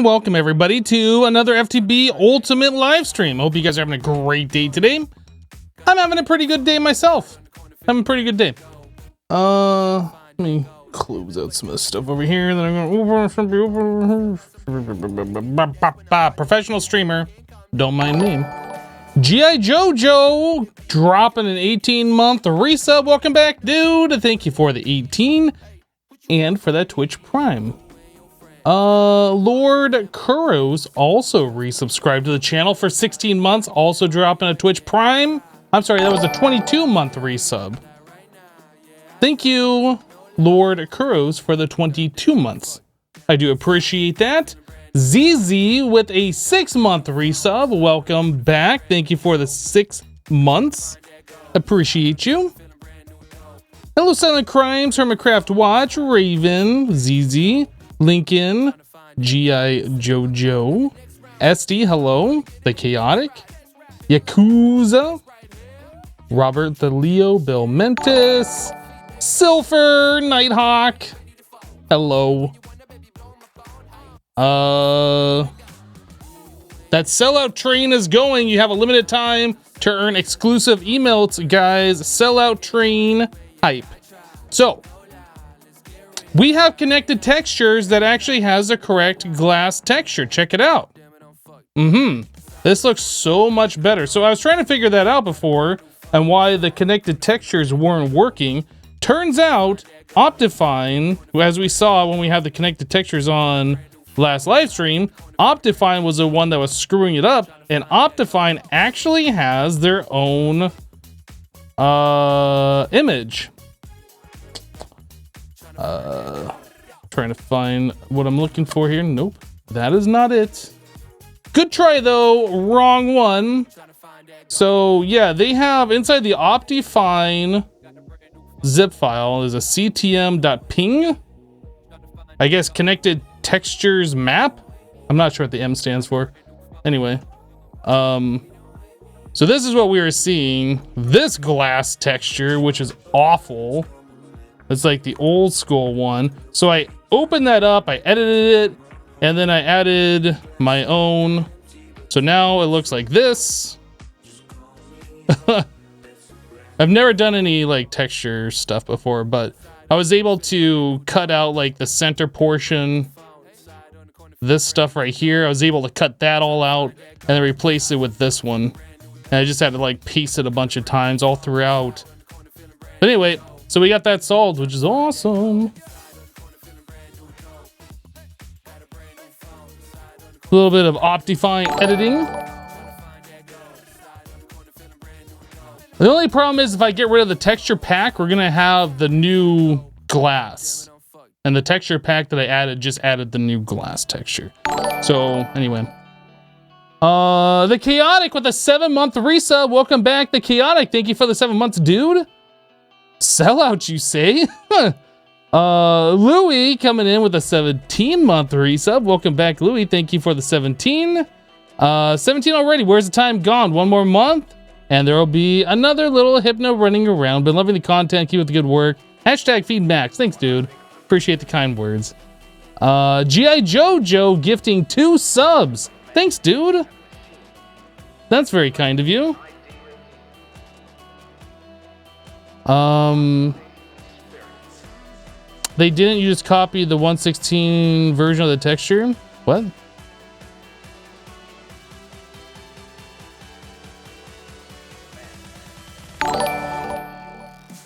Welcome everybody to another FTB Ultimate live stream. Hope you guys are having a great day today. I'm having a pretty good day myself. Having a pretty good day. Let me close out some of this stuff over here that I'm gonna professional streamer. Don't mind me. G.I. Jojo dropping an 18-month resub. Welcome back, dude. Thank you for the 18 and for that Twitch Prime. Lord Kuros also resubscribed to the channel for 16 months, also dropping a Twitch Prime. I'm sorry, that was a 22-month resub. Thank you, Lord Kuros, for the 22 months. I do appreciate that. ZZ with a 6-month resub. Welcome back. Thank you for the 6 months. Appreciate you. Hello, Silent Crimes, Hermitcraft Watch, Raven, ZZ, Lincoln, G.I. Jojo, SD, hello, The Chaotic, Yakuza, Robert the Leo, Bill Mentis, Silver, Nighthawk, hello. That sellout train is going. You have a limited time to earn exclusive emotes, guys. Sellout train hype. So we have connected textures that actually has the correct glass texture. Check it out. This looks so much better. So I was trying to figure that out before and why the connected textures weren't working. Turns out Optifine, as we saw when we had the connected textures on last live stream, Optifine was the one that was screwing it up, and Optifine actually has their own image. Trying to find what I'm looking for here. Nope, that is not it. Good try though, wrong one. So yeah, they have inside the Optifine zip file is a ctm.ping, I guess, connected textures map. I'm not sure what the M stands for. Anyway, so this is what we were seeing. This glass texture, which is awful. It's like the old school one. So I opened that up, I edited it, and then I added my own. So now it looks like this. I've never done any like texture stuff before, but I was able to cut out like the center portion. This stuff right here, I was able to cut that all out and then replace it with this one. And I just had to like paste it a bunch of times all throughout. But anyway, so we got that solved, which is awesome. A little bit of Optifine editing. The only problem is if I get rid of the texture pack, we're gonna have the new glass. And the texture pack that I added just added the new glass texture. So anyway. The Chaotic with a 7-month resub. Welcome back, The Chaotic. Thank you for the 7 months, dude. Sellout, you say? Louis coming in with a 17-month resub. Welcome back, Louis. Thank you for the 17. 17 already. Where's the time gone? One more month, and there will be another little hypno running around. Been loving the content. Keep up the good work. Hashtag feedmax. Thanks, dude. Appreciate the kind words. G.I. Jojo gifting 2 subs. Thanks, dude. That's very kind of you. They didn't. You just copy the 1/16 version of the texture? What?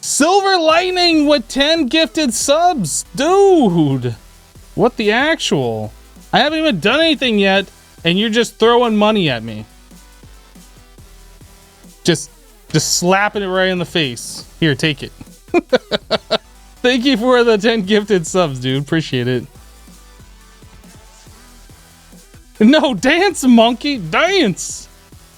Silver Lightning with 10 gifted subs. Dude, what the actual? I haven't even done anything yet, and you're just throwing money at me. Just slapping it right in the face. Here, take it. Thank you for the 10 gifted subs, dude. Appreciate it. No, dance, monkey, dance.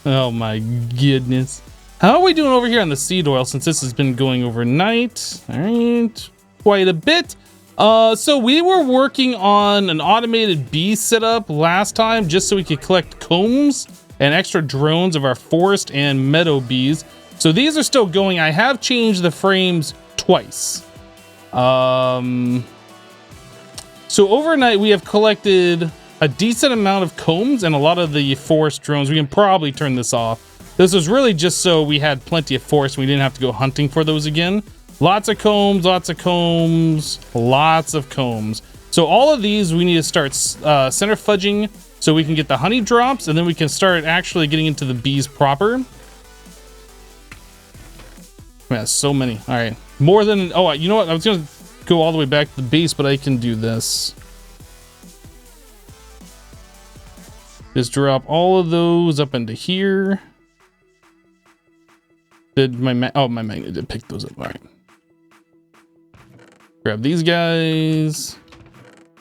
Oh my goodness. How are we doing over here on the seed oil since this has been going overnight? All right, quite a bit. So we were working on an automated bee setup last time just so we could collect combs and extra drones of our forest and meadow bees. So these are still going. I have changed the frames twice. So So overnight, we have collected a decent amount of combs and a lot of the forest drones. We can probably turn this off. This was really just so we had plenty of forest and we didn't have to go hunting for those again. Lots of combs, lots of combs, lots of combs. So all of these we need to start center fudging so we can get the honey drops, and then we can start actually getting into the bees proper. Man, so many. All right, more than, oh, you know what? I was gonna go all the way back to the base, but I can do this. Just drop all of those up into here. Did my my magnet did pick those up. All right. Grab these guys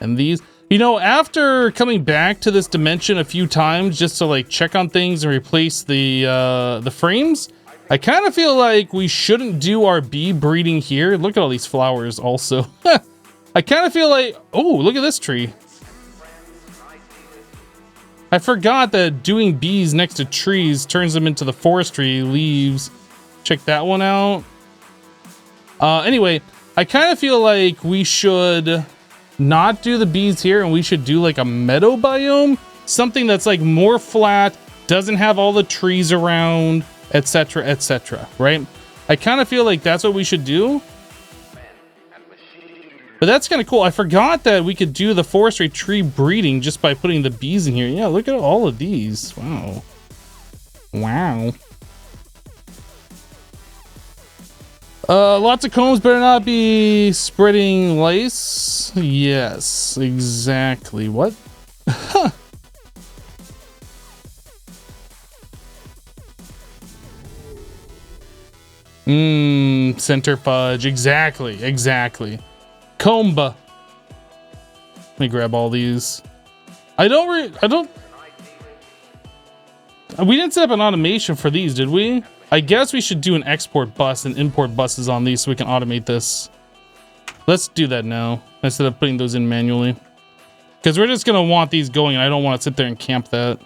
and these. You know, after coming back to this dimension a few times just to like check on things and replace the frames, I kind of feel like we shouldn't do our bee breeding here. Look at all these flowers also. I kind of feel like, oh, look at this tree. I forgot that doing bees next to trees turns them into the forestry leaves. Check that one out. Anyway, I kind of feel like we should not do the bees here and we should do like a meadow biome. Something that's like more flat, doesn't have all the trees around, etc., right? I kind of feel like that's what we should do. But that's kind of cool. I forgot that we could do the forestry tree breeding just by putting the bees in here. Yeah, look at all of these. Wow. Wow. Lots of combs better not be spreading lice. Yes, exactly. What? Huh. Center fudge. Exactly. Comba. Let me grab all these. We didn't set up an automation for these, did we? I guess we should do an export bus and import buses on these so we can automate this. Let's do that now instead of putting those in manually. Because we're just going to want these going and I don't want to sit there and camp that.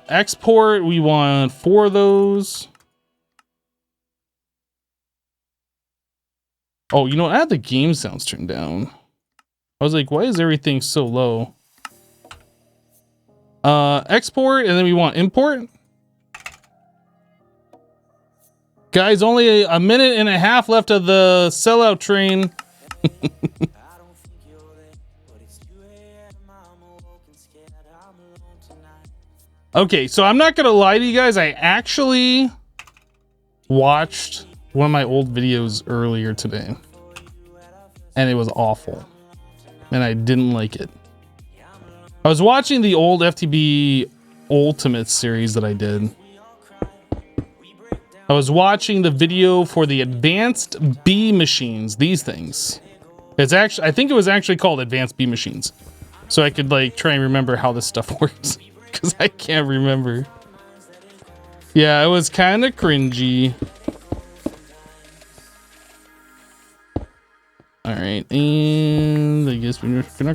Export, we want 4 of those. Oh, you know what? I had the game sounds turned down. I was like, why is everything so low? Export, and then we want import. Guys, only a minute and a half left of the sellout train. Okay, so I'm not gonna lie to you guys. I actually watched one of my old videos earlier today, and it was awful, and I didn't like it. I was watching the old FTB Ultimate series that I did. I was watching the video for the advanced bee machines, these things. It's actually, I think it was actually called advanced bee machines. So I could like try and remember how this stuff works, because I can't remember. Yeah, it was kind of cringy. All right, and I guess we're just gonna...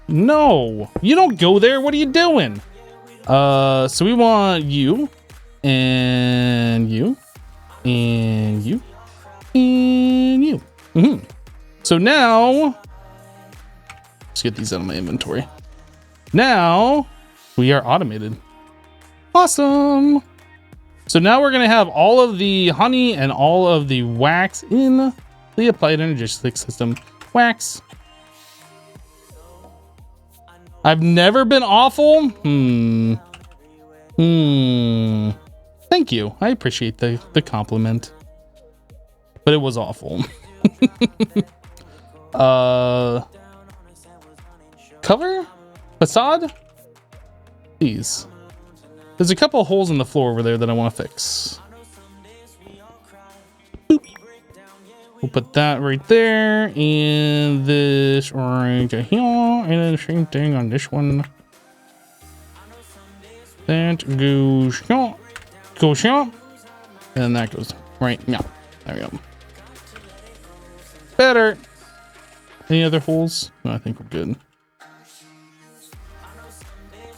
No, you don't go there. What are you doing? So we want you, and you, and you, and you. So now, let's get these out of my inventory. Now we are automated. Awesome. So now we're gonna have all of the honey and all of the wax in the applied energetic system. Wax. I've never been awful. Thank you. I appreciate the compliment. But it was awful. Cover? Facade? These. There's a couple of holes in the floor over there that I want to fix. Boop. We'll put that right there, and this right here, and then the same thing on this one. That goes here, and then that goes right now. There we go. Better. Any other holes? No, I think we're good.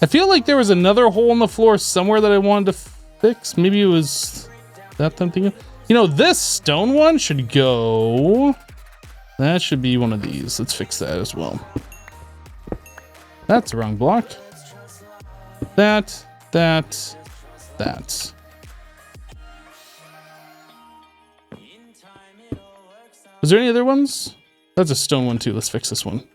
I feel like there was another hole in the floor somewhere that I wanted to fix. Maybe it was that I'm thinking. You know, this stone one should go. That should be one of these. Let's fix that as well. That's the wrong block. That. Is there any other ones? That's a stone one too. Let's fix this one.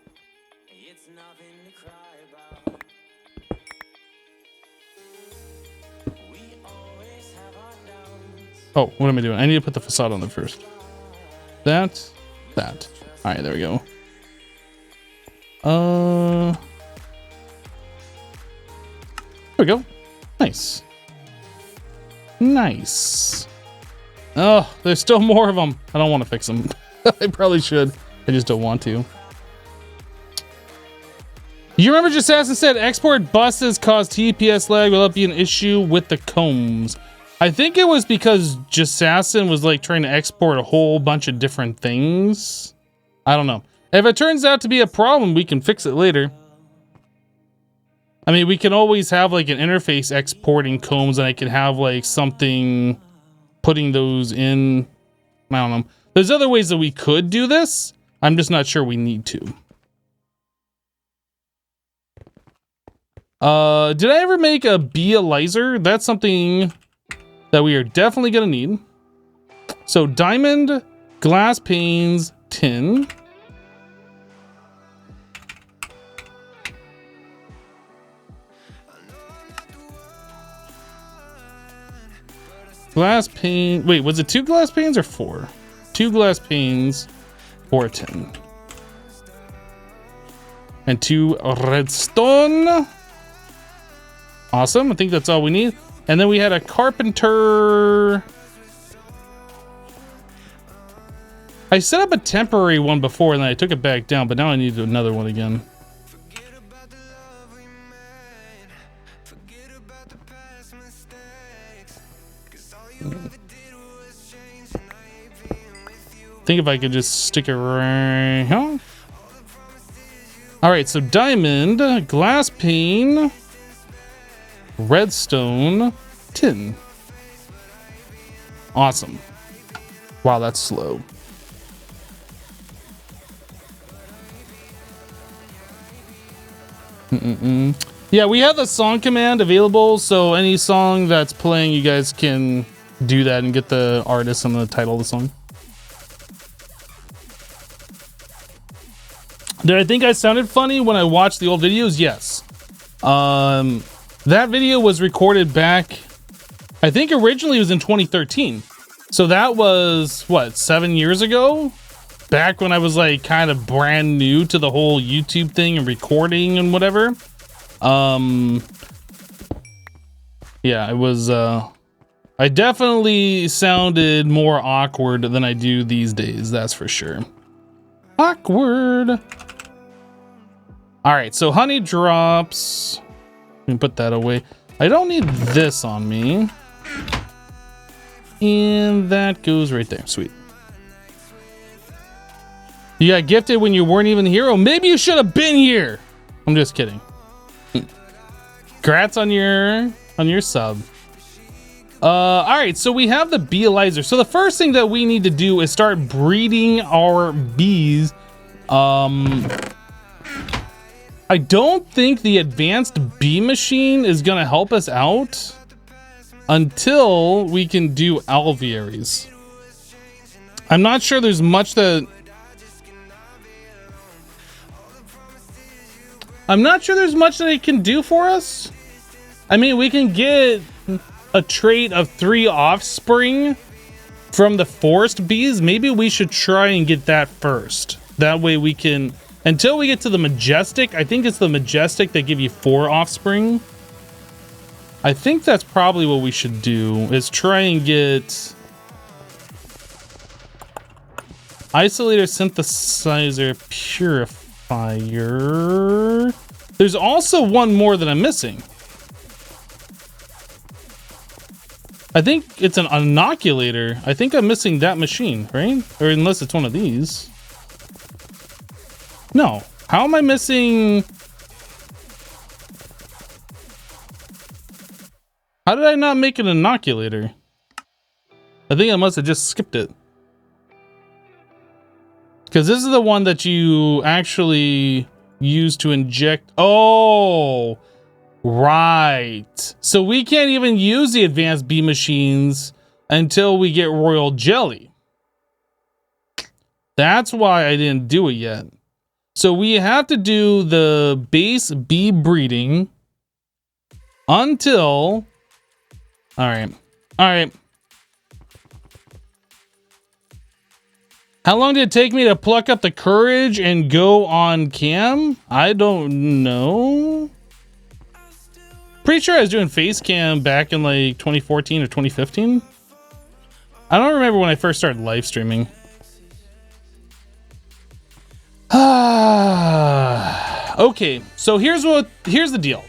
Oh, what am I doing? I need to put the facade on there first. That. All right, there we go. There we go. Nice. Oh, there's still more of them. I don't want to fix them. I probably should. I just don't want to. You remember Jessassin said export buses cause TPS lag. Will that be an issue with the combs? I think it was because Jessassin was like trying to export a whole bunch of different things. I don't know. If it turns out to be a problem, we can fix it later. I mean, we can always have like an interface exporting combs, and I can have like something putting those in. I don't know. There's other ways that we could do this. I'm just not sure we need to. Did I ever make a Bealizer? That's something that we are definitely gonna need. So diamond, glass panes, tin. Glass pane. Wait, was it 2 glass panes or 4? 2 glass panes, 4 tin. And 2 redstone. Awesome. I think that's all we need. And then we had a carpenter. I set up a temporary one before and then I took it back down, but now I need another one again. Think if I could just stick it right here. All right, so diamond, glass pane, redstone, tin. Awesome. Wow, that's slow. Yeah, we have the song command available, so any song that's playing, you guys can do that and get the artist and the title of the song. Did I think I sounded funny when I watched the old videos? Yes. That video was recorded back, I think originally it was in 2013. So that was, what, 7 years ago? Back when I was like kind of brand new to the whole YouTube thing and recording and whatever. Yeah, it was, I definitely sounded more awkward than I do these days, that's for sure. Awkward. All right, so honey drops. Let me put that away. I don't need this on me. And that goes right there. Sweet. You got gifted when you weren't even a hero. Maybe you should have been here. I'm just kidding. Congrats on your sub. All right, so we have the Bealizer. So the first thing that we need to do is start breeding our bees. I don't think the advanced bee machine is gonna help us out until we can do alvearies. I'm not sure there's much that... I'm not sure there's much that it can do for us. I mean, we can get a trait of 3 offspring from the forest bees. Maybe we should try and get that first. That way we can... Until we get to the majestic, I think it's the majestic that give you 4 offspring. I think that's probably what we should do, is try and get isolator, synthesizer, purifier. There's also one more that I'm missing. I think it's an inoculator. I think I'm missing that machine, right? Or unless it's one of these. No. How am I missing? How did I not make an inoculator? I think I must have just skipped it. Because this is the one that you actually use to inject. Oh, right. So we can't even use the advanced bee machines until we get royal jelly. That's why I didn't do it yet. So we have to do the base bee breeding until... All right. All right. How long did it take me to pluck up the courage and go on cam? I don't know. Pretty sure I was doing face cam back in like 2014 or 2015. I don't remember when I first started live streaming. Okay, so here's the deal.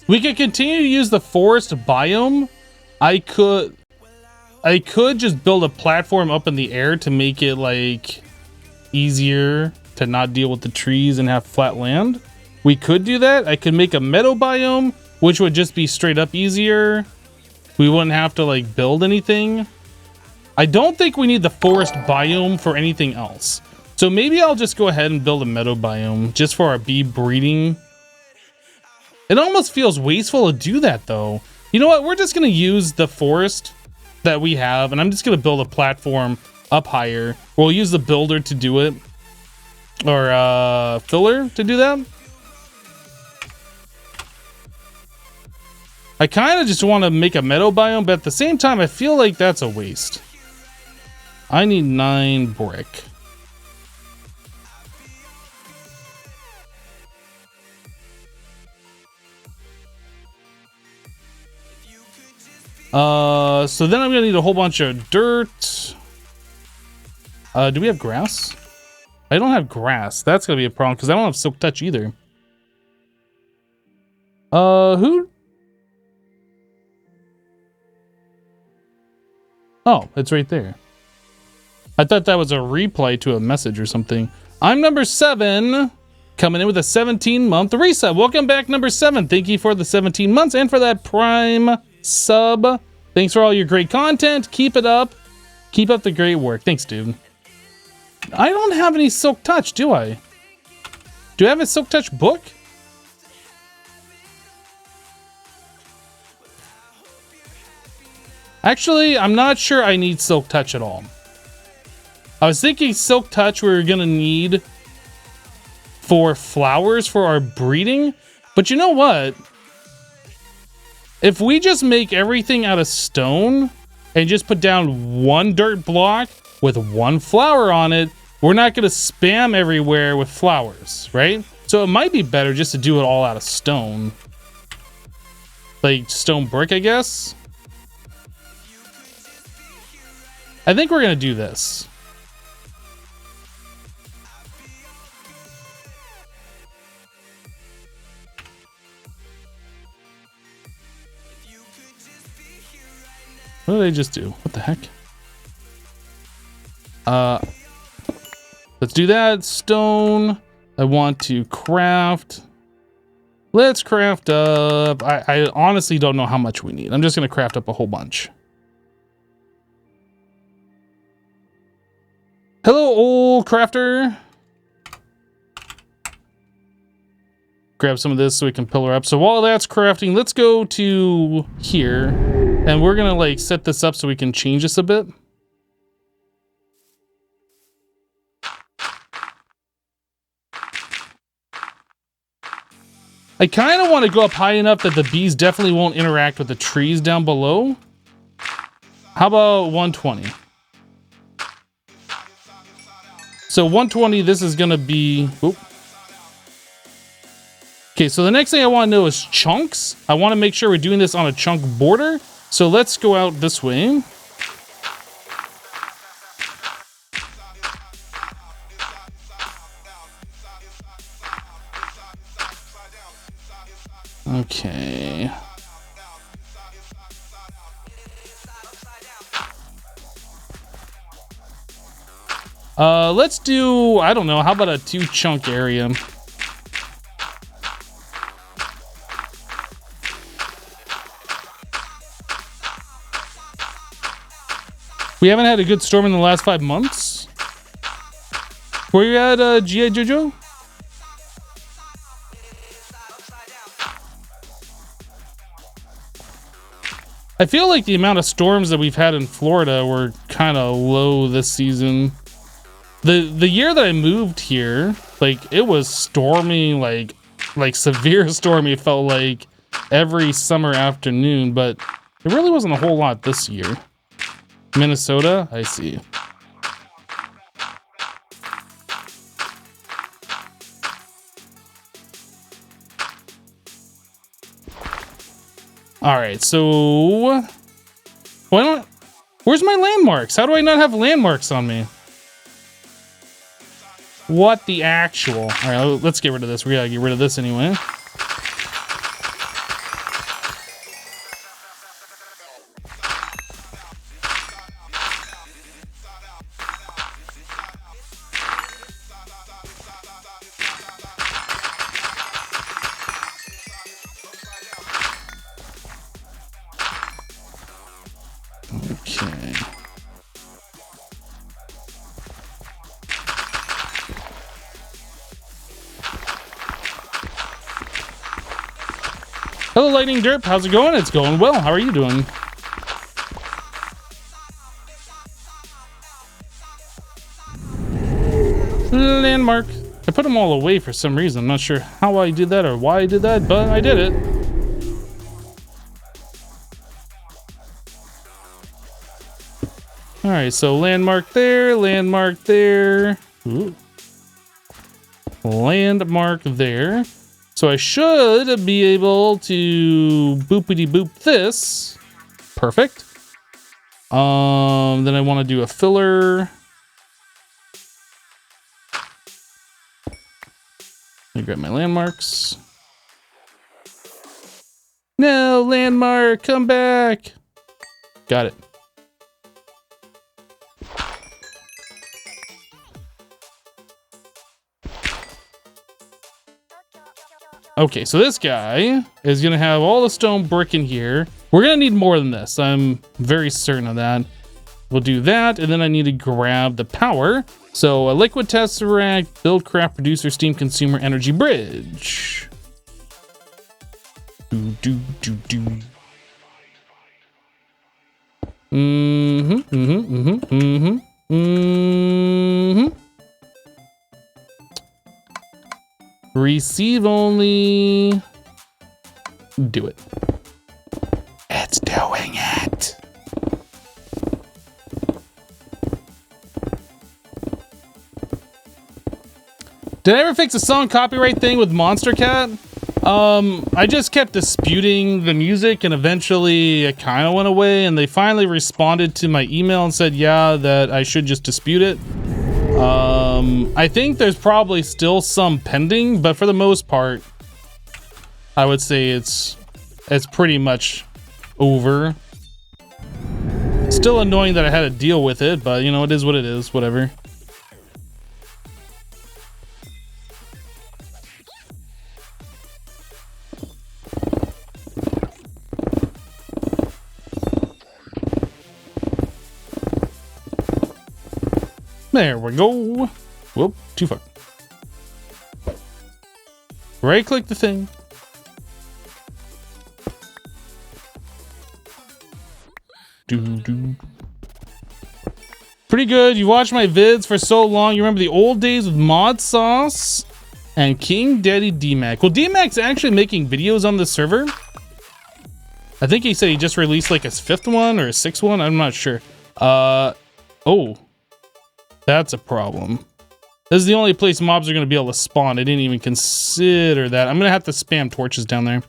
We could continue to use the forest biome. I could just build a platform up in the air to make it like easier to not deal with the trees and have flat land. We could do that. I could make a meadow biome, which would just be straight up easier. We wouldn't have to like build anything. I don't think we need the forest biome for anything else. So maybe I'll just go ahead and build a meadow biome just for our bee breeding. It almost feels wasteful to do that though. You know what? We're just going to use the forest that we have, and I'm just going to build a platform up higher. We'll use the builder to do it, or filler to do that. I kind of just want to make a meadow biome, but at the same time, I feel like that's a waste. I need 9 brick. So then I'm gonna need a whole bunch of dirt. Do we have grass? I don't have grass. That's gonna be a problem because I don't have silk touch either. Who? Oh, it's right there. I thought that was a replay to a message or something. I'm number 7, coming in with a 17-month resub. Welcome back, number 7. Thank you for the 17 months and for that Prime sub. Thanks for all your great content. Keep it up. Keep up the great work. Thanks, dude. I don't have any silk touch, do I? Do I have a silk touch book? Actually, I'm not sure I need silk touch at all. I was thinking silk touch we were gonna need for flowers for our breeding, but you know what? If we just make everything out of stone and just put down 1 dirt block with 1 flower on it, we're not gonna spam everywhere with flowers, right? So it might be better just to do it all out of stone. Like stone brick, I guess. I think we're gonna do this. What did I just do? What the heck? Let's do that. Stone. I want to craft. Let's craft up. I honestly don't know how much we need. I'm just going to craft up a whole bunch. Hello, old crafter. Grab some of this so we can pillar up. So while that's crafting, let's go to here. And we're gonna like set this up so we can change this a bit. I kind of want to go up high enough that the bees definitely won't interact with the trees down below. How about 120? So 120, this is gonna be... Oop. Okay, so the next thing I want to know is chunks. I want to make sure we're doing this on a chunk border. So let's go out this way. Okay. Let's do, I don't know, how about a 2 chunk area? We haven't had a good storm in the last 5 months. Where you at, G.I. Jojo? I feel like the amount of storms that we've had in Florida were kind of low this season. The year that I moved here, like it was stormy, like severe stormy. It felt like every summer afternoon, but it really wasn't a whole lot this year. Minnesota, I see. All right, so where's my landmarks? How do I not have landmarks on me? What the actual? All right, let's get rid of this. We gotta get rid of this anyway. Hello, Lightning Derp. How's it going? It's going well. How are you doing? Landmark. I put them all away for some reason. I'm not sure how I did that or why I did that, but I did it. All right, so landmark there, landmark there. Ooh. Landmark there. So I should be able to boopity boop this. Perfect. Then I want to do a filler. Let me grab my landmarks. No, landmark, come back. Got it. Okay, so this guy is gonna have all the stone brick in here. We're gonna need more than this. I'm very certain of that. We'll do that, and then I need to grab the power. So a liquid tesseract, build, craft, producer, steam, consumer, energy bridge. Do. Receive only. Do it. It's doing it. Did I ever fix a song copyright thing with Monster Cat? I just kept disputing the music, and eventually it kind of went away, and they finally responded to my email and said, yeah, that I should just dispute it. I think there's probably still some pending, but for the most part, I would say it's pretty much over. Still annoying that I had to deal with it, but you know, it is what it is, whatever. There we go. Whoop, too far. Right click the thing. Pretty good. You watched my vids for so long. You remember the old days with Mod Sauce and King Daddy DMAC. Well, DMAC's actually making videos on the server. I think he said he just released like his 5th one or his 6th one. I'm not sure. Oh. That's a problem. This is the only place mobs are going to be able to spawn. I didn't even consider that. I'm going to have to spam torches down there.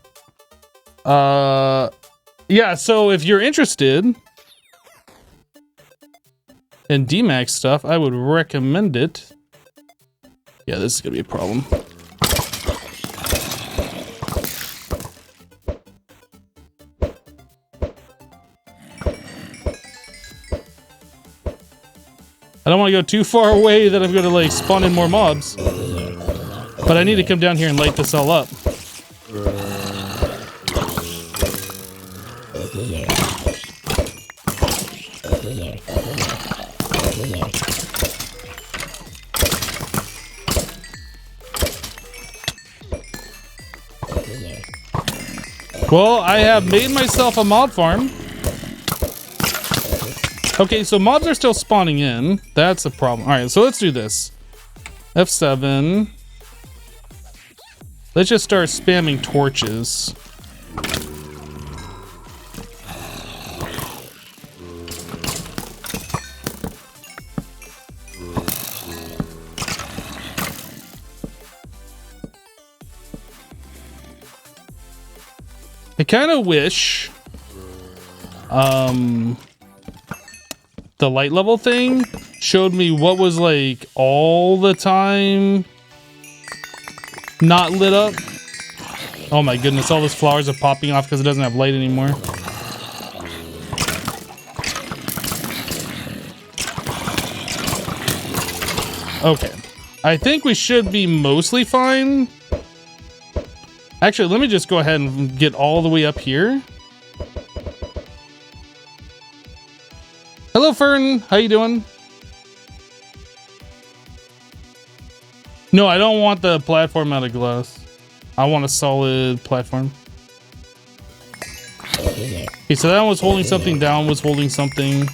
Yeah, so if you're interested in DMAX stuff, I would recommend it. Yeah, this is going to be a problem. I don't want to go too far away that I'm going to like spawn in more mobs. But I need to come down here and light this all up. Well, I have made myself a mob farm. Okay, so mobs are still spawning in. That's a problem. All right, so let's do this. F7. Let's just start spamming torches. I kind of wish the light level thing showed me what was like all the time not lit up. Oh my goodness, all those flowers are popping off because it doesn't have light anymore. Okay, I think we should be mostly fine. Actually, let me just go ahead and get all the way up here. Hello, Fern. How you doing? No, I don't want the platform out of glass. I want a solid platform. Okay, so that one was holding something, down was holding something.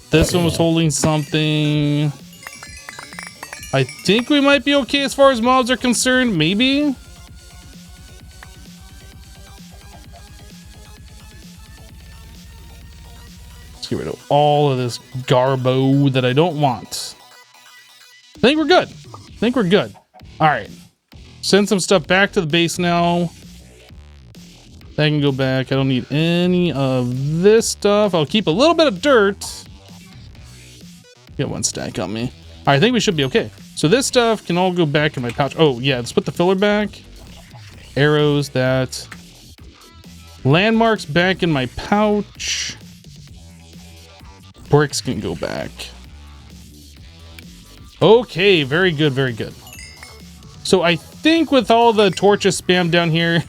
This one was holding something. I think we might be okay as far as mobs are concerned, maybe. Let's get rid of all of this garbo that I don't want. I think we're good. I think we're good. All right. Send some stuff back to the base now. I can go back. I don't need any of this stuff. I'll keep a little bit of dirt. Get one stack on me. All right, I think we should be okay. So this stuff can all go back in my pouch. Oh yeah, let's put the filler back. Arrows, that. Landmarks back in my pouch. Bricks can go back. Okay, very good, very good. So I think with all the torches spammed down here,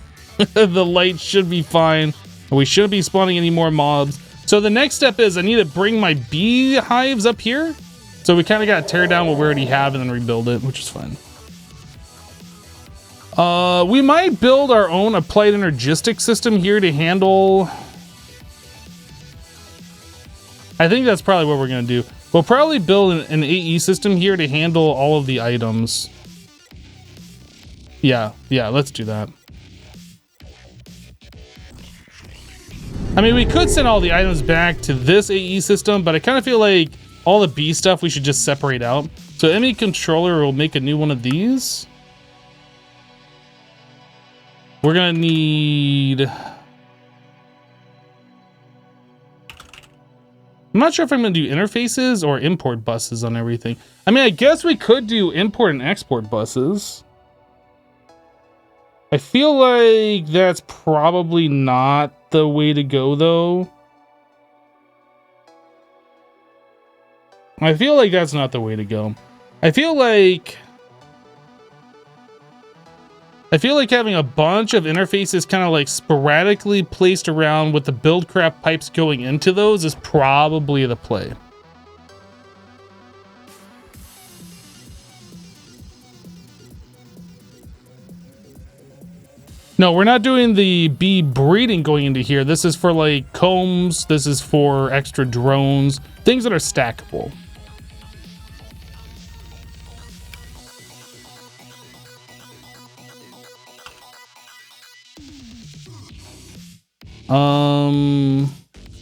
the light should be fine. We shouldn't be spawning any more mobs. So the next step is I need to bring my bee hives up here. So we kind of got to tear down what we already have and then rebuild it, which is fine. We might build our own applied energistic system here to handle... I think that's probably what we're going to do. We'll probably build an AE system here to handle all of the items. Yeah, let's do that. I mean, we could send all the items back to this AE system, but I kind of feel like all the B stuff we should just separate out. So enemy controller will make a new one of these. We're gonna need... I'm not sure if I'm gonna do interfaces or import buses on everything. I mean, I guess we could do import and export buses. I feel like that's probably not the way to go though. I feel like that's not the way to go. I feel like having a bunch of interfaces kind of like sporadically placed around with the buildcraft pipes going into those is probably the play. No, we're not doing the bee breeding going into here. This is for like combs. This is for extra drones, things that are stackable.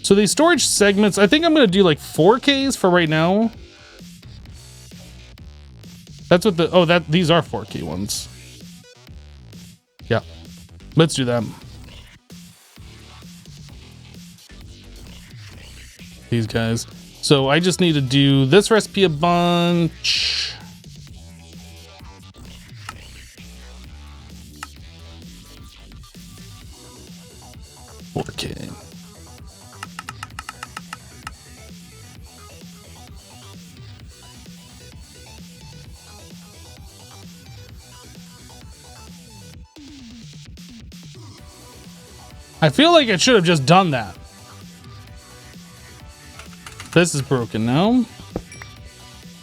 So these storage segments, I think I'm gonna do like 4Ks for right now. That's what these are 4K ones. Yeah, let's do that. These guys. So I just need to do this recipe a bunch. Okay. I feel like I should have just done that. This is broken now.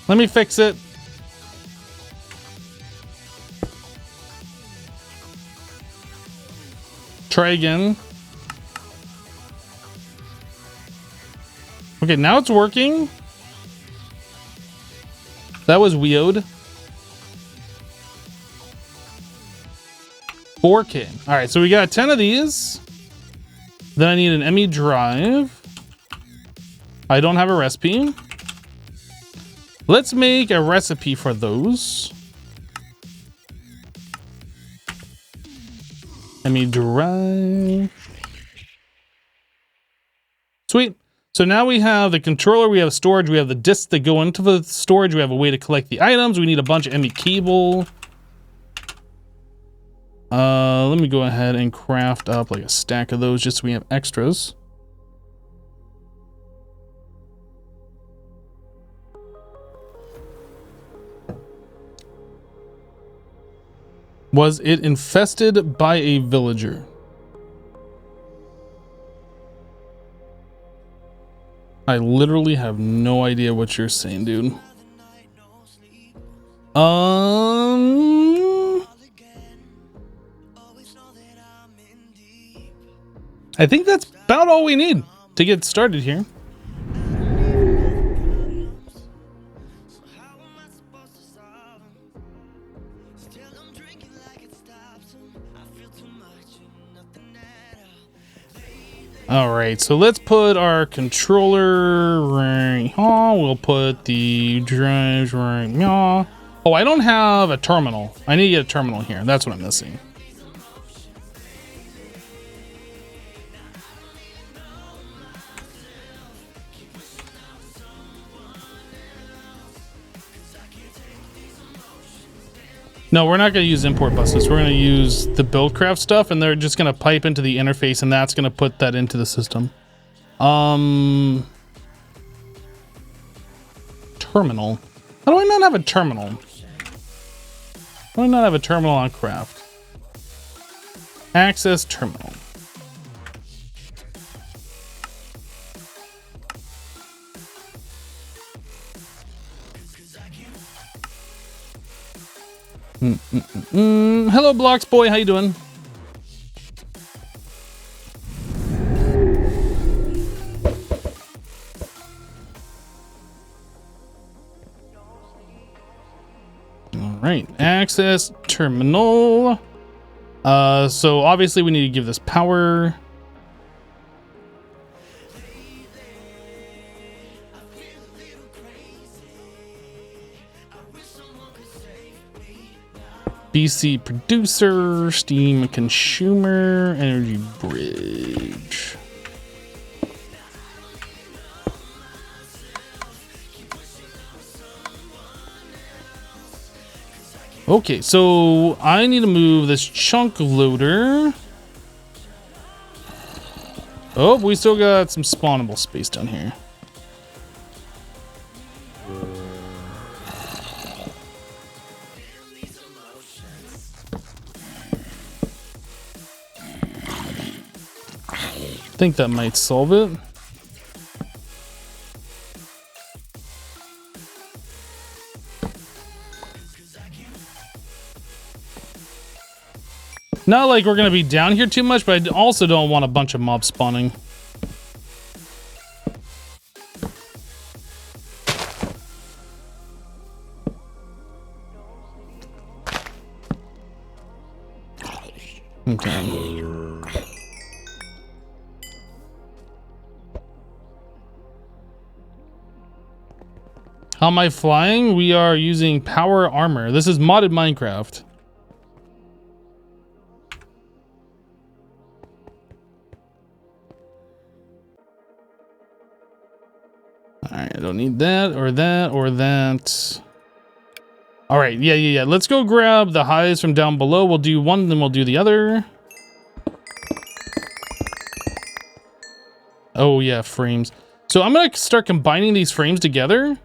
Let me fix it. Try again. Okay, now it's working. That was weird. 4K. All right, so we got 10 of these. Then I need an ME drive. I don't have a recipe. Let's make a recipe for those. ME drive. Sweet. So now we have the controller, we have storage, we have the discs that go into the storage, we have a way to collect the items, we need a bunch of ME cable. Let me go ahead and craft up like a stack of those just so we have extras. Was it infested by a villager? I literally have no idea what you're saying, dude. I think that's about all we need to get started here. All right, so let's put our controller right here. We'll put the drives right here. Oh, I don't have a terminal. I need to get a terminal here. That's what I'm missing. No, we're not going to use import buses. We're going to use the buildcraft stuff, and they're just going to pipe into the interface, and that's going to put that into the system. Terminal. How do I not have a terminal? How do I not have a terminal on craft? Access terminal. Hello, Blocks Boy. How you doing? All right, access terminal. So obviously we need to give this power. BC producer, steam consumer, energy bridge. Okay, so I need to move this chunk loader. Oh, we still got some spawnable space down here. I think that might solve it. Not like we're gonna be down here too much, but I also don't want a bunch of mobs spawning. Okay. How am I flying? We are using power armor. This is modded Minecraft. Alright, I don't need that or that or that. Alright, yeah. Let's go grab the hives from down below. We'll do one, then we'll do the other. Oh yeah, frames. So I'm gonna start combining these frames together.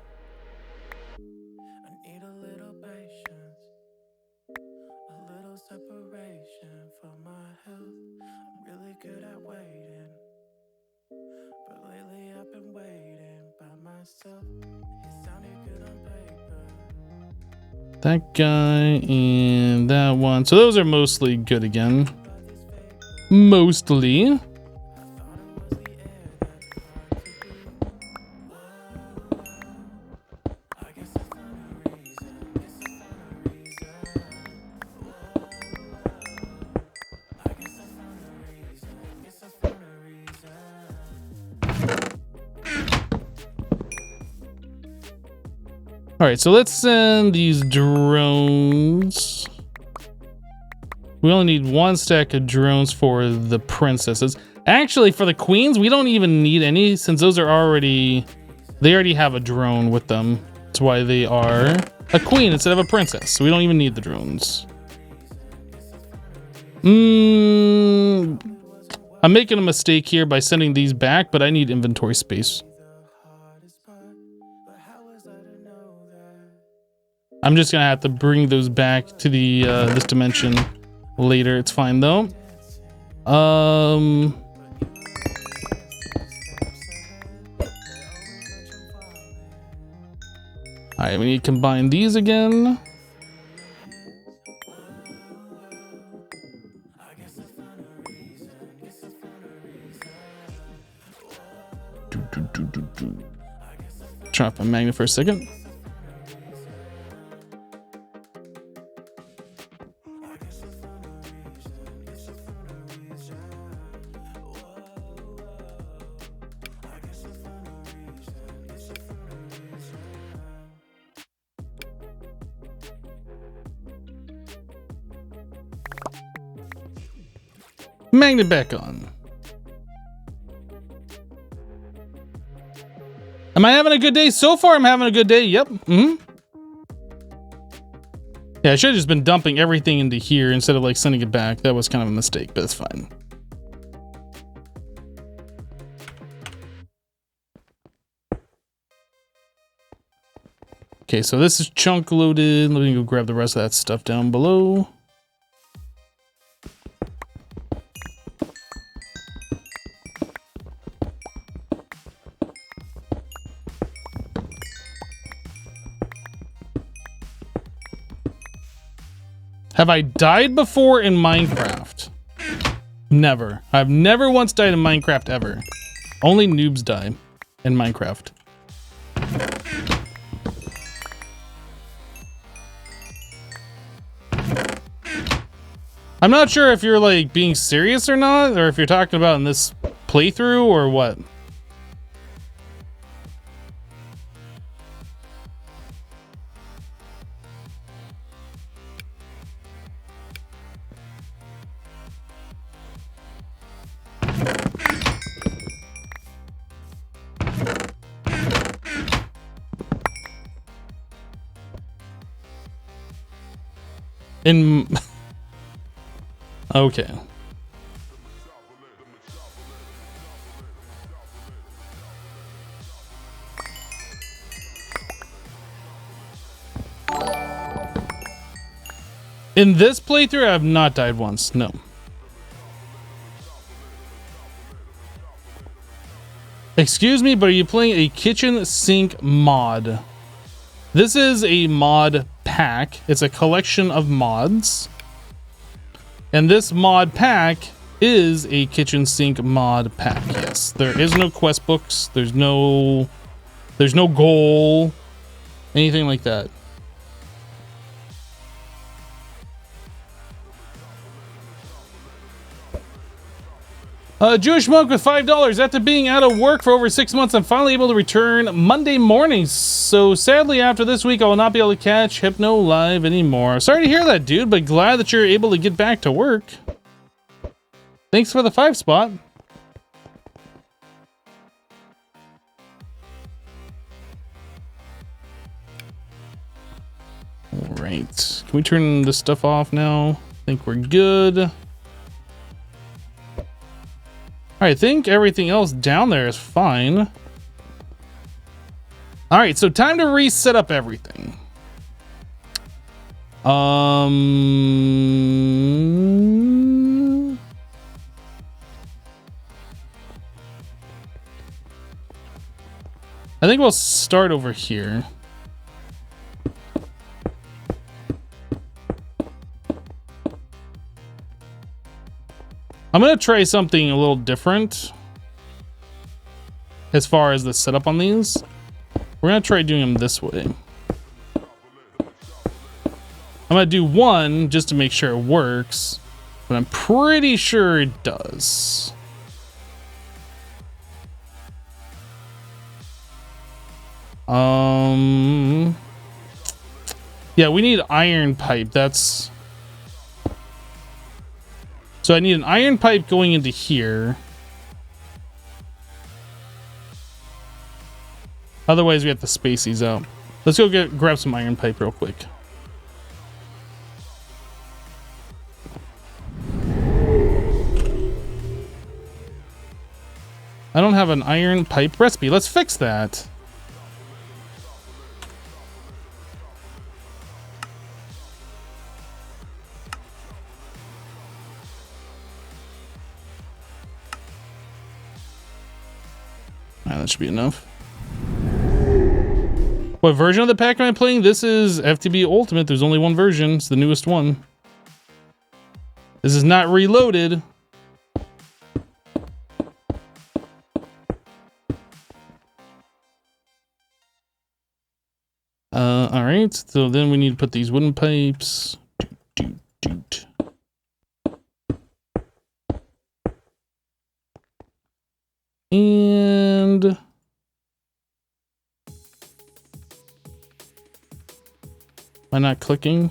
That guy and that one. So those are mostly good again. Mostly. All right, so let's send these drones. We only need one stack of drones for the princesses. Actually, for the queens, we don't even need any since those are already, they already have a drone with them. That's why they are a queen instead of a princess. So we don't even need the drones. I'm making a mistake here by sending these back, but I need inventory space. I'm just gonna have to bring those back to the this dimension later. It's fine though. All right, we need to combine these again. Try off my magnet for a second. Magnet back on. Am I having a good day? So far, I'm having a good day. Yep. Yeah, I should have just been dumping everything into here instead of like sending it back. That was kind of a mistake, but it's fine. Okay, so this is chunk loaded. Let me go grab the rest of that stuff down below. Have I died before in Minecraft? Never. I've never once died in Minecraft ever. Only noobs die in Minecraft. I'm not sure if you're like being serious or not, or if you're talking about in this playthrough or what. Okay. In this playthrough, I have not died once. No. Excuse me, but are you playing a kitchen sink mod? This is a mod pack. It's a collection of mods. And this mod pack is a kitchen sink mod pack. Yes, there is no quest books. There's no goal, anything like that. Jewish monk with $5. After being out of work for over 6 months, I'm finally able to return Monday mornings. So sadly, after this week, I will not be able to catch Hypno live anymore. Sorry to hear that, dude, but glad that you're able to get back to work. Thanks for the 5 spot. All right, can we turn this stuff off now? I think we're good. I think everything else down there is fine. All right, so time to reset up everything. I think we'll start over here. I'm gonna try something a little different as far as the setup on these. We're gonna try doing them this way. I'm gonna do one just to make sure it works, but I'm pretty sure it does. Yeah, we need iron pipe. That's so I need an iron pipe going into here. Otherwise, we have to space these out. Let's go grab some iron pipe real quick. I don't have an iron pipe recipe. Let's fix that. That should be enough. What version of the pack am I playing? This is FTB Ultimate. There's only one version. It's the newest one. This is not reloaded. All right. So then we need to put these wooden pipes. And am I not clicking?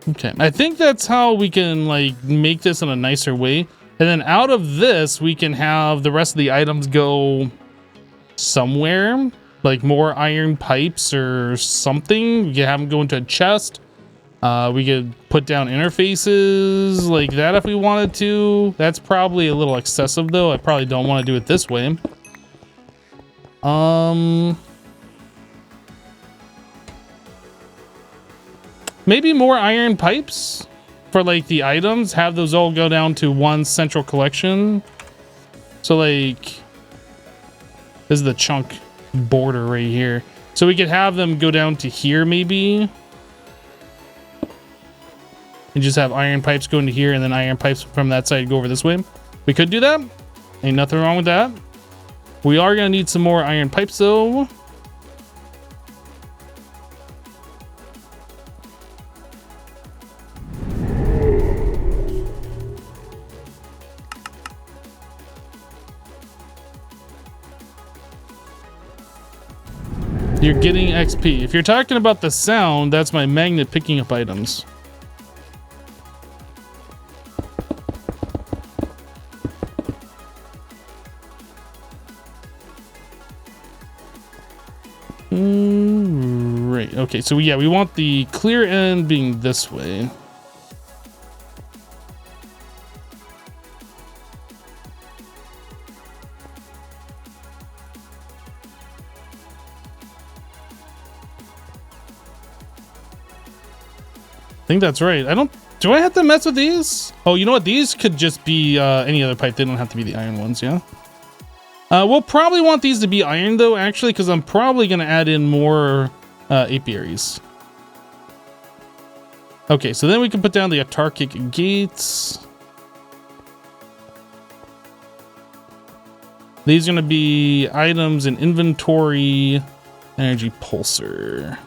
Okay, I think that's how we can like make this in a nicer way. And then out of this, we can have the rest of the items go somewhere, like more iron pipes or something. We can have them go into a chest. We could put down interfaces like that if we wanted to. That's probably a little excessive though. I probably don't want to do it this way. Maybe more iron pipes for like the items, have those all go down to one central collection. So like this is the chunk border right here. So we could have them go down to here maybe. And just have iron pipes go into here and then iron pipes from that side go over this way. We could do that. Ain't nothing wrong with that. We are gonna need some more iron pipes though. You're getting XP. If you're talking about the sound, that's my magnet picking up items. Right. Okay. So yeah, we want the clear end being this way. I think that's right. Do I have to mess with these? Oh, you know what? These could just be any other pipe. They don't have to be the iron ones, yeah? We'll probably want these to be iron though, actually, because I'm probably going to add in more apiaries. Okay, so then we can put down the autarkic gates. These are going to be items in inventory, energy pulsar.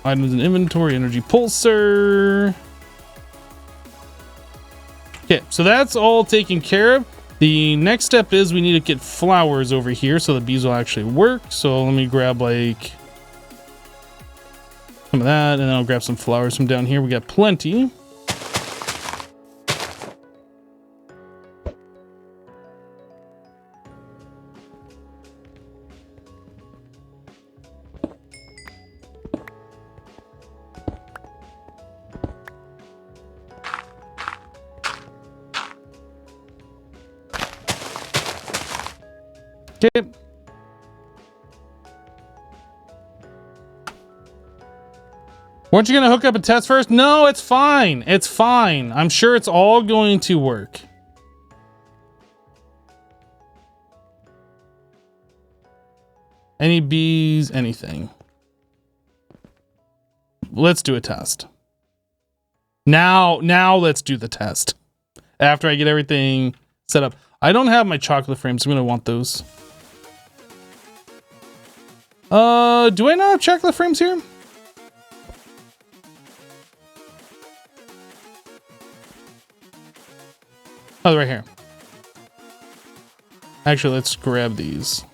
Items in inventory, energy pulsar. Okay, so that's all taken care of. The next step is we need to get flowers over here so the bees will actually work. So let me grab like some of that, and then I'll grab some flowers from down here. We got plenty. Okay. Weren't you gonna hook up a test first? No, it's fine. It's fine. I'm sure it's all going to work. Any bees, anything. Let's do a test. Now let's do the test. After I get everything set up. I don't have my chocolate frames. I'm gonna want those. Do I not have chocolate frames here? Oh, they're right here. Actually, let's grab these.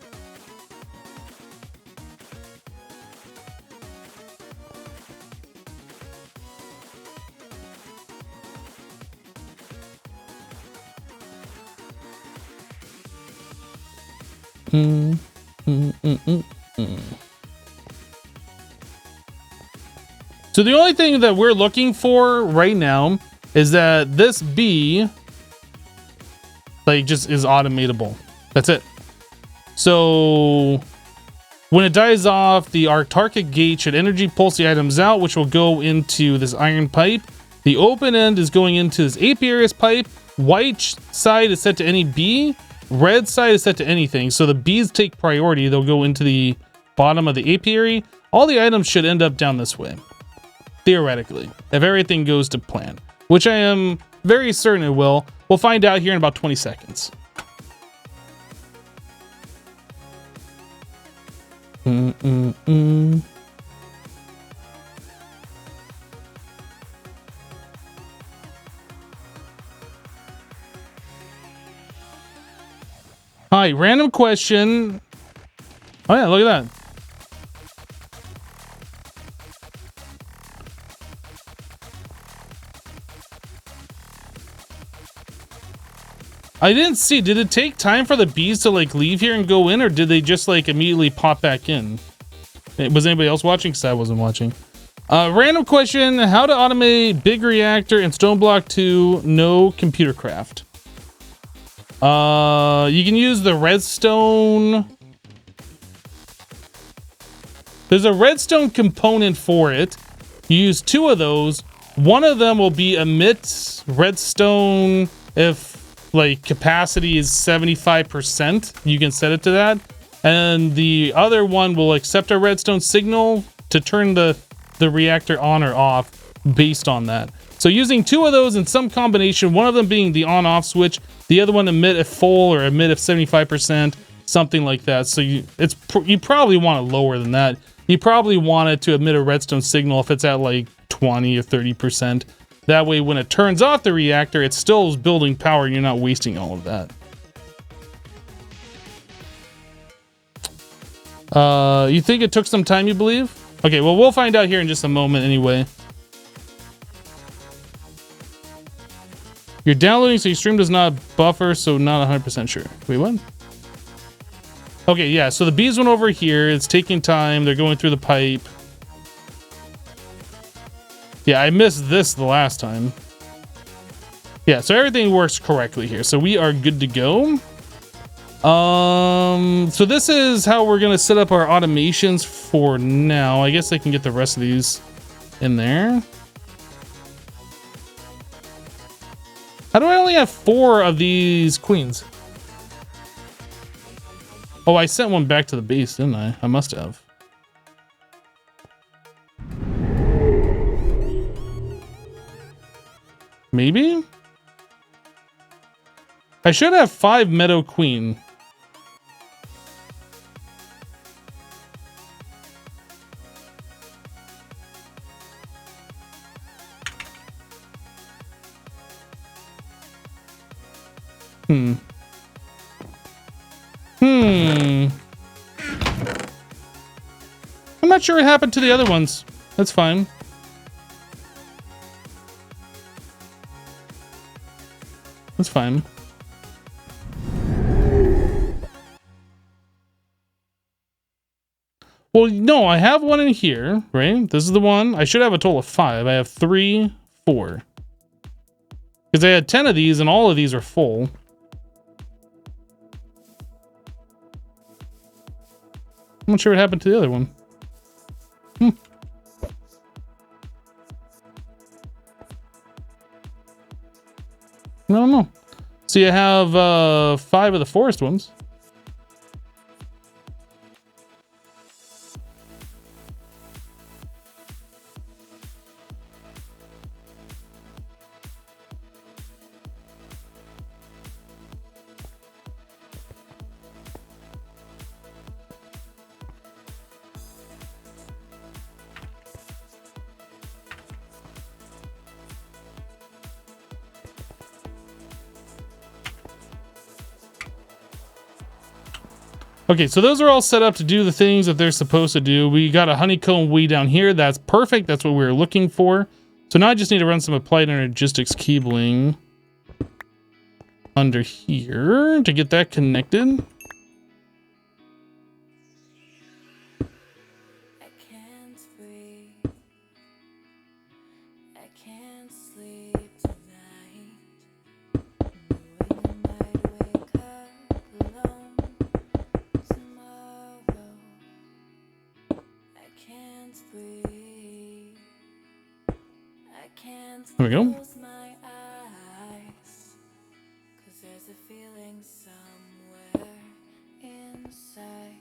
So the only thing that we're looking for right now is that this bee like just is automatable. That's it. So when it dies off, the Arctarchic gate should energy pulse the items out, which will go into this iron pipe. The open end is going into this apiarius pipe. White side is set to any bee. Red side is set to anything. So the bees take priority. They'll go into the bottom of the apiary. All the items should end up down this way. Theoretically, if everything goes to plan, which I am very certain it will. We'll find out here in about 20 seconds. Hi, random question. Oh yeah, look at that. I didn't see, did it take time for the bees to like leave here and go in, or did they just like immediately pop back in? Was anybody else watching? Because I wasn't watching. Random question, how to automate big reactor in Stone Block 2, no computer craft. You can use the redstone. There's a redstone component for it. You use 2 of those. One of them will be emit redstone if like capacity is 75%, you can set it to that. And the other one will accept a redstone signal to turn the reactor on or off based on that. So using 2 of those in some combination, one of them being the on off switch, the other one emit if full or emit if 75%, something like that. So you probably want it lower than that. You probably want it to emit a redstone signal if it's at like 20 or 30%. That way, when it turns off the reactor, it still is building power and you're not wasting all of that. You think it took some time, you believe? Okay, well, we'll find out here in just a moment anyway. You're downloading, so your stream does not buffer, so not 100% sure. Wait, what? Okay, yeah, so the bees went over here. It's taking time. They're going through the pipe. Yeah, I missed this the last time. Yeah, so everything works correctly here. So we are good to go. So this is how we're gonna set up our automations for now. I guess I can get the rest of these in there. How do I only have 4 of these queens? Oh, I sent one back to the base, didn't I? I must have. Maybe? I should have 5 Meadow Queen. I'm not sure what happened to the other ones. That's fine. That's fine. Well, no, I have one in here, right? This is the one. I should have a total of 5. I have 3, 4. Because I had 10 of these and all of these are full. I'm not sure what happened to the other one. I don't know. So you have 5 of the forest ones. Okay, so those are all set up to do the things that they're supposed to do. We got a honeycomb way down here. That's perfect. That's what we were looking for. So now I just need to run some applied energistics cabling under here to get that connected. I can't breathe. I can't sleep tonight. Knowing I might wake up alone tomorrow. I can't breathe. I can't There we go. close my eyes. 'Cause there's a feeling somewhere inside.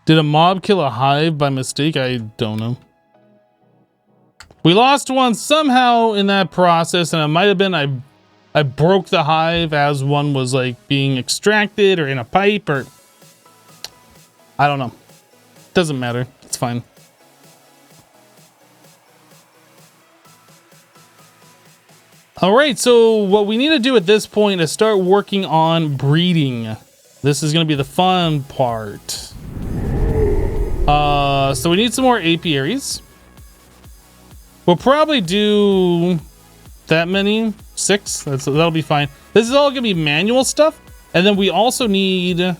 Did a mob kill a hive by mistake? I don't know. We lost one somehow in that process, and it might have been I broke the hive as one was like being extracted or in a pipe, or I don't know. Doesn't matter. It's fine. All right, so what we need to do at this point is start working on breeding. This is going to be the fun part. So we need some more apiaries. We'll probably do that many, 6. That'll be fine. This is all gonna be manual stuff, and then we also need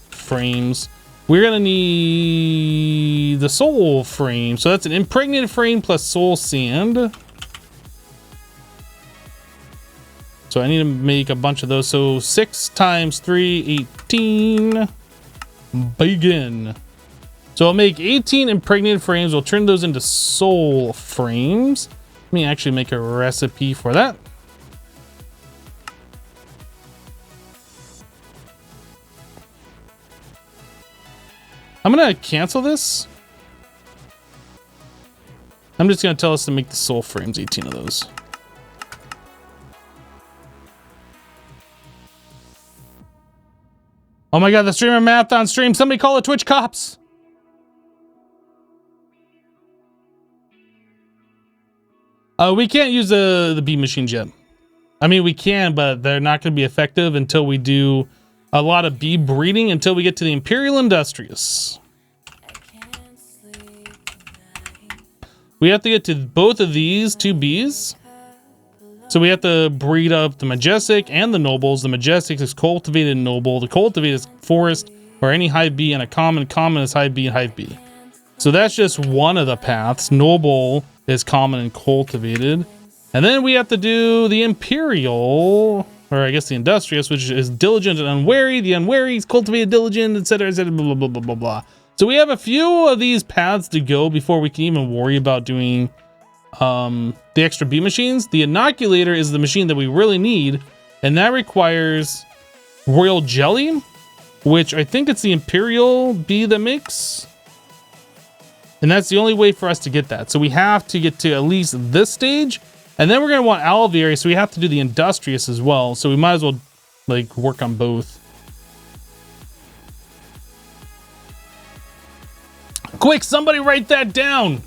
frames. We're gonna need the soul frame. So that's an impregnated frame plus soul sand. So I need to make a bunch of those. So 6 times 3, 18. Begin. So I'll make 18 impregnated frames. We'll turn those into soul frames. Let me actually make a recipe for that. I'm gonna cancel this. I'm just gonna tell us to make the soul frames, 18 of those. Oh my god, the streamer math on stream. Somebody call the Twitch cops. We can't use the bee machines yet. I mean, we can, but they're not going to be effective until we do a lot of bee breeding, until we get to the Imperial industrious. We have to get to both of these 2 bees. So we have to breed up the majestic and the nobles. The majestic is cultivated noble. The cultivated is forest or any hive bee, and a common is hive bee and hive bee. So that's just one of the paths. Noble is common and cultivated. And then we have to do the Imperial, or I guess the industrious, which is diligent and unwary. The unwary is cultivated, diligent, etc., etc., blah, blah, blah, blah, blah. So we have a few of these paths to go before we can even worry about doing the extra bee machines. The inoculator is the machine that we really need, and that requires royal jelly, which I think it's the Imperial bee that makes. And that's the only way for us to get that. So we have to get to at least this stage, and then we're going to want alveary, so we have to do the industrious as well. So we might as well like work on both. Quick, somebody write that down.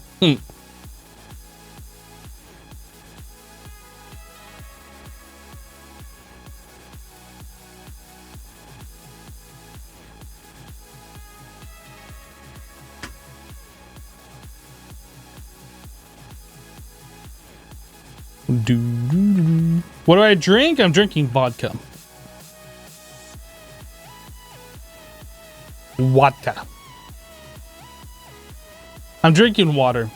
What do I drink? I'm drinking vodka. Vodka. I'm drinking water.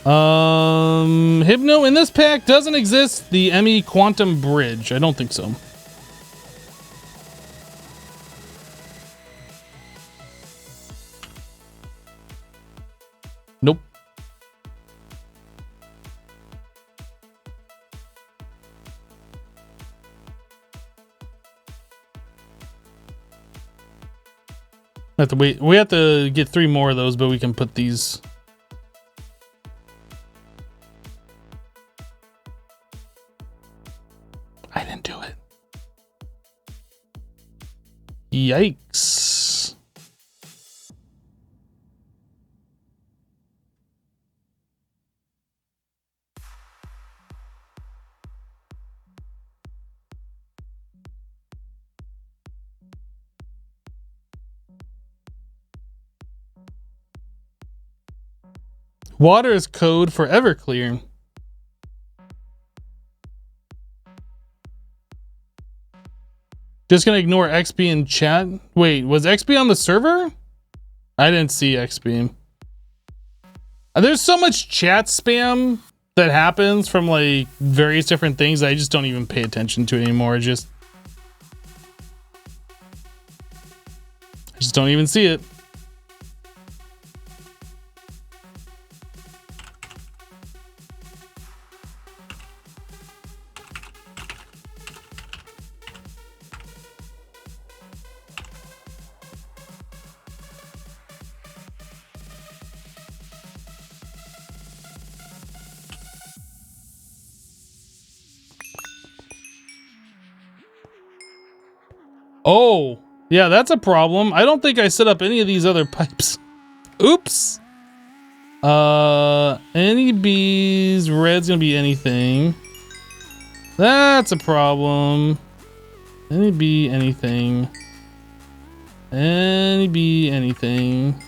Hypno in this pack doesn't exist. The ME Quantum Bridge. I don't think so. Nope. Have to wait. We have to get 3 more of those, but we can put these. I didn't do it. Yikes. Water is code for Everclear. Just gonna ignore XP in chat. Wait, was XP on the server? I didn't see XP. There's so much chat spam that happens from like various different things that I just don't even pay attention to anymore. I just don't even see it. Oh, yeah, that's a problem. I don't think I set up any of these other pipes. Oops. Any bees, red's gonna be anything. That's a problem. Any bee, anything. Any bee, anything.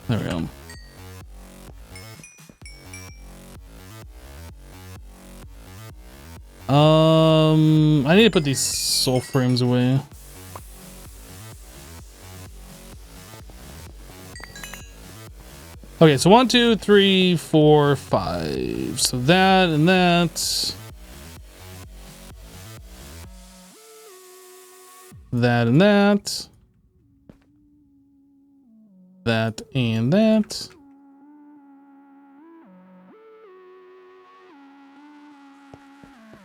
There we go. I need to put these soul frames away. Okay, so 1, 2, 3, 4, 5. So that and that. That and that. That and that.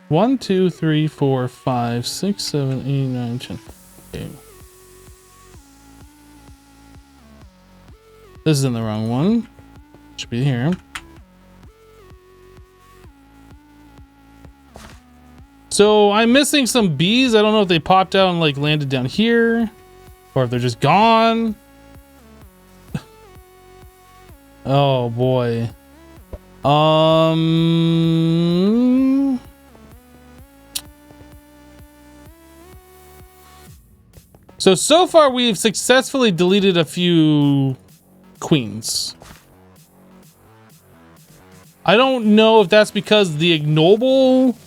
One, 2, 3, 4, 5, 6, 7, 8, 9, 10. Okay. This is in the wrong one. Should be here. So I'm missing some bees. I don't know if they popped out and like landed down here, or if they're just gone. Oh boy. So far we've successfully deleted a few queens. I don't know if that's because the ignoble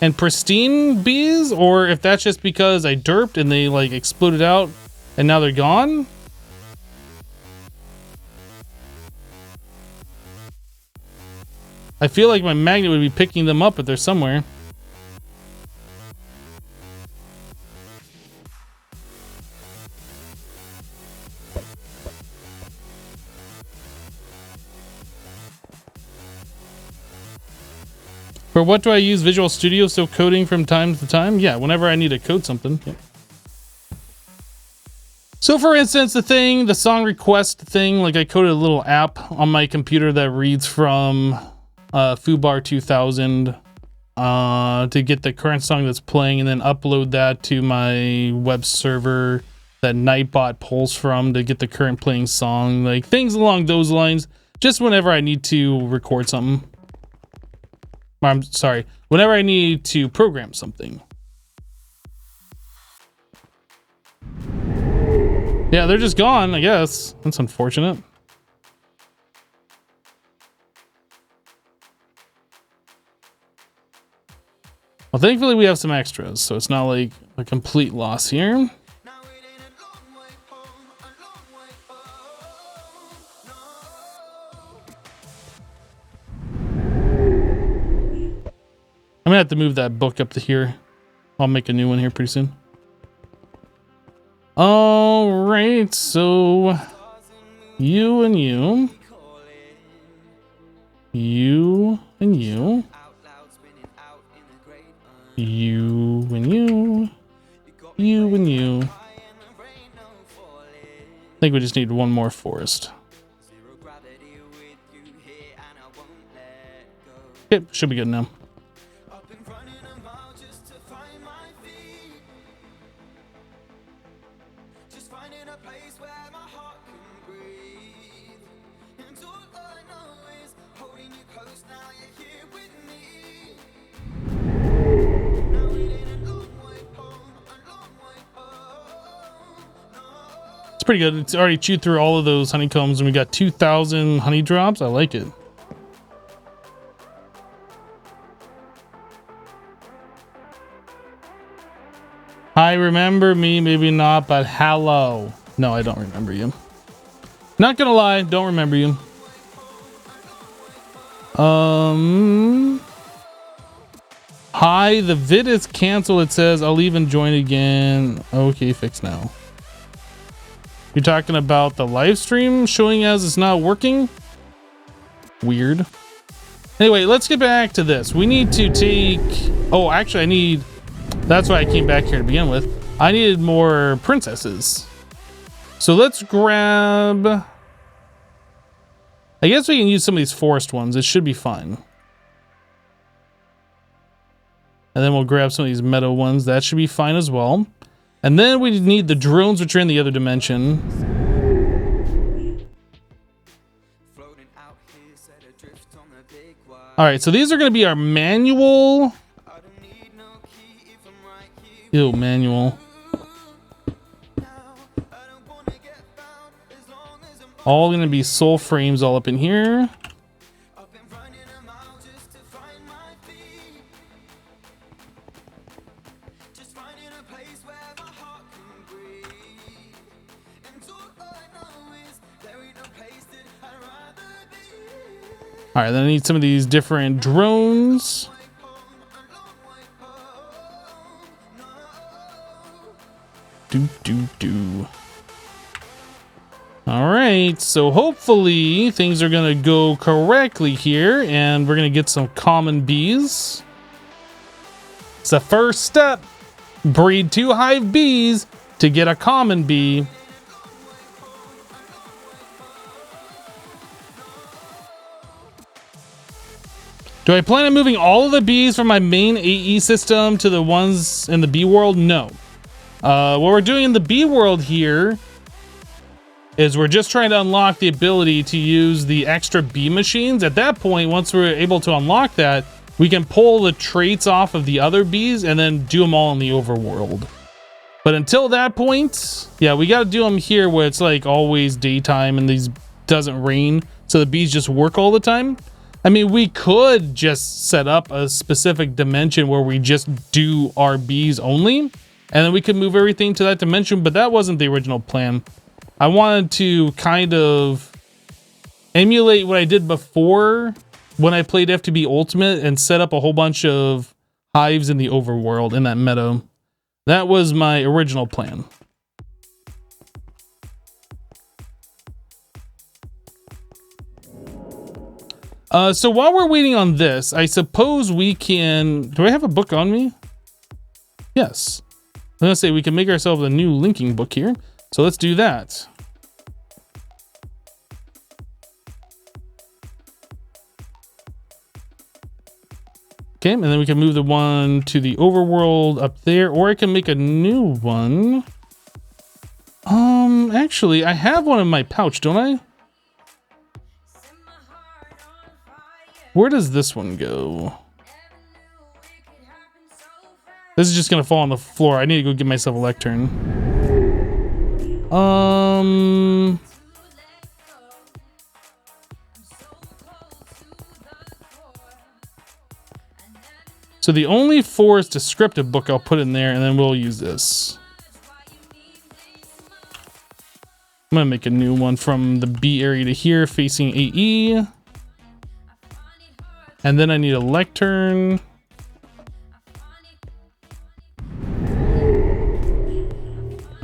and pristine bees, or if that's just because I derped and they like exploded out and now they're gone. I feel like my magnet would be picking them up if they're somewhere. For what do I use Visual Studio? So coding from time to time? Yeah, whenever I need to code something. Yeah. So for instance, the song request thing, like I coded a little app on my computer that reads from Foobar 2000 to get the current song that's playing and then upload that to my web server that Nightbot pulls from to get the current playing song, like things along those lines, just whenever I need to record something. I'm sorry, whenever I need to program something. Yeah, they're just gone, I guess. That's unfortunate. Well, thankfully we have some extras, so it's not like a complete loss here. I'm gonna have to move that book up to here. I'll make a new one here pretty soon. All right, so you and you, you and you, you and you, you and you. I think we just need one more forest. Okay, should be good now. Pretty good. It's already chewed through all of those honeycombs and we got 2,000 honey drops. I like it. Hi, remember me? Maybe not, but hello. No, I don't remember you. Not gonna lie, don't remember you. Hi, the vid is canceled. It says I'll even join again. Okay, fix now. You're talking about the live stream showing as it's not working? Weird. Anyway, let's get back to this. We need to take... Oh, actually, that's why I came back here to begin with. I needed more princesses. So let's grab... I guess we can use some of these forest ones. It should be fine. And then we'll grab some of these meadow ones. That should be fine as well. And then we need the drones, which are in the other dimension. All right, so these are going to be our manual. Ew, manual. All going to be soul frames all up in here. All right, then I need some of these different drones. All right, so hopefully things are gonna go correctly here and we're gonna get some common bees. It's the first step. Breed 2 hive bees to get a common bee. Do I plan on moving all of the bees from my main AE system to the ones in the bee world? No. What we're doing in the bee world here is we're just trying to unlock the ability to use the extra bee machines. At that point, once we're able to unlock that, we can pull the traits off of the other bees and then do them all in the overworld. But until that point, yeah, we got to do them here where it's like always daytime and these doesn't rain, so the bees just work all the time. I mean, we could just set up a specific dimension where we just do our bees only, and then we could move everything to that dimension, but that wasn't the original plan. I wanted to kind of emulate what I did before when I played FTB Ultimate and set up a whole bunch of hives in the overworld in that meadow. That was my original plan. So while we're waiting on this, I suppose we can... Do I have a book on me? Yes. I was gonna say we can make ourselves a new linking book here. So let's do that. Okay, and then we can move the one to the overworld up there, or I can make a new one. Actually, I have one in my pouch, don't I? Where does this one go? This is just gonna fall on the floor. I need to go get myself a lectern. So the only forest descriptive book I'll put in there, and then we'll use this. I'm gonna make a new one from the B area to here, facing AE. And then I need a lectern.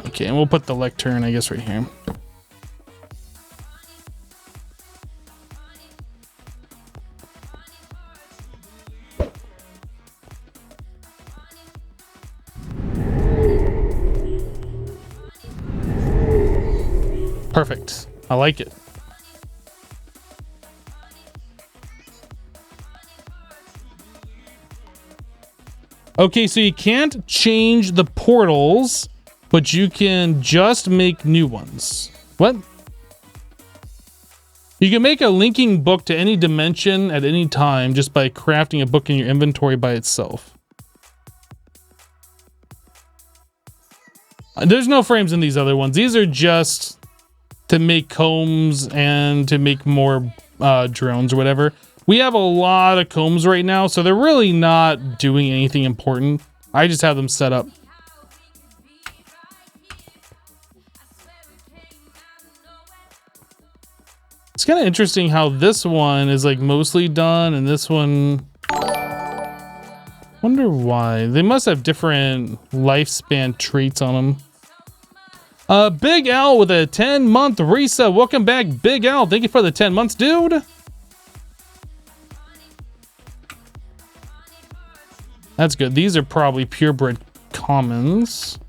Okay, and we'll put the lectern, I guess, right here. Perfect. I like it. Okay, so you can't change the portals, but you can just make new ones. What? You can make a linking book to any dimension at any time just by crafting a book in your inventory by itself. There's no frames in these other ones. These are just to make combs and to make more drones or whatever. We have a lot of combs right now, so they're really not doing anything important. I just have them set up. It's kind of interesting how this one is like mostly done and this one... Wonder why. They must have different lifespan traits on them. Big Al with a 10-month reset. Welcome back, Big Al. Thank you for the 10 months, dude. That's good. These are probably purebred commons.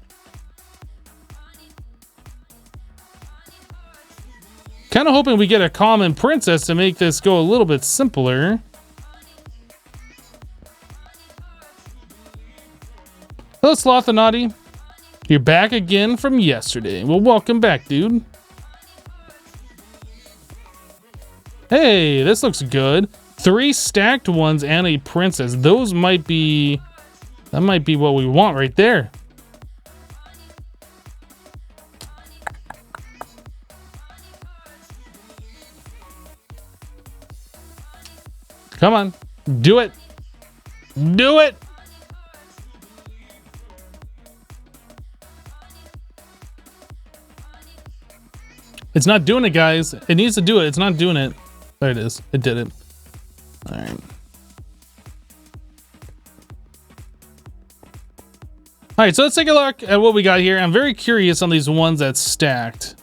Kind of hoping we get a common princess to make this go a little bit simpler. Hello, Slothanati. You're back again from yesterday. Well, welcome back, dude. Hey, this looks good. 3 stacked ones and a princess. Those might be... That might be what we want right there. Come on. Do it. Do it. It's not doing it, guys. It needs to do it. It's not doing it. There it is. It did it. All right. All right, so let's take a look at what we got here. I'm very curious on these ones that's stacked.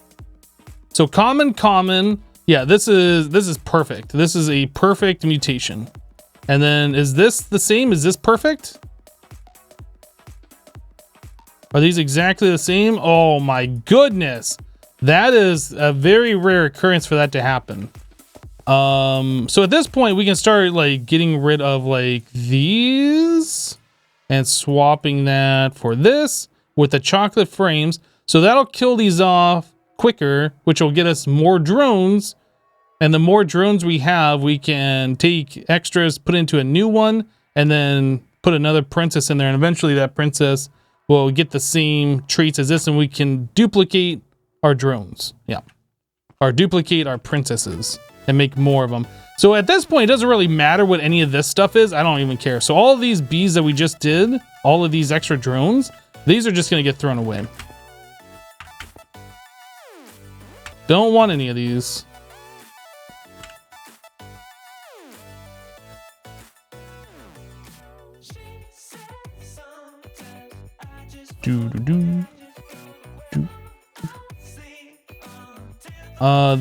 So common. Yeah, this is perfect. This is a perfect mutation. And then is this the same? Is this perfect? Are these exactly the same? Oh my goodness. That is a very rare occurrence for that to happen. So at this point we can start like getting rid of like these and swapping that for this with the chocolate frames. So that'll kill these off quicker, which will get us more drones. And the more drones we have, we can take extras, put into a new one, and then put another princess in there. And eventually that princess will get the same traits as this, and we can duplicate our drones. Yeah. Or duplicate our princesses and make more of them. So at this point, it doesn't really matter what any of this stuff is. I don't even care. So all of these bees that we just did, all of these extra drones, these are just going to get thrown away. Don't want any of these.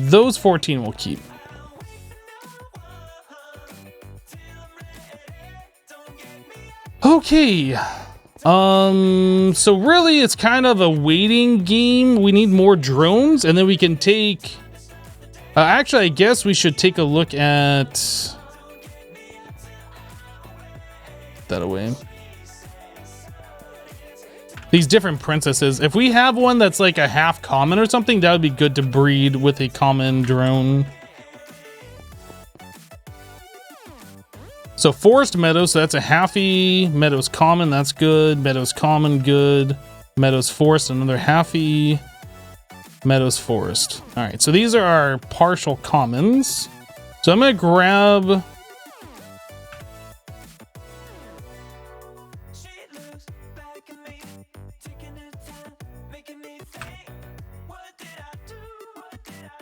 Those 14 will keep. Okay. So really it's kind of a waiting game. We need more drones and then we can take... actually, I guess we should take a look at... that away. These different princesses. If we have one that's like a half common or something, that would be good to breed with a common drone. So forest meadows, so that's a halfy. Meadows common, that's good. Meadows common, good. Meadows forest, another halfy. Meadows Forest. All right, so these are our partial commons. So I'm gonna grab.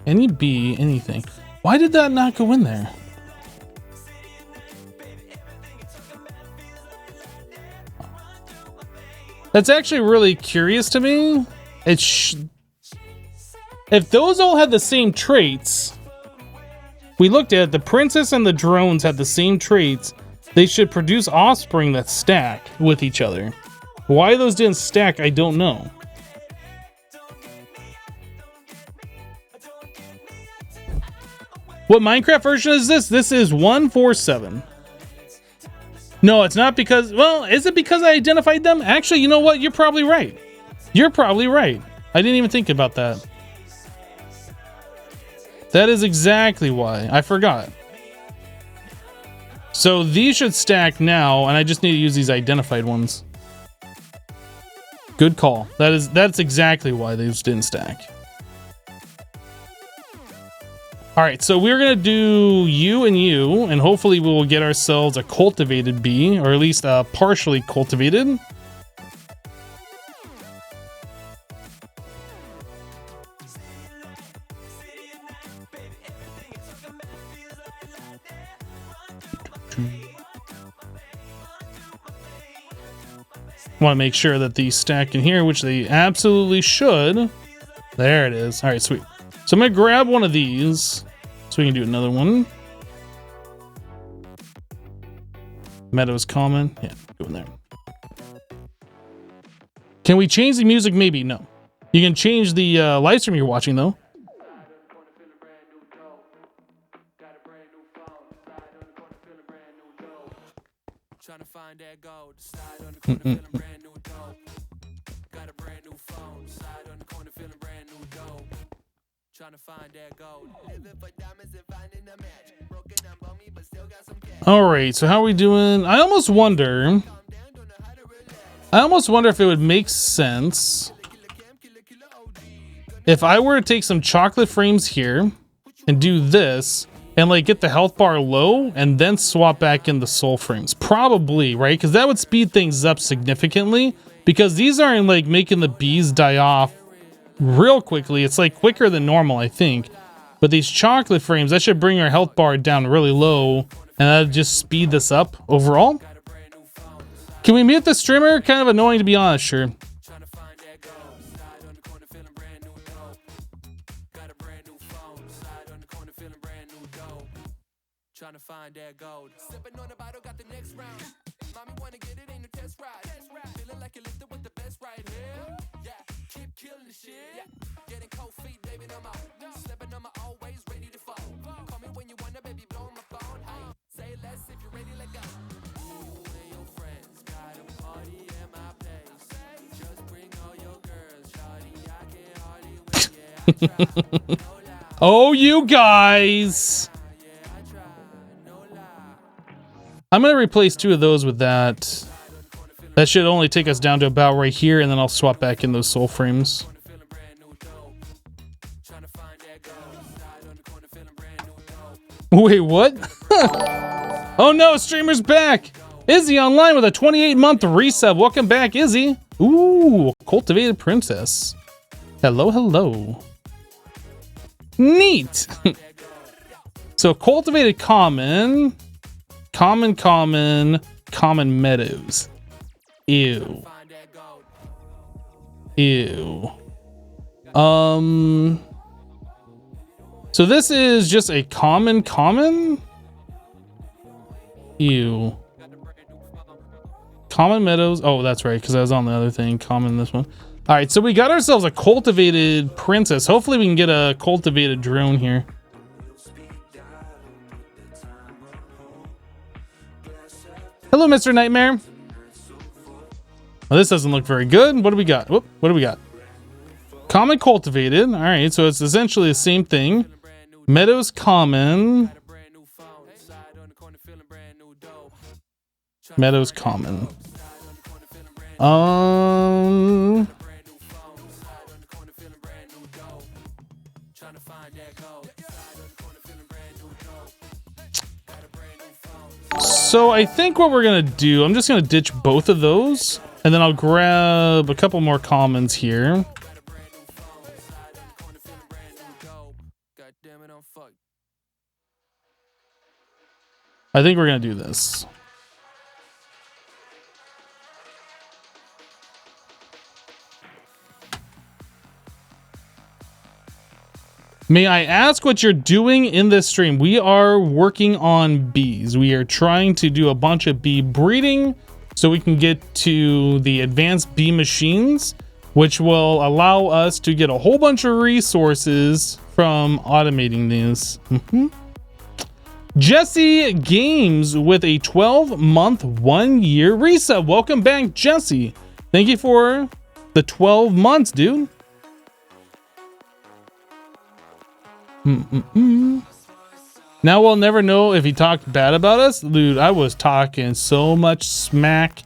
Any B, anything. Why did that not go in there? That's actually really curious to me. If those all had the same traits, we looked at it, the princess and the drones had the same traits. They should produce offspring that stack with each other. Why those didn't stack, I don't know. What Minecraft version is this? This is 147. No, it's not because, well, is it because I identified them? Actually, you know what? You're probably right. You're probably right. I didn't even think about that. That is exactly why. I forgot. So these should stack now, and I just need to use these identified ones. Good call. That's exactly why these didn't stack. All right, so we're gonna do you, and hopefully we will get ourselves a cultivated bee, or at least a partially cultivated. Want to make sure that these stack in here, which they absolutely should. There it is. All right, sweet. So I'm gonna grab one of these so we can do another one. Meadows common. Yeah, go in there. Can we change the music? Maybe. No. You can change the live stream you're watching though. All right, so how are we doing? I almost wonder if it would make sense if I were to take some chocolate frames here and do this and like get the health bar low and then swap back in the soul frames. Probably, right? Because that would speed things up significantly, because these aren't like making the bees die off real quickly. It's like quicker than normal, I think. But these chocolate frames, that should bring our health bar down really low, and that'll just speed this up overall. Can we mute the streamer? Kind of annoying, to be honest. Sure. Oh, you guys. I'm going to replace 2 of those with that. That should only take us down to about right here, and then I'll swap back in those soul frames. Wait, what? Oh no, streamer's back. Izzy online with a 28-month resub. Welcome back, Izzy. Ooh, cultivated princess. Hello, hello. Neat. So cultivated common, common meadows. Ew. Ew. So this is just a common? Ew. Common meadows. Oh, that's right, because I was on the other thing. Common, this one. All right, so we got ourselves a cultivated princess. Hopefully we can get a cultivated drone here. Hello, Mr. Nightmare. Well, this doesn't look very good. What do we got? Whoop, what do we got? Common cultivated. All right, so it's essentially the same thing. Meadows common. Meadows common. So I think what we're gonna do, I'm just gonna ditch both of those, and then I'll grab a couple more commons here. I think we're gonna do this. May I ask what you're doing in this stream? We are working on bees. We are trying to do a bunch of bee breeding so we can get to the advanced bee machines, which will allow us to get a whole bunch of resources from automating these. Jesse Games with a 12-month, 1-year resub. Welcome back, Jesse. Thank you for the 12 months, dude. Now we'll never know if he talked bad about us. Dude, I was talking so much smack,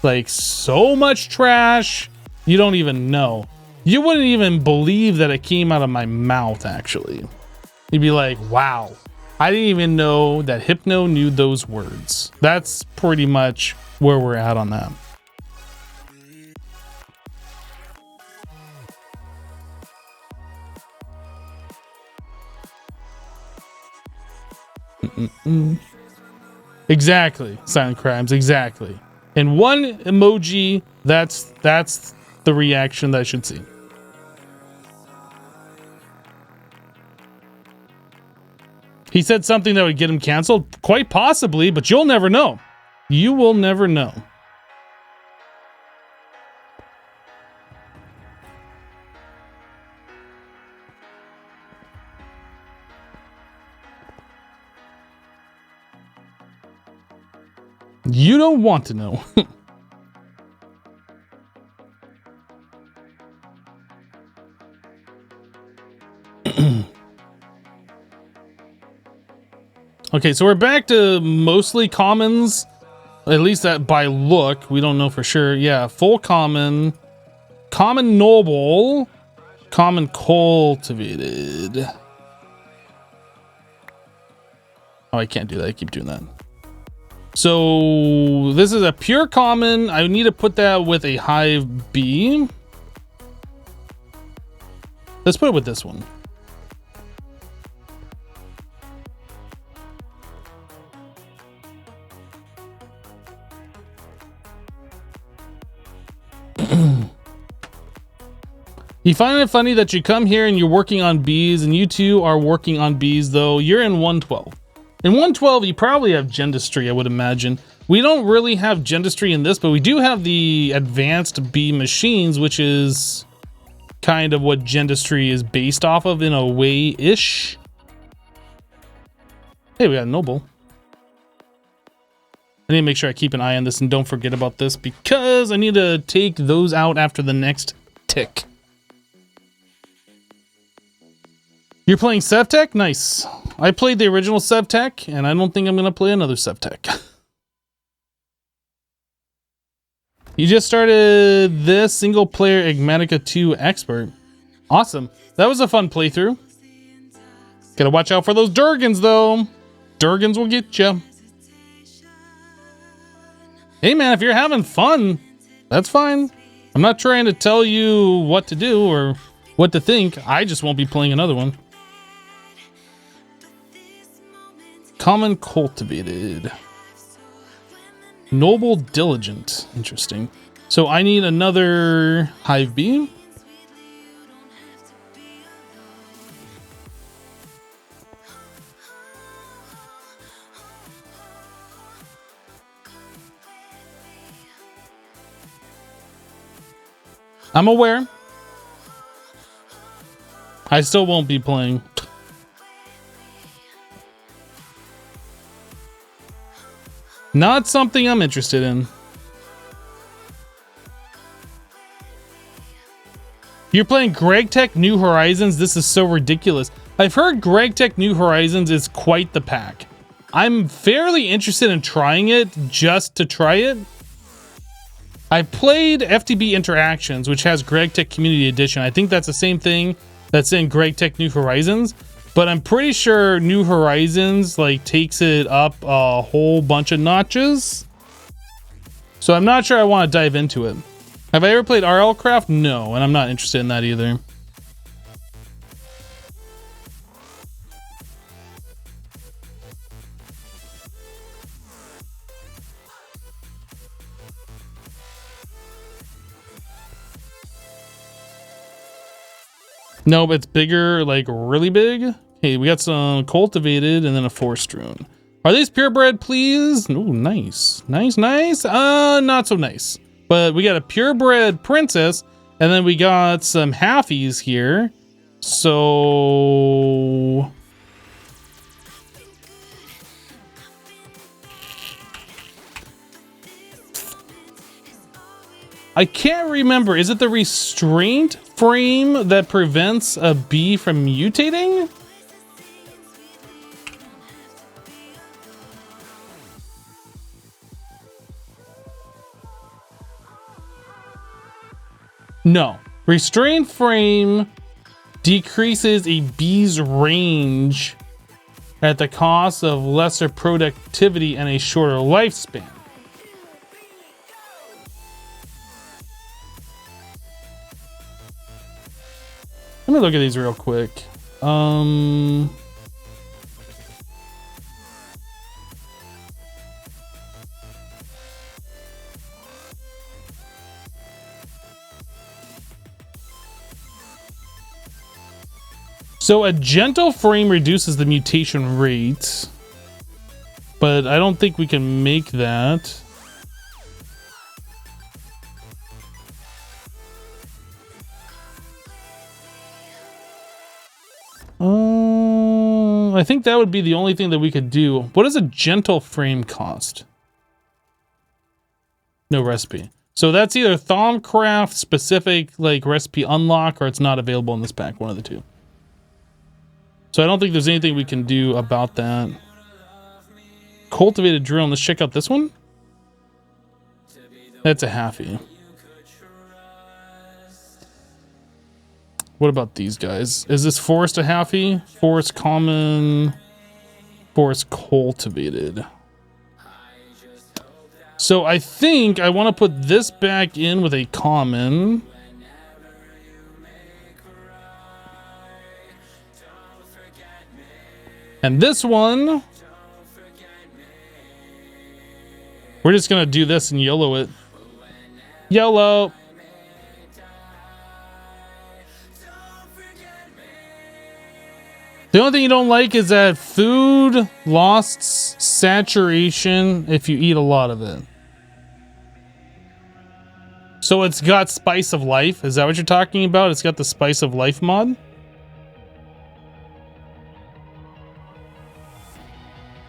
like so much trash. You don't even know. You wouldn't even believe that it came out of my mouth, actually. You'd be like, wow, I didn't even know that Hypno knew those words. That's pretty much where we're at on that. Exactly, silent crimes, exactly. And one emoji, that's the reaction that I should see. He said something that would get him canceled, quite possibly, but you'll never know. You will never know. You don't want to know. Okay, so we're back to mostly commons, at least that by look. We don't know for sure. Yeah, full common, common noble, common cultivated. Oh, I can't do that. I keep doing that. So this is a pure common. I need to put that with a hive bee. Let's put it with this one. You find it funny that you come here and you're working on bees, and you two are working on bees, though you're in 112. In 112, you probably have gendistry, I would imagine. We don't really have gendistry in this, but we do have the advanced bee machines, which is kind of what gendistry is based off of in a way-ish. Hey, we got a noble. I need to make sure I keep an eye on this and don't forget about this, because I need to take those out after the next tick. You're playing Sevtech? Nice. I played the original Sevtech, and I don't think I'm going to play another Sevtech. You just started this single-player Igmatica 2 Expert. Awesome. That was a fun playthrough. Gotta watch out for those Durgans, though. Durgans will get you. Hey, man, if you're having fun, that's fine. I'm not trying to tell you what to do or what to think. I just won't be playing another one. Common cultivated. Noble diligent. Interesting. So I need another hive bee. I'm aware. I still won't be playing. Not something I'm interested in. You're playing GregTech New Horizons? This is so ridiculous. I've heard GregTech New Horizons is quite the pack. I'm fairly interested in trying it just to try it. I played FTB Interactions, which has GregTech Community Edition. I think that's the same thing that's in GregTech New Horizons. But I'm pretty sure New Horizons like takes it up a whole bunch of notches. So I'm not sure I want to dive into it. Have I ever played RL Craft? No, and I'm not interested in that either. Nope, it's bigger, like really big. Okay, we got some cultivated and then a forest rune. Are these purebred, please? Oh, nice. Nice, nice. Not so nice. But we got a purebred princess, and then we got some halfies here. So... I can't remember. Is it the restraint frame that prevents a bee from mutating? No. Restraint frame decreases a bee's range at the cost of lesser productivity and a shorter lifespan. Let me look at these real quick. So a gentle frame reduces the mutation rate, but I don't think we can make that. I think that would be the only thing that we could do. What does a gentle frame cost? No recipe. So that's either Thaumcraft specific like recipe unlock, or it's not available in this pack, one of the two. So I don't think there's anything we can do about that. Cultivated drone. Let's check out this one. That's a halfie. What about these guys? Is this forest a halfie? Forest common. Forest cultivated. So I think I want to put this back in with a common. And this one, we're just going to do this and yellow it. Yellow. The only thing you don't like is that food lost saturation if you eat a lot of it. So it's got Spice of Life. Is that what you're talking about? It's got the Spice of Life mod?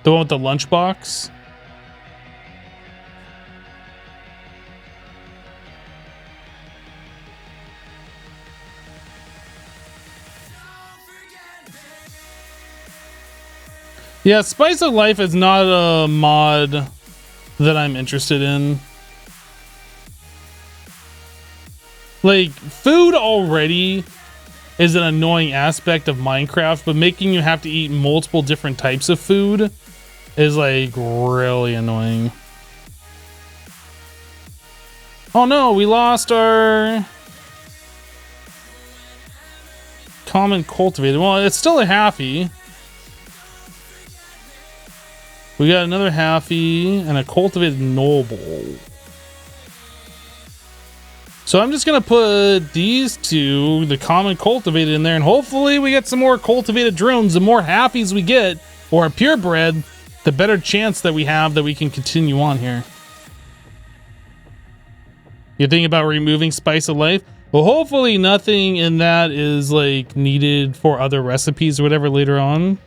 The one with the lunchbox? Yeah, Spice of Life is not a mod that I'm interested in. Like, food already is an annoying aspect of Minecraft, but making you have to eat multiple different types of food is like really annoying. Oh no, we lost our common cultivated. Well, it's still a halfie. We got another halfie and a cultivated noble. So I'm just gonna put these two, the common cultivated, in there, and hopefully we get some more cultivated drones. The more halfies we get, or a purebred, the better chance that we have that we can continue on here. You think about removing Spice of Life? Well, hopefully nothing in that is like needed for other recipes or whatever later on.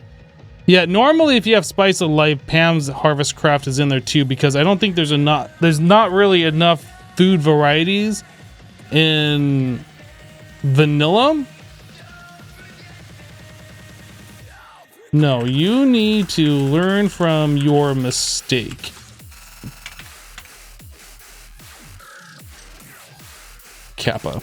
Yeah, normally if you have Spice of Life, Pam's Harvest Craft is in there too, because I don't think there's not really enough food varieties in vanilla. No, you need to learn from your mistake. Kappa.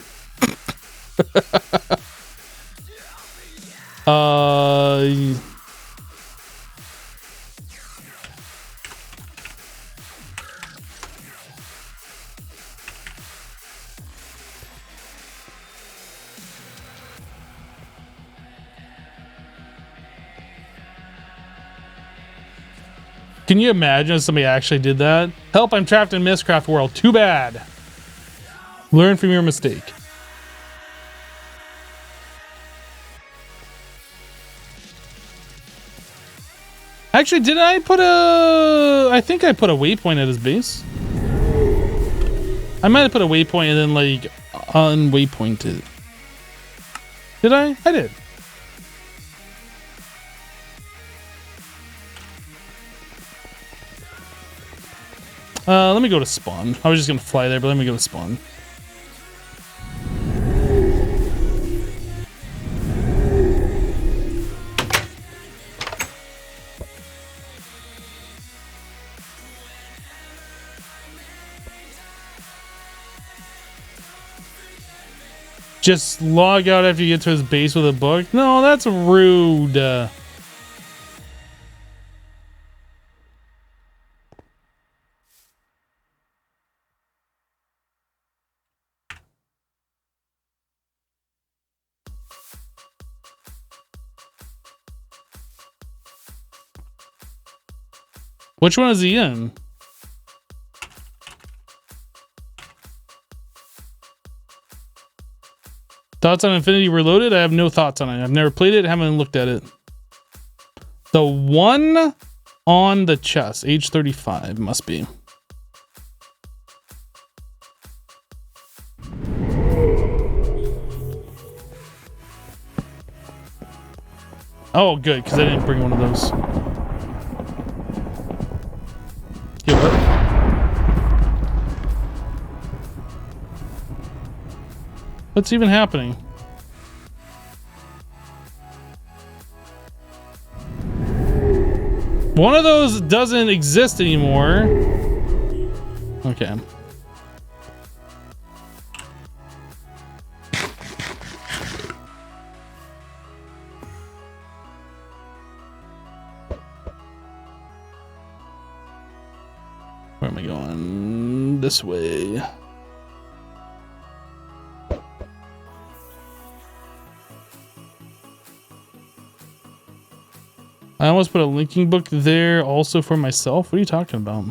Can you imagine if somebody actually did that? Help, I'm trapped in Mistcraft world. Too bad. Learn from your mistake. Actually, did I put a... I think I put a waypoint at his base. I might have put a waypoint and then, like, unwaypointed. Did I? I did. Let me go to spawn. I was just gonna fly there, but let me go to spawn. Just log out after you get to his base with a book? No, that's rude. Which one is he in? Thoughts on Infinity Reloaded? I have no thoughts on it. I've never played it, haven't looked at it. The one on the chest, age 35, must be. Oh, good, because I didn't bring one of those. Yeah, what? What's even happening? One of those doesn't exist anymore. Okay. Where am I going? This way. I almost put a linking book there also for myself. What are you talking about?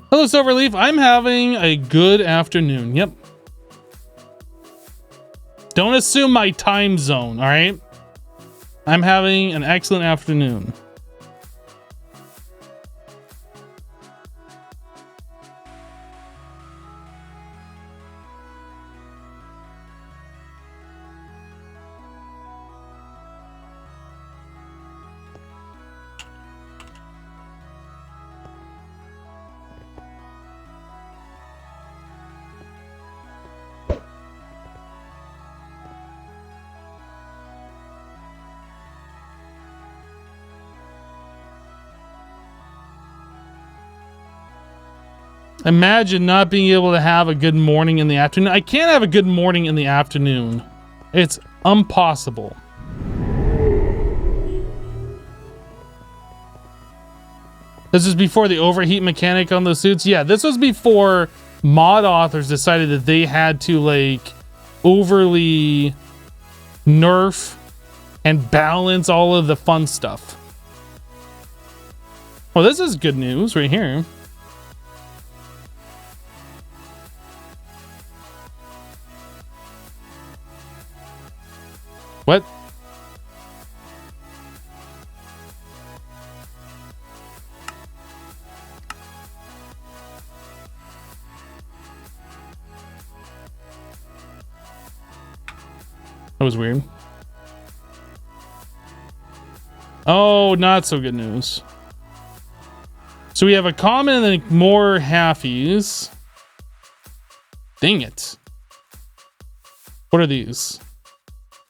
Hello, Silverleaf. I'm having a good afternoon. Yep. Don't assume my time zone, all right? I'm having an excellent afternoon. Imagine not being able to have a good morning in the afternoon. I can't have a good morning in the afternoon. It's impossible. This is before the overheat mechanic on the suits. Yeah, this was before mod authors decided that they had to like overly nerf and balance all of the fun stuff. Well, this is good news right here. What? That was weird. Oh, not so good news. So we have a common and then more halfies. Dang it. What are these?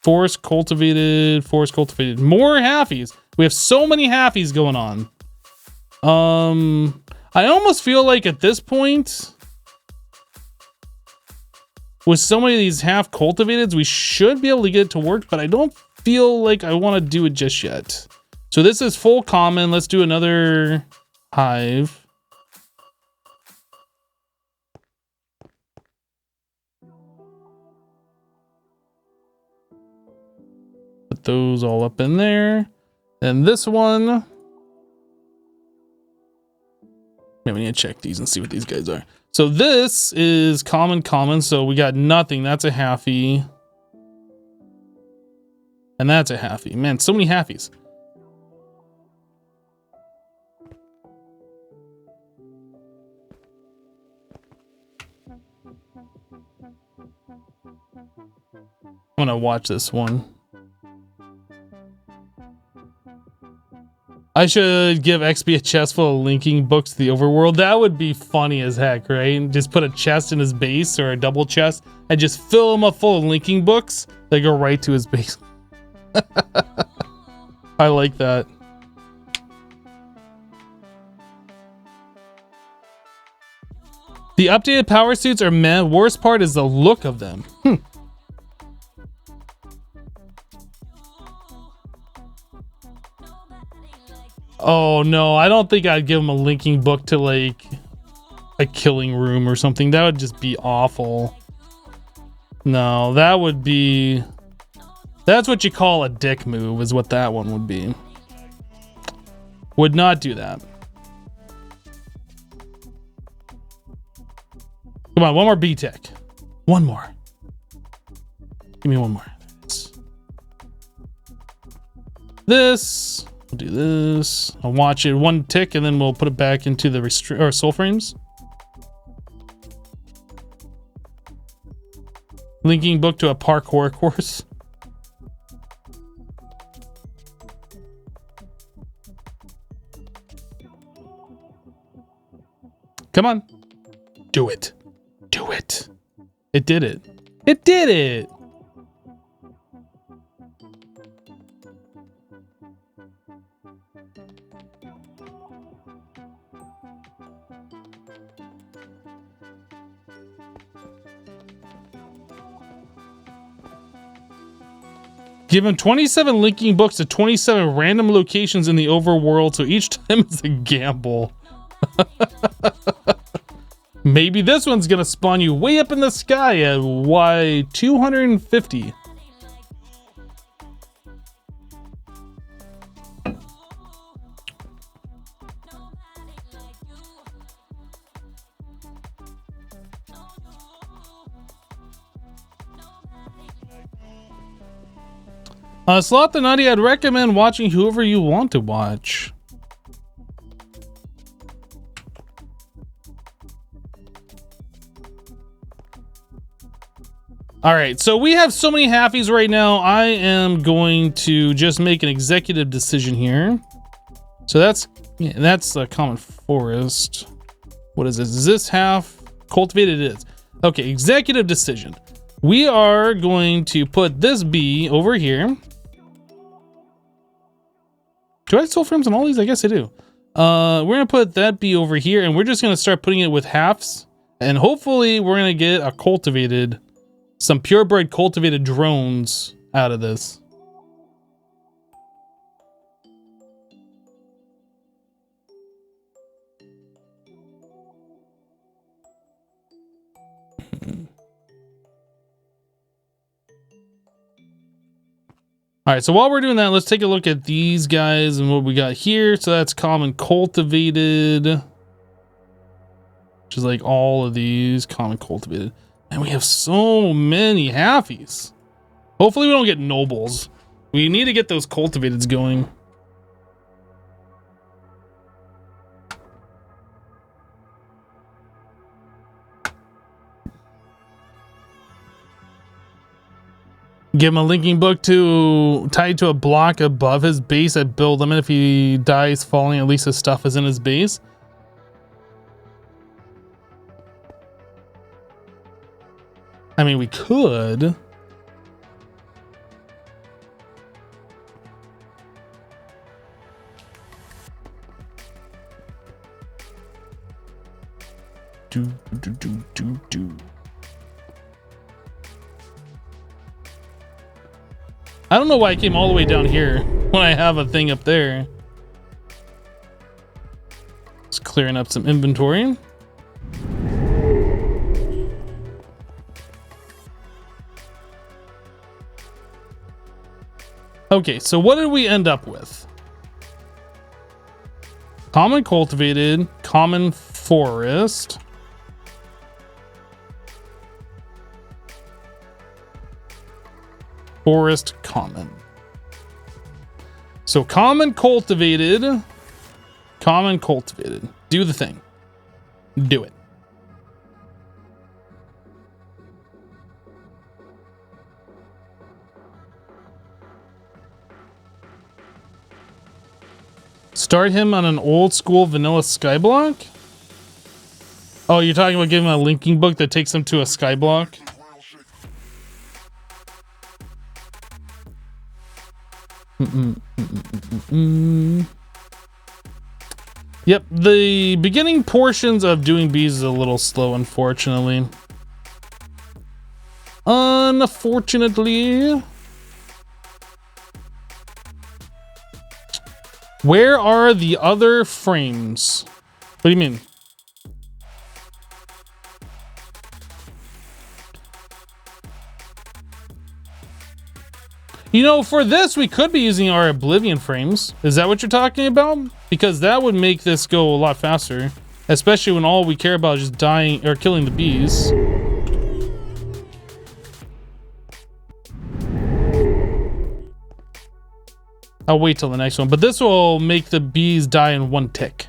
Forest cultivated, more halfies. We have so many halfies going on. I almost feel like at this point, with so many of these half cultivateds, we should be able to get it to work, but I don't feel like I want to do it just yet. So this is full common. Let's do another hive. Put those all up in there. And this one, yeah, we need to check these and see what these guys are. So this is common. So we got nothing. That's a halfie. And that's a halfie. Man, so many halfies. I'm gonna watch this one. I should give XP a chest full of linking books to the overworld. That would be funny as heck, right? Just put a chest in his base or a double chest and just fill him up full of linking books. They go right to his base. I like that. The updated power suits are meh. Worst part is the look of them. Oh no, I don't think I'd give him a linking book to like a killing room or something. That would just be awful. No, that would be... That's what you call a dick move, is what that one would be. Would not do that. Come on, one more B-Tech. One more. Give me one more. This. We'll do this. I'll watch it one tick and then we'll put it back into the soul frames. Linking book to a parkour course. Come on. Do it. Do it. It did it. It did it. Give him 27 linking books to 27 random locations in the overworld, so each time it's a gamble. Maybe this one's gonna spawn you way up in the sky at Y250. Slot the Nutty, I'd recommend watching whoever you want to watch. All right, so we have so many halfies right now. I am going to just make an executive decision here. So that's a common forest. What is this? Is this half cultivated? It is. Okay, executive decision. We are going to put this bee over here. Do I have soul frames on all these? I guess I do. We're gonna put that bee over here, and we're just gonna start putting it with halves, and hopefully we're gonna get a cultivated, some purebred cultivated drones out of this. All right, so while we're doing that, let's take a look at these guys and what we got here. So that's common cultivated, which is like all of these common cultivated. And we have so many halfies. Hopefully we don't get nobles. We need to get those cultivateds going. Give him a linking book to tied to a block above his base at build limit. If he dies falling, at least his stuff is in his base. I mean, we could. Do. I don't know why I came all the way down here when I have a thing up there. Just clearing up some inventory. Okay, so what did we end up with? Common cultivated, common forest. Forest common. So common cultivated. Do the thing. Do it. Start him on an old school vanilla skyblock? Oh, you're talking about giving him a linking book that takes him to a skyblock? Yep, the beginning portions of doing bees is a little slow, unfortunately. Unfortunately. Where are the other frames? What do you mean? You know, for this, we could be using our Oblivion frames. Is that what you're talking about? Because that would make this go a lot faster. Especially when all we care about is just dying or killing the bees. I'll wait till the next one. But this will make the bees die in one tick.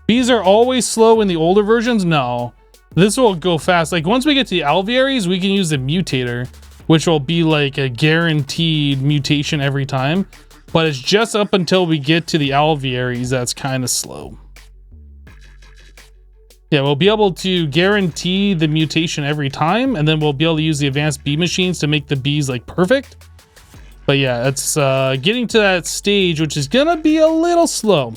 Bees are always slow in the older versions? No. This will go fast. Like, once we get to the alvearies, we can use the mutator, which will be like a guaranteed mutation every time. But it's just up until we get to the alvearies that's kind of slow. Yeah, we'll be able to guarantee the mutation every time, and then we'll be able to use the advanced bee machines to make the bees like perfect. But yeah, it's getting to that stage, which is gonna be a little slow.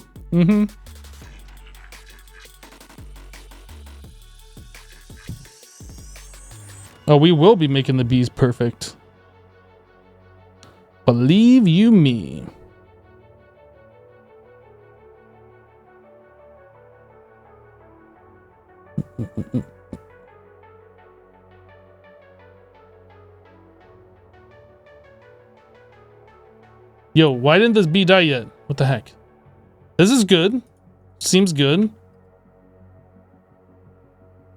Oh, we will be making the bees perfect. Believe you me. Yo, why didn't this bee die yet? What the heck? This is good. Seems good.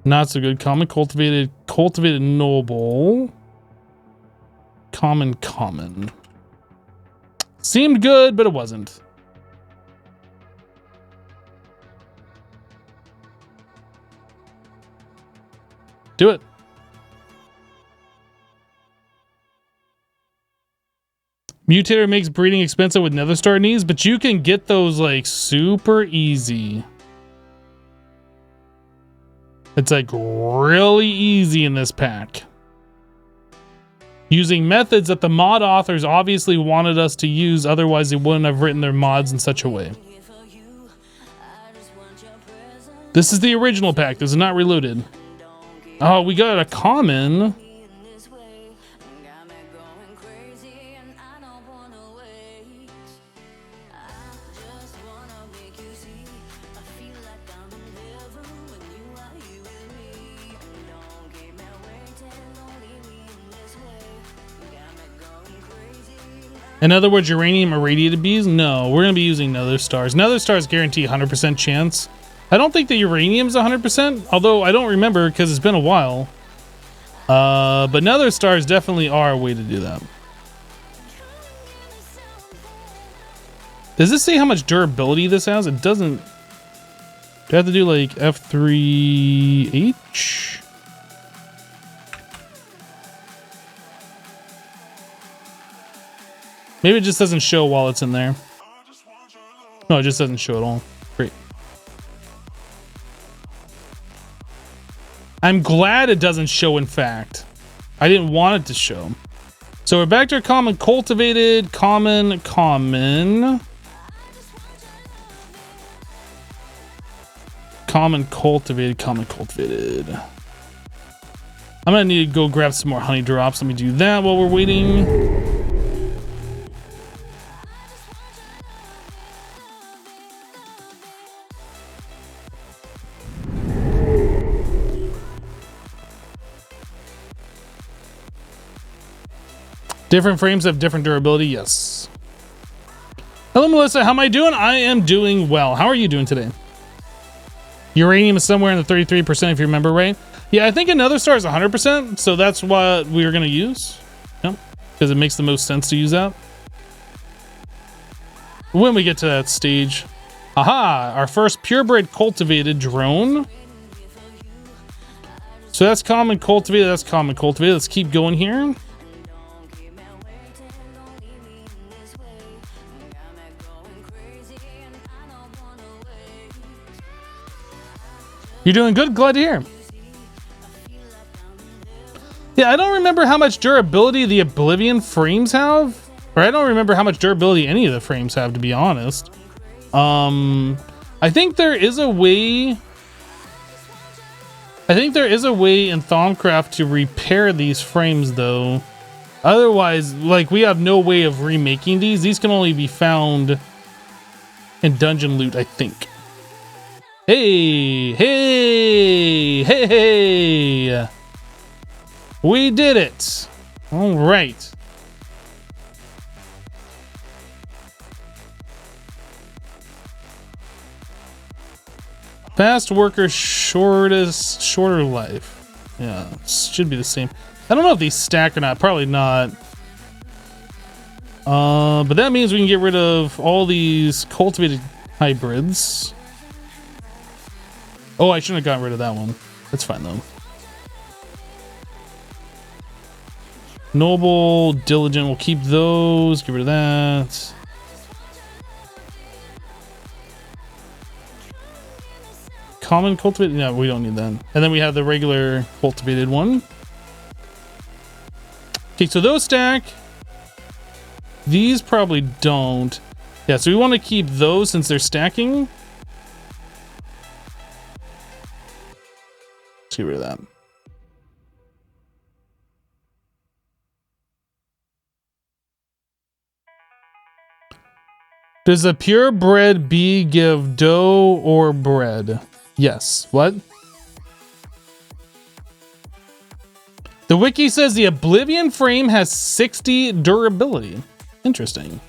Not so good. Common cultivated, cultivated noble. Common. Seemed good, but it wasn't. Do it. Mutator makes breeding expensive with nether star needs, but you can get those like super easy. It's like really easy in this pack. Using methods that the mod authors obviously wanted us to use, otherwise they wouldn't have written their mods in such a way. This is the original pack. This is not reloaded. Oh, we got a common. In other words, uranium irradiated bees? No, we're going to be using nether stars. Nether stars guarantee 100% chance. I don't think the uranium's 100%, although I don't remember because it's been a while. But nether stars definitely are a way to do that. Does this say how much durability this has? It doesn't. Do I have to do like F3H? Maybe it just doesn't show while it's in there. No, it just doesn't show at all. Great. I'm glad it doesn't show, in fact. I didn't want it to show. So we're back to our common cultivated, common. Common cultivated. I'm gonna need to go grab some more honey drops. Let me do that while we're waiting. Different frames have different durability, yes. Hello, Melissa. How am I doing? I am doing well. How are you doing today? Uranium is somewhere in the 33%, if you remember right. Yeah, I think another star is 100%, so that's what we were going to use. Yep, because it makes the most sense to use that. When we get to that stage. Aha! Our first purebred cultivated drone. So that's common cultivated, that's common cultivated. Let's keep going here. You're doing good, glad to hear. Yeah, I don't remember how much durability the Oblivion frames have. Or I don't remember how much durability any of the frames have, to be honest. I think there is a way... I think there is a way in Thaumcraft to repair these frames, though. Otherwise, like, we have no way of remaking these. These can only be found in dungeon loot, I think. Hey, hey, hey, hey. We did it. All right. Fast worker, shorter life. Yeah, should be the same. I don't know if these stack or not. Probably not. But that means we can get rid of all these cultivated hybrids. Oh, I shouldn't have gotten rid of that one. That's fine though. Noble, diligent, we'll keep those. Get rid of that. Common cultivated? No, we don't need that. And then we have the regular cultivated one. Okay, so those stack. These probably don't. Yeah, so we want to keep those since they're stacking. Let's get rid of that. Does a purebred bee give dough or bread? Yes. What? The wiki says the Oblivion frame has 60 durability. Interesting.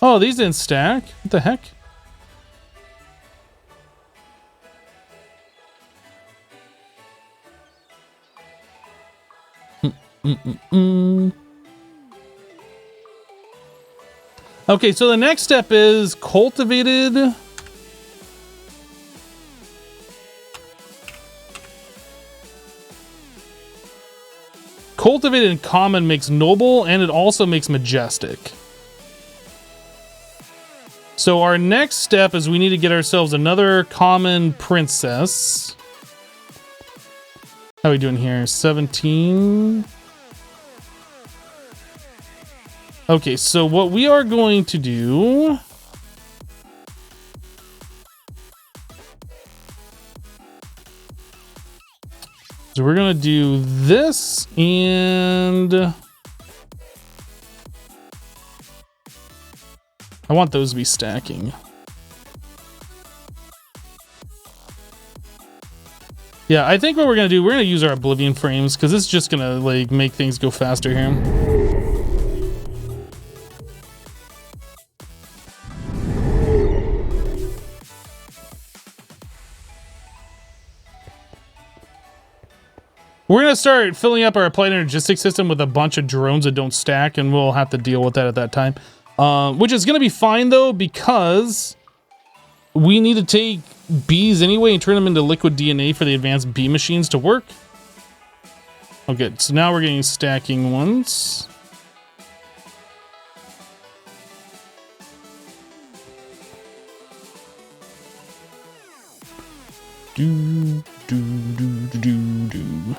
Oh, these didn't stack? What the heck? Okay, so the next step is cultivated. Cultivated and common makes noble, and it also makes majestic. So our next step is we need to get ourselves another common princess. How are we doing here? 17. Okay, so what we are going to do... So we're going to do this and... I want those to be stacking. Yeah, I think what we're going to do, we're going to use our Oblivion frames because this is just going to like make things go faster here. We're going to start filling up our applied energistic system with a bunch of drones that don't stack, and we'll have to deal with that at that time. Which is going to be fine, though, because we need to take bees anyway and turn them into liquid DNA for the advanced bee machines to work. Okay, so now we're getting stacking ones. Do, do, do, do, do, do.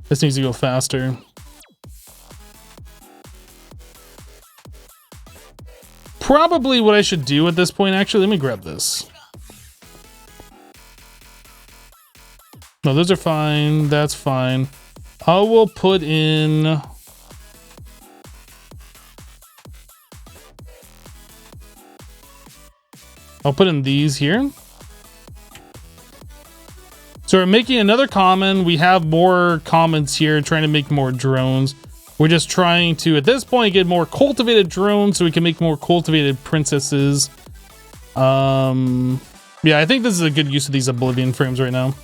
This needs to go faster. Probably what I should do at this point, actually, let me grab this. No, those are fine. That's fine. I will put in... I'll put in these here. So we're making another common. We have more commons here, trying to make more drones. We're just trying to, at this point, get more cultivated drones so we can make more cultivated princesses. Yeah, I think this is a good use of these Oblivion frames right now.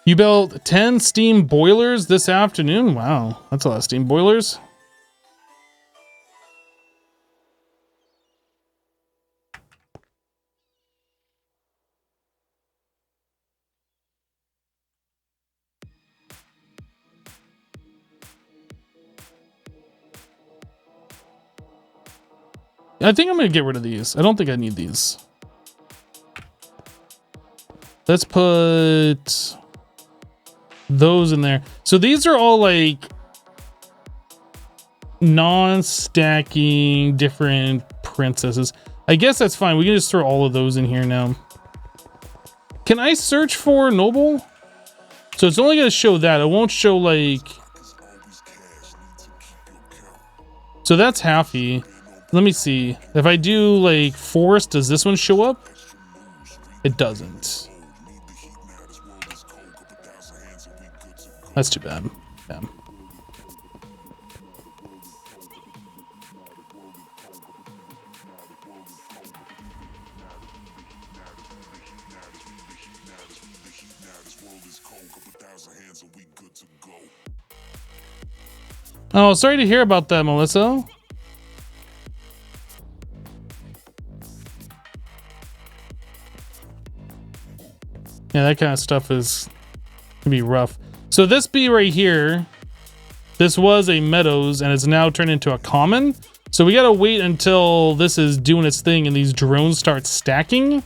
You built 10 steam boilers this afternoon? Wow, that's a lot of steam boilers. I think I'm going to get rid of these. I don't think I need these. Let's put those in there. So these are all like non-stacking different princesses. I guess that's fine. We can just throw all of those in here now. Can I search for noble? So it's only going to show that. It won't show like... So that's halfy. Let me see. If I do like forest, does this one show up? It doesn't. That's too bad. Yeah. Oh, sorry to hear about that, Melissa. Yeah, that kind of stuff is gonna be rough. So this bee right here, this was a meadows and it's now turned into a common. So we gotta wait until this is doing its thing and these drones start stacking.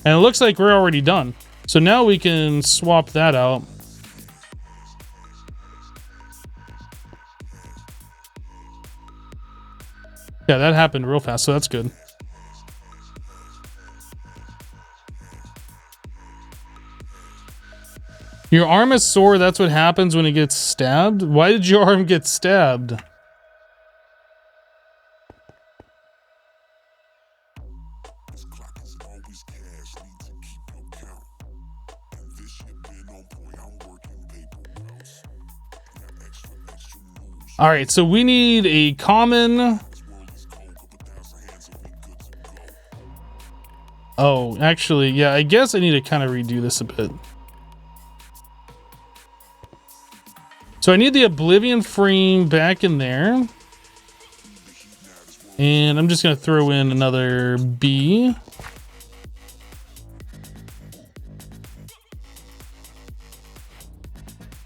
And it looks like we're already done. So now we can swap that out. Yeah, that happened real fast, so that's good. Your arm is sore, that's what happens when it gets stabbed? Why did your arm get stabbed? Alright, so we need a common... Oh, actually, yeah, I guess I need to kind of redo this a bit. So I need the Oblivion frame back in there. And I'm just going to throw in another bee.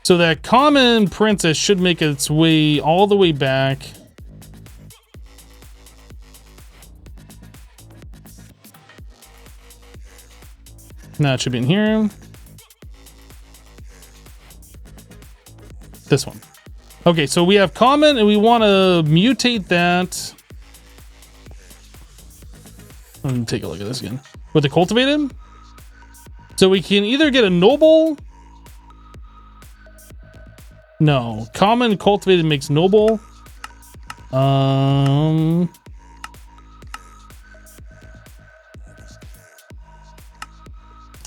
So that common princess should make its way all the way back. Now it should be in here. This one. Okay, so we have common and we want to mutate that. Let me take a look at this again. With the cultivated. So we can either get a noble. No, common cultivated makes noble.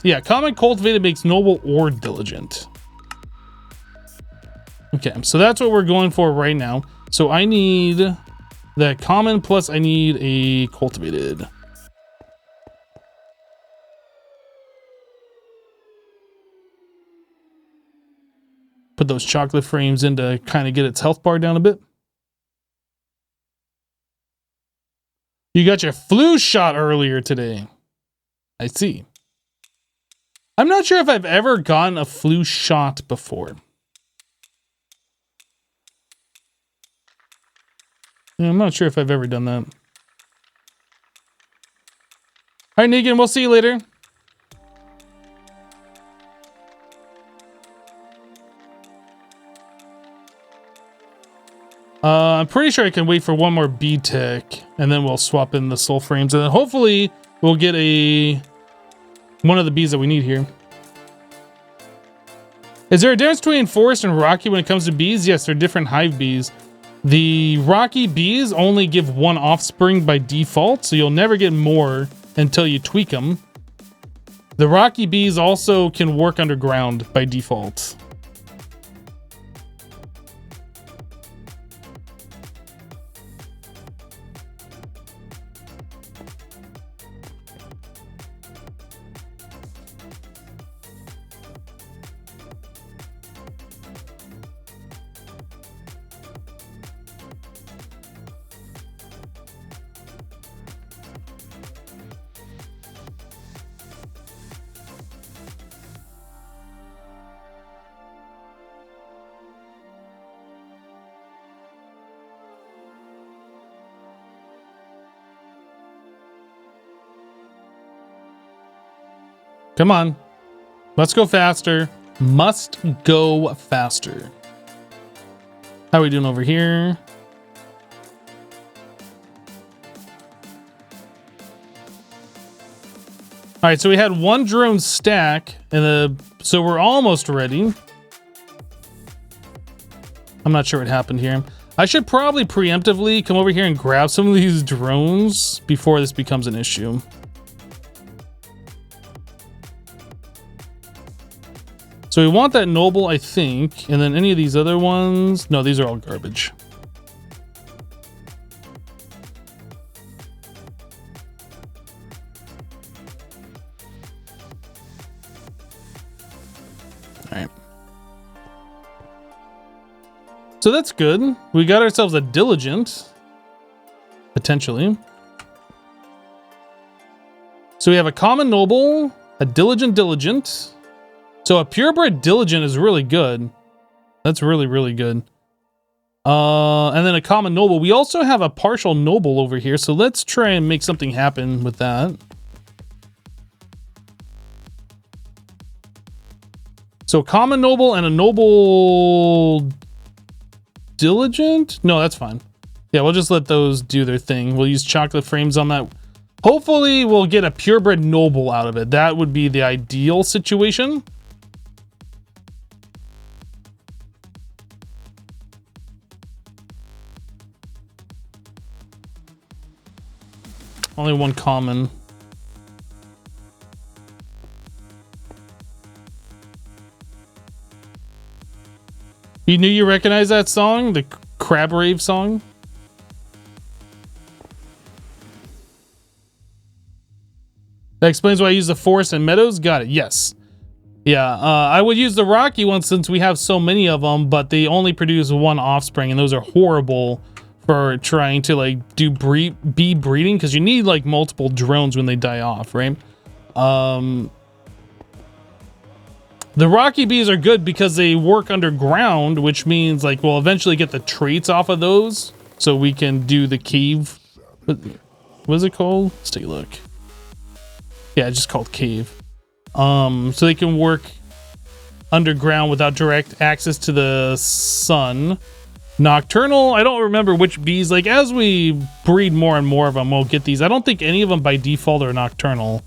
Yeah, common cultivated makes noble or diligent. Okay, so that's what we're going for right now. So I need that common plus I need a cultivated. Put those chocolate frames in to kind of get its health bar down a bit. You got your flu shot earlier today. I see. I'm not sure if I've ever gotten a flu shot before. Yeah, I'm not sure if I've ever done that. All right, Negan, we'll see you later. I'm pretty sure I can wait for one more bee tick, and then we'll swap in the soul frames, and then hopefully we'll get one of the bees that we need here. Is there a difference between forest and rocky when it comes to bees? Yes, they're different hive bees. The rocky bees only give one offspring by default, so you'll never get more until you tweak them. The rocky bees also can work underground by default. Come on. Let's go faster. Must go faster. How are we doing over here? All right, so we had one drone stack, and so we're almost ready. I'm not sure what happened here. I should probably preemptively come over here and grab some of these drones before this becomes an issue. So we want that noble, I think, and then any of these other ones. No, these are all garbage. All right. So that's good. We got ourselves a diligent, potentially. So we have a common noble, a diligent. So a purebred diligent is really good. That's really, really good. And then a common noble. We also have a partial noble over here. So let's try and make something happen with that. So common noble and a noble diligent? No, that's fine. Yeah, we'll just let those do their thing. We'll use chocolate frames on that. Hopefully we'll get a purebred noble out of it. That would be the ideal situation. Only one common. You knew you recognized that song? The Crab Rave song? That explains why I use the forest and meadows? Got it, yes. Yeah, I would use the rocky ones since we have so many of them, but they only produce one offspring, and those are horrible for trying to like do bee breeding, because you need like multiple drones when they die off, right? The rocky bees are good because they work underground, which means like we'll eventually get the traits off of those, so we can do the cave. What is it called? Let's take a look. Yeah, it's just called cave. So they can work underground without direct access to the sun. Nocturnal, I don't remember which bees, like as we breed more and more of them, we'll get these. I don't think any of them by default are nocturnal.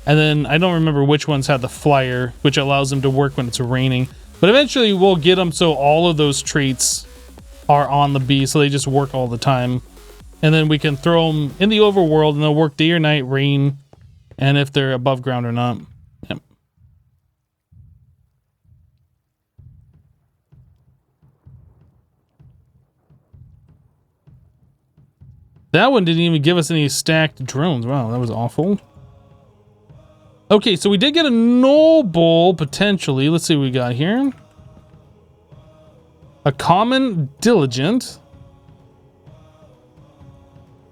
And then I don't remember which ones have the flyer, which allows them to work when it's raining. But eventually we'll get them so all of those traits are on the bee, so they just work all the time. And then we can throw them in the overworld and they'll work day or night, rain, and if they're above ground or not. Yep. That one didn't even give us any stacked drones. Wow, that was awful. Okay, so we did get a noble, potentially. Let's see what we got here. A common diligent.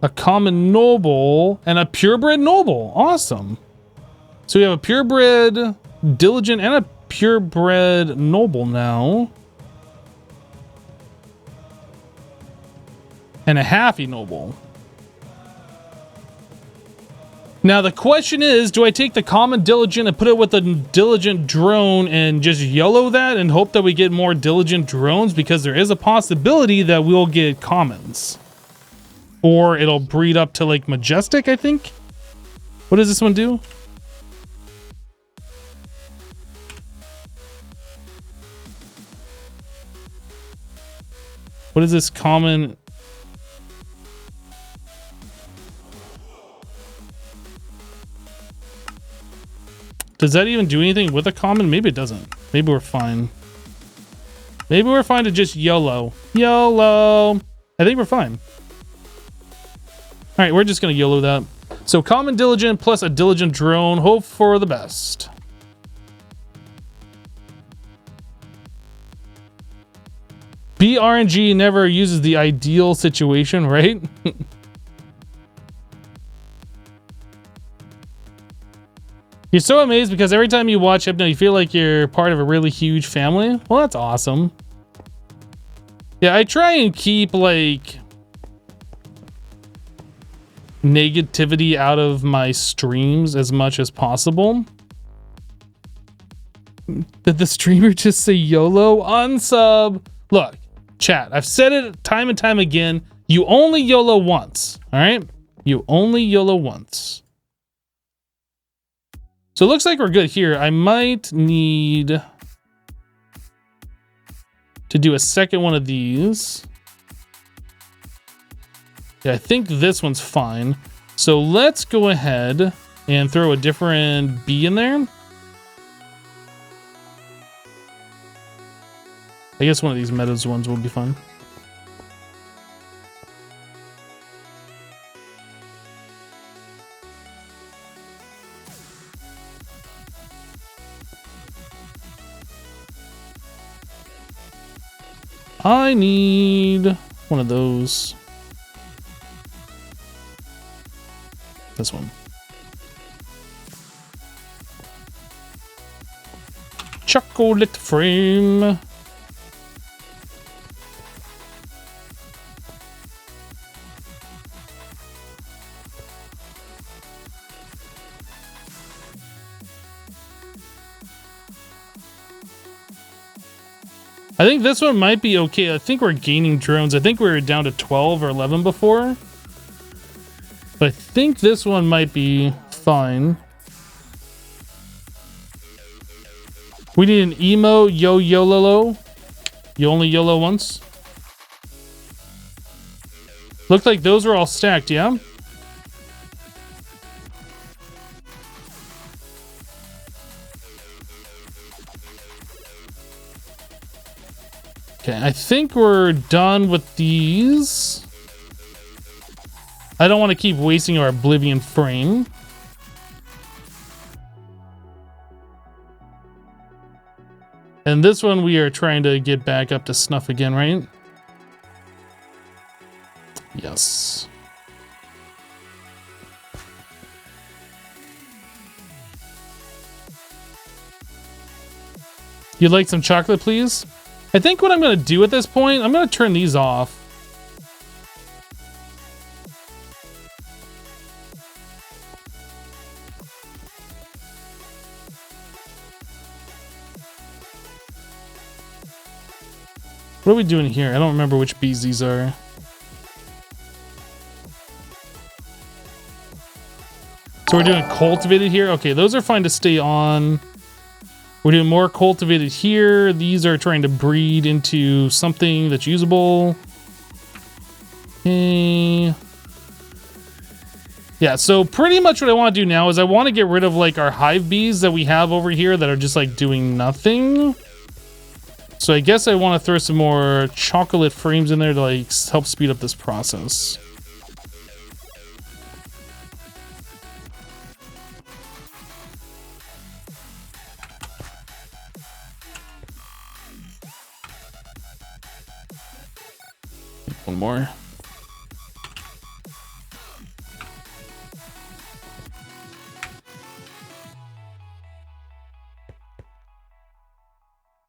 A common noble. And a purebred noble. Awesome. So we have a purebred diligent and a purebred noble now. And a halfy noble. Now the question is, do I take the common diligent and put it with the diligent drone and just YOLO that and hope that we get more diligent drones? Because there is a possibility that we'll get commons. Or it'll breed up to like majestic, I think. What does this one do? What is this common? Does that even do anything with a common? Maybe it doesn't. Maybe we're fine. Maybe we're fine to just YOLO. YOLO. I think we're fine. All right, we're just going to YOLO that. So common diligent plus a diligent drone. Hope for the best. BRNG never uses the ideal situation, right? You're so amazed because every time you watch Hypno, you feel like you're part of a really huge family. Well, that's awesome. Yeah, I try and keep like negativity out of my streams as much as possible. Did the streamer just say YOLO? Unsub. Look, chat, I've said it time and time again. You only YOLO once, all right? You only YOLO once. So it looks like we're good here. I might need to do a second one of these. Yeah, I think this one's fine. So let's go ahead and throw a different bee in there. I guess one of these meadows ones will be fun. I need one of those. This one. Chocolate frame. I think this one might be okay. I think we're gaining drones. I think we were down to 12 or 11 before. But I think this one might be fine. We need an emo YOLO. You only YOLO once. Looked like those were all stacked, yeah? Okay, I think we're done with these. I don't want to keep wasting our Oblivion frame. And this one we are trying to get back up to snuff again, right? Yes. You'd like some chocolate, please? I think what I'm going to do at this point, I'm going to turn these off. What are we doing here? I don't remember which bees these are. So we're doing cultivated here. Okay, those are fine to stay on. We're doing more cultivated here. These are trying to breed into something that's usable. Okay. Yeah, so pretty much what I want to do now is I want to get rid of like our hive bees that we have over here that are just like doing nothing. So I guess I want to throw some more chocolate frames in there to like help speed up this process. One more.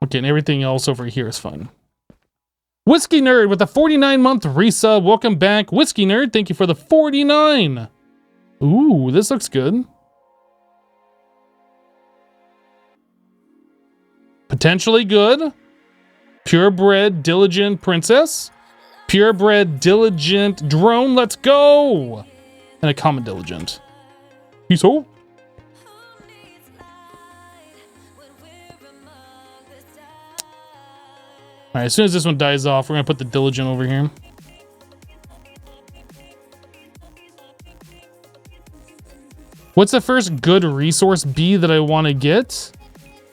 Okay, and everything else over here is fine. Whiskey Nerd with a 49-month resub. Welcome back, Whiskey Nerd. Thank you for the 49. Ooh, this looks good. Potentially good. Purebred diligent princess. Purebred diligent drone. Let's go. And a common diligent. Peace out. All right, as soon as this one dies off, we're gonna put the diligent over here. What's the first good resource bee that I want to get?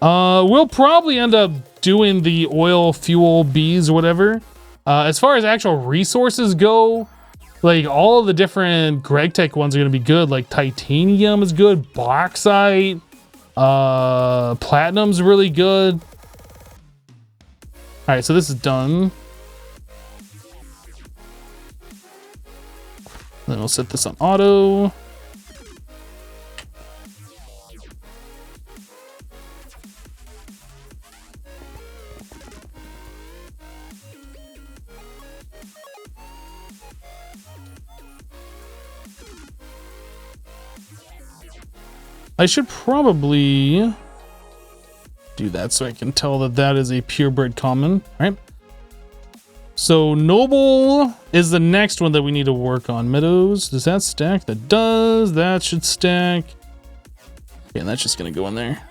We'll probably end up doing the oil fuel bees or whatever. As far as actual resources go, like all of the different GregTech ones are gonna be good. Like titanium is good, bauxite, platinum's really good. All right, so this is done. Then we'll set this on auto. I should probably do that so I can tell that that is a purebred common. All right. So noble is the next one that we need to work on. Meadows, does that stack? That does. That should stack. Okay, and that's just gonna go in there.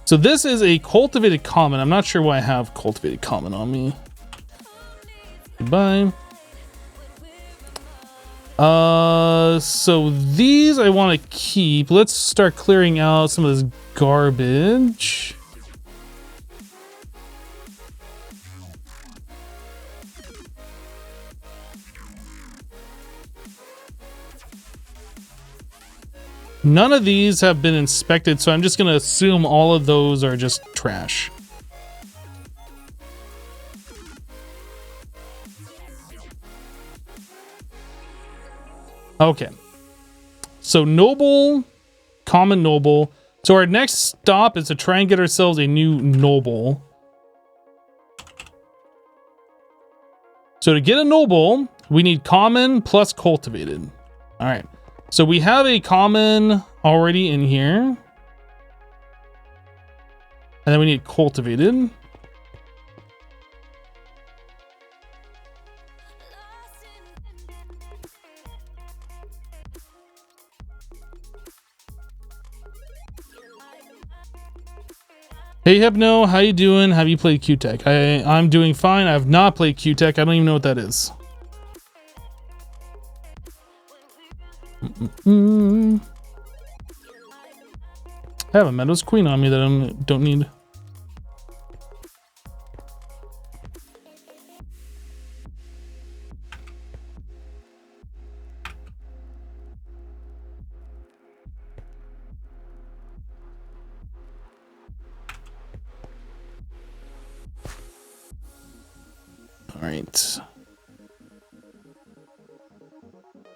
So this is a cultivated common. I'm not sure why I have cultivated common on me. Goodbye. So these I want to keep. Let's start clearing out some of this garbage. None of these have been inspected, so I'm just going to assume all of those are just trash. Okay, so noble, common noble. So our next stop is to try and get ourselves a new noble. So to get a noble, we need common plus cultivated. All right, so we have a common already in here. And then we need cultivated. Hey Hypno, how you doing? Have you played Q-Tech? I'm doing fine. I have not played Q-Tech. I don't even know what that is. I have a Meadows Queen on me that I don't need. All right.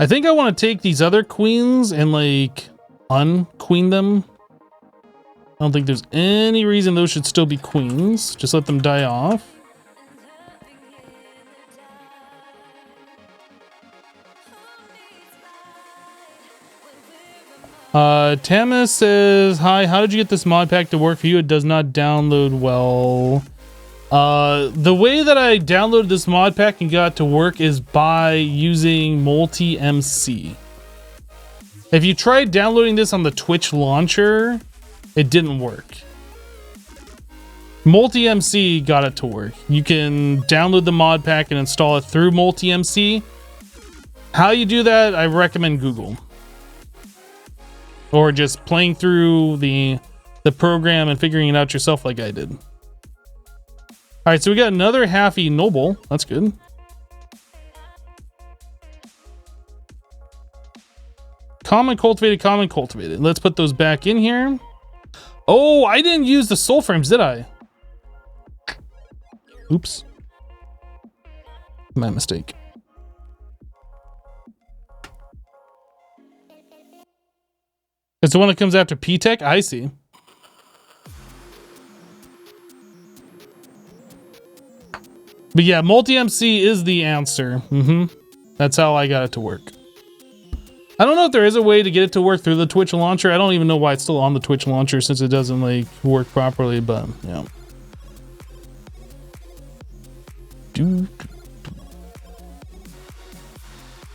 I think I want to take these other queens and like unqueen them. I don't think there's any reason those should still be queens. Just let them die off. Tamas says, hi, how did you get this mod pack to work for you? It does not download well. The way that I downloaded this mod pack and got it to work is by using multi-MC. If you tried downloading this on the Twitch launcher, it didn't work. Multi-MC got it to work. You can download the mod pack and install it through multi-MC. How you do that, I recommend Google. Or just playing through the program and figuring it out yourself like I did. All right, so we got another halfy noble. That's good. Common cultivated, common cultivated. Let's put those back in here. Oh, I didn't use the soul frames, did I? Oops. My mistake. It's the one that comes after P-Tech? I see. But yeah, multi-MC is the answer. That's how I got it to work. I don't know if there is a way to get it to work through the Twitch launcher. I don't even know why it's still on the Twitch launcher since it doesn't like work properly, but yeah.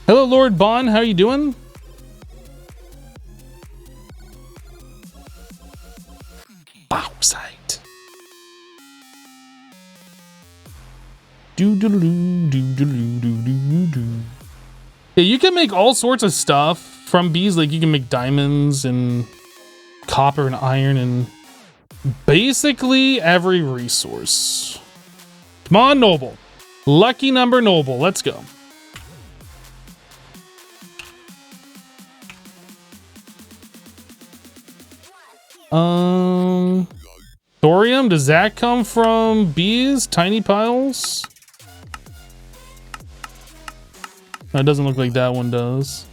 Hello, Lord Bond. How are you doing? Bauxite. Yeah, you can make all sorts of stuff from bees. Like you can make diamonds and copper and iron and basically every resource. Come on, Noble. Lucky number Noble. Let's go. Thorium, does that come from bees? Tiny piles? No, it doesn't look like that one does.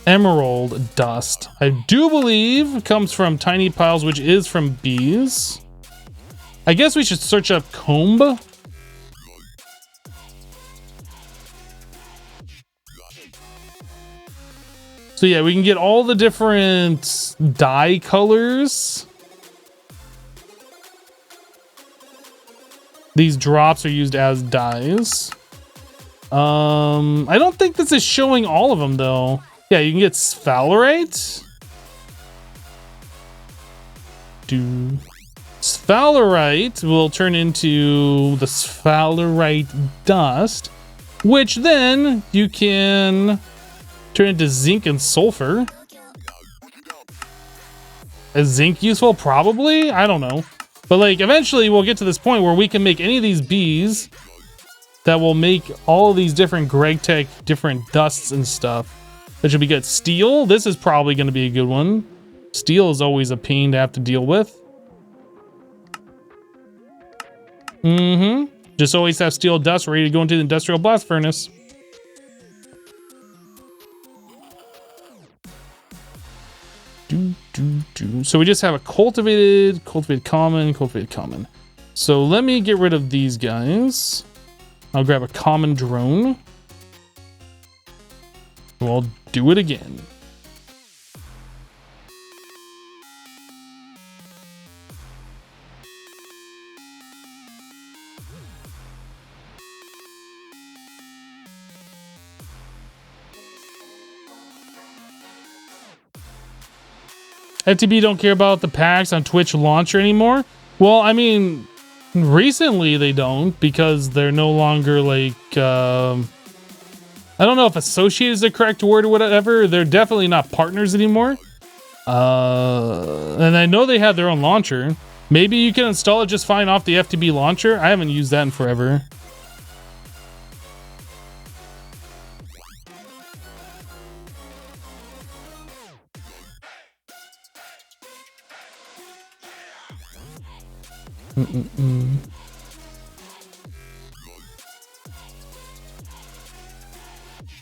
Emerald dust. I do believe comes from tiny piles, which is from bees. I guess we should search up comb. So yeah, we can get all the different dye colors. These drops are used as dyes. I don't think this is showing all of them though. Yeah, you can get sphalerite. Sphalerite will turn into the sphalerite dust, which then you can turn into zinc and sulfur. Is zinc useful? Probably. I don't know. But like eventually we'll get to this point where we can make any of these bees that will make all of these different Greg Tech different dusts and stuff. That should be good. Steel, this is probably going to be a good one. Steel is always a pain to have to deal with. Just always have steel dust ready to go into the industrial blast furnace. So we just have a cultivated common. So let me get rid of these guys. I'll grab a common drone. We'll do it again. FTB don't care about the packs on Twitch launcher anymore. Well, I mean, recently they don't because they're no longer like, I don't know if associate is the correct word or whatever. They're definitely not partners anymore. And I know they have their own launcher. Maybe you can install it just fine off the FTB launcher. I haven't used that in forever.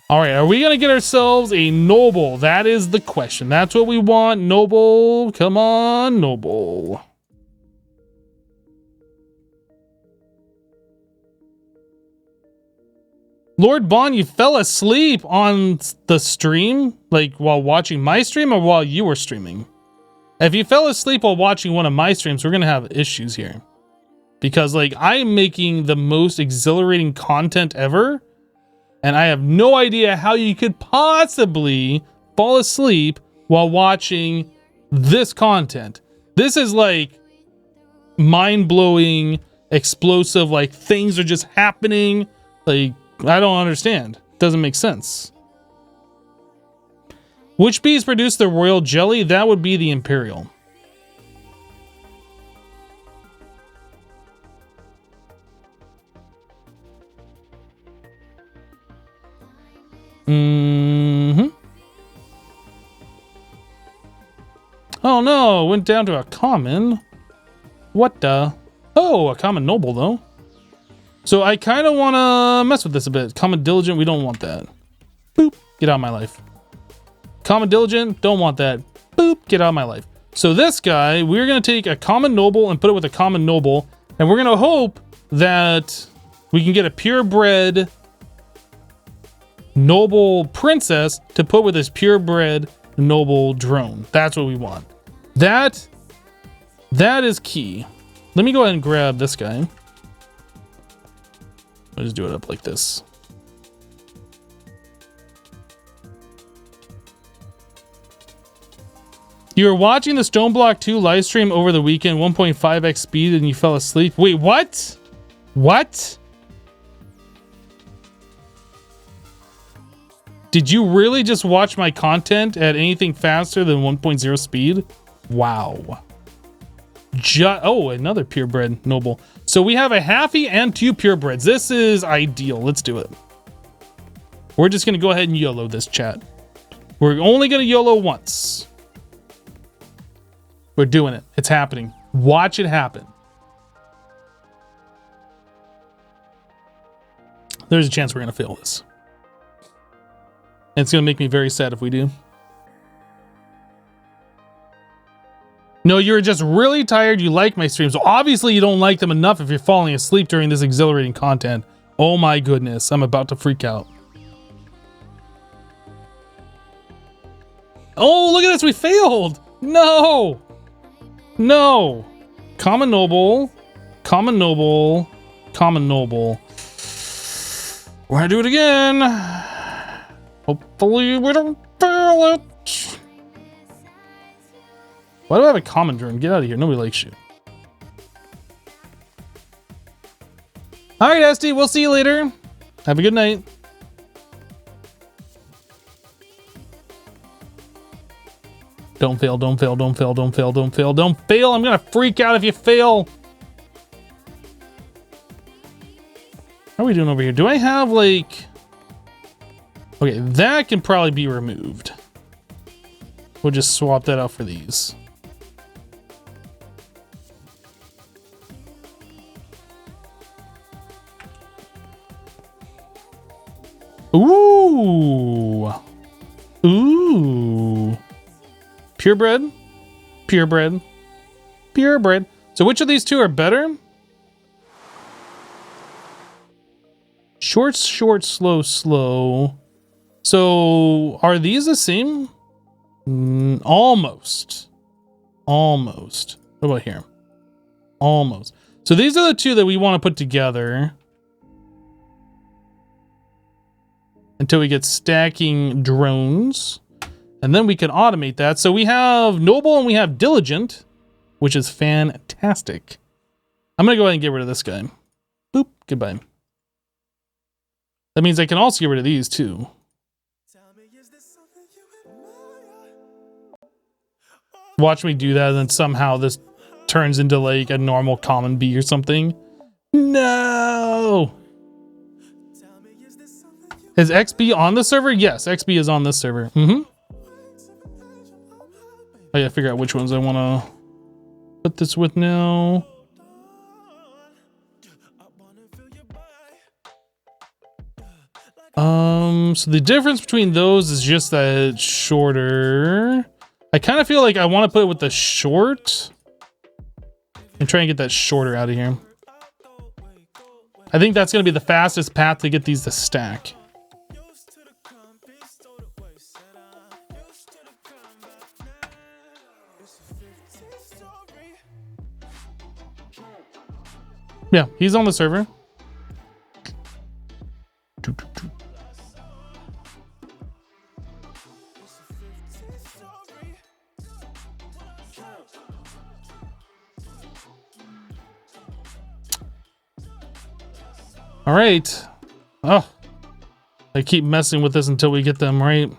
All right, are we gonna get ourselves a noble? That is the question. That's what we want. Noble, come on, noble. Lord Bond, you fell asleep on the stream, like while watching my stream or while you were streaming? If you fell asleep while watching one of my streams, we're gonna have issues here. Because like I'm making the most exhilarating content ever, and I have no idea how you could possibly fall asleep while watching this content. This is like mind-blowing, explosive, like things are just happening. Like, I don't understand. Doesn't make sense. Which bees produce the royal jelly? That would be the Imperial. Oh no, went down to a common. What the? Oh, a common noble though. So I kind of want to mess with this a bit. Common diligent, we don't want that. Boop, get out of my life. Common diligent, don't want that. Boop, get out of my life. So this guy, we're going to take a common noble and put it with a common noble. And we're going to hope that we can get a purebred noble princess to put with this purebred noble drone. That's what we want. That is key. Let me go ahead and grab this guy. I'll just do it up like this. You were watching the Stoneblock 2 live stream over the weekend, 1.5x speed, and you fell asleep. Wait, what? What? Did you really just watch my content at anything faster than 1.0 speed? Wow. Oh, another purebred noble. So we have a halfie and 2 purebreds. This is ideal. Let's do it. We're just going to go ahead and YOLO this, chat. We're only going to YOLO once. We're doing it. It's happening. Watch it happen. There's a chance we're going to fail this. And it's going to make me very sad if we do. No, you're just really tired. You like my streams. So obviously you don't like them enough if you're falling asleep during this exhilarating content. Oh my goodness. I'm about to freak out. Oh, look at this. We failed. No. No. Common noble. Common noble. Common noble. We're gonna do it again. Hopefully we don't fail it. Why do I have a common drone? Get out of here. Nobody likes you. All right, SD. We'll see you later. Have a good night. Don't fail, don't fail, don't fail, don't fail, don't fail, don't fail. I'm gonna freak out if you fail. How are we doing over here? Do I have like... Okay, that can probably be removed. We'll just swap that out for these. Ooh. Ooh. Purebred. Purebred. Purebred. So which of these two are better? Short, short, slow, slow. So are these the same? Almost. Almost. What about here? Almost. So these are the two that we want to put together. Until we get stacking drones. And then we can automate that. So we have Noble and we have Diligent, which is fantastic. I'm going to go ahead and get rid of this guy. Boop. Goodbye. That means I can also get rid of these too. Watch me do that and then somehow this turns into like a normal common bee or something. No! Is XB on the server? Yes, XB is on this server. Mm-hmm. I gotta figure out which ones I want to put this with now. So the difference between those is just that it's shorter. I kind of feel like I want to put it with the short and try and get that shorter out of here. I think that's going to be the fastest path to get these to stack. Yeah, he's on the server. All right. Oh, I keep messing with this until we get them right.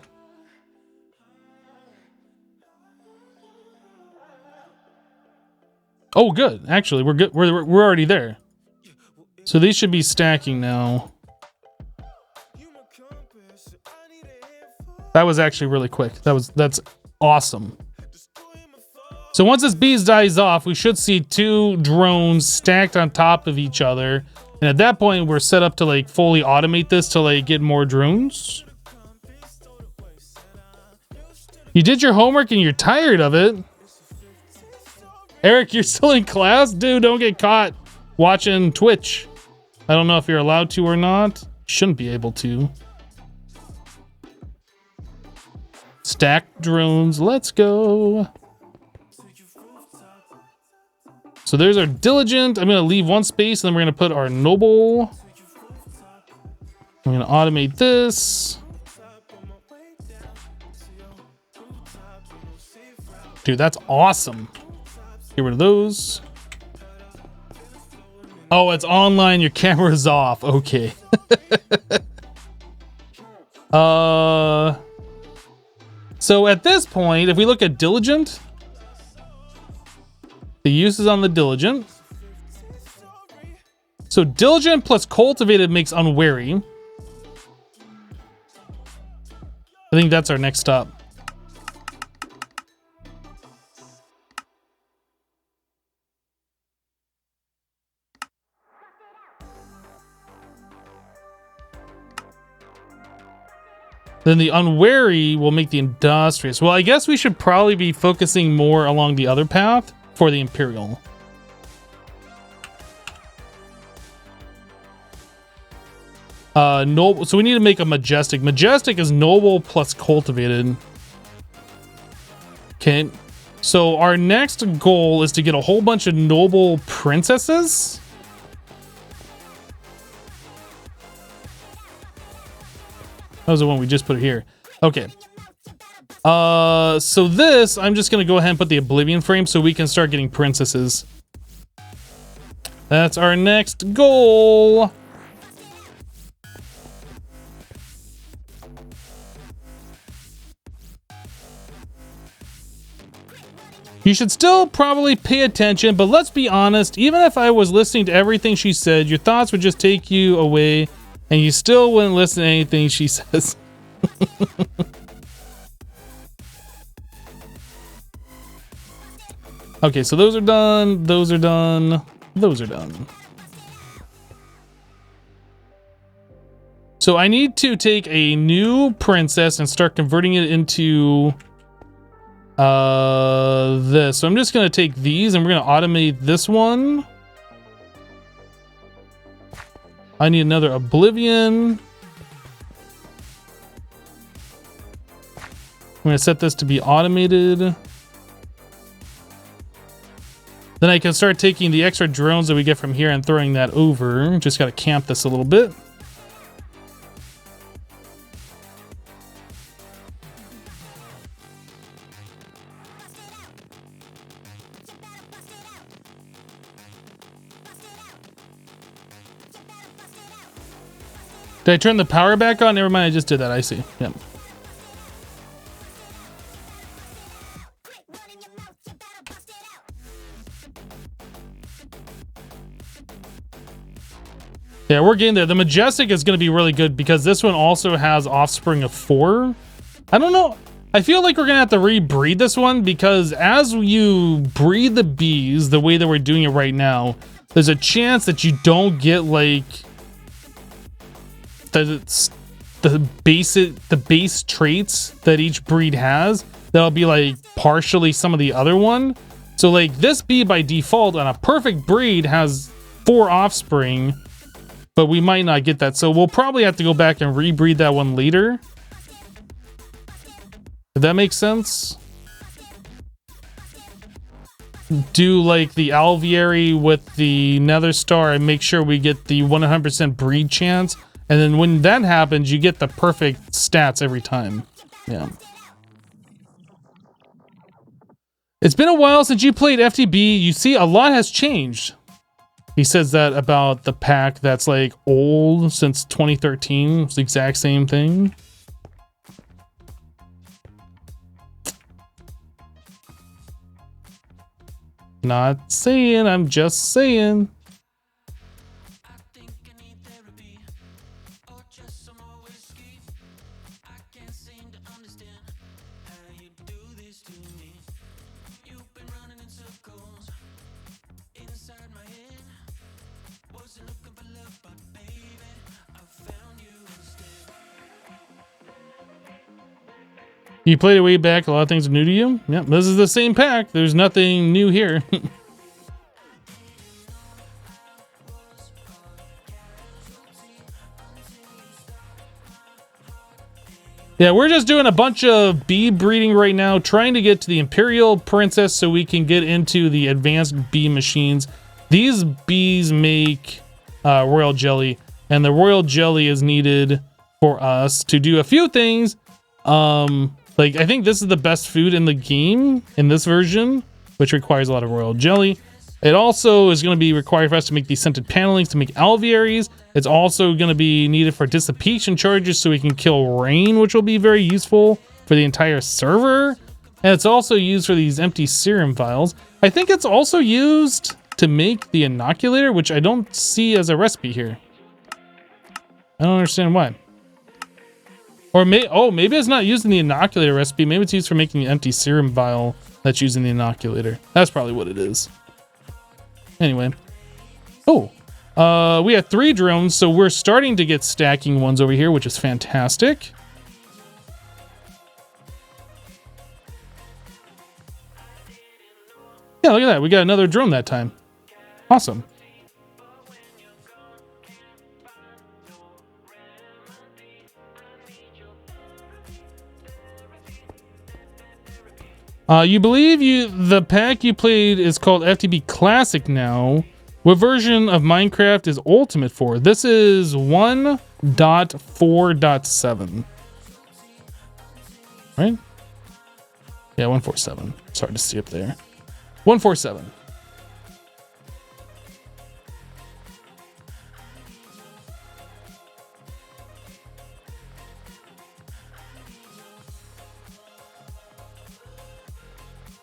Oh, good. Actually, we're good. We're already there. So these should be stacking now. That was actually really quick. That's awesome. So once this bees dies off, we should see 2 drones stacked on top of each other. And at that point, we're set up to like fully automate this to like get more drones. You did your homework and you're tired of it. Eric, you're still in class? Dude, don't get caught watching Twitch. I don't know if you're allowed to or not. Shouldn't be able to. Stacked drones. Let's go. So there's our diligent. I'm going to leave one space and then we're going to put our noble. I'm going to automate this. Dude, that's awesome. Get rid of those. Oh, it's online. Your camera's off. Okay. So at this point, if we look at diligent, the uses on the diligent. So diligent plus cultivated makes unwary. I think that's our next stop. Then the unwary will make the industrious. Well, I guess we should probably be focusing more along the other path for the Imperial. Noble. So we need to make a majestic. Majestic is noble plus cultivated. Okay. So our next goal is to get a whole bunch of noble princesses. That was the one we just put here. Okay. So this, I'm just going to go ahead and put the Oblivion frame so we can start getting princesses. That's our next goal. You should still probably pay attention, but let's be honest, even if I was listening to everything she said, your thoughts would just take you away and you still wouldn't listen to anything she says. Okay, so those are done. Those are done. Those are done. So I need to take a new princess and start converting it into this. So I'm just going to take these and we're going to automate this one. I need another Oblivion. I'm going to set this to be automated. Then I can start taking the extra drones that we get from here and throwing that over. Just got to camp this a little bit. Did I turn the power back on? Never mind, I just did that. I see. Yep. Yeah, we're getting there. The Majestic is going to be really good because this one also has offspring of 4. I don't know. I feel like we're going to have to rebreed this one because as you breed the bees the way that we're doing it right now, there's a chance that you don't get like the base traits that each breed has. That'll be like partially some of the other one. So like this bee by default on a perfect breed has 4 offspring, but we might not get that. So we'll probably have to go back and rebreed that one later. If that makes sense. Do like the alveary with the nether star and make sure we get the 100% breed chance. And then when that happens, you get the perfect stats every time. Yeah. It's been a while since you played FTB. You see, a lot has changed. He says that about the pack that's like old since 2013. It's the exact same thing. Not saying, I'm just saying. You played it way back. A lot of things are new to you. Yep, this is the same pack. There's nothing new here. Yeah, we're just doing a bunch of bee breeding right now, trying to get to the Imperial Princess so we can get into the advanced bee machines. These bees make royal jelly, and the royal jelly is needed for us to do a few things. Like, I think this is the best food in the game in this version, which requires a lot of royal jelly. It also is going to be required for us to make these scented panelings to make alvearies. It's also going to be needed for dissipation charges so we can kill rain, which will be very useful for the entire server. And it's also used for these empty serum vials. I think it's also used to make the inoculator, which I don't see as a recipe here. I don't understand why. Or maybe it's not used in the inoculator recipe. Maybe it's used for making the empty serum vial that's used in the inoculator. That's probably what it is. Anyway. Oh, we have 3 drones, so we're starting to get stacking ones over here, which is fantastic. Yeah, look at that. We got another drone that time. Awesome. You believe the pack you played is called FTB Classic now. What version of Minecraft is Ultimate for? This is 1.4.7. Right? Yeah, 147. It's hard to see up there. 147.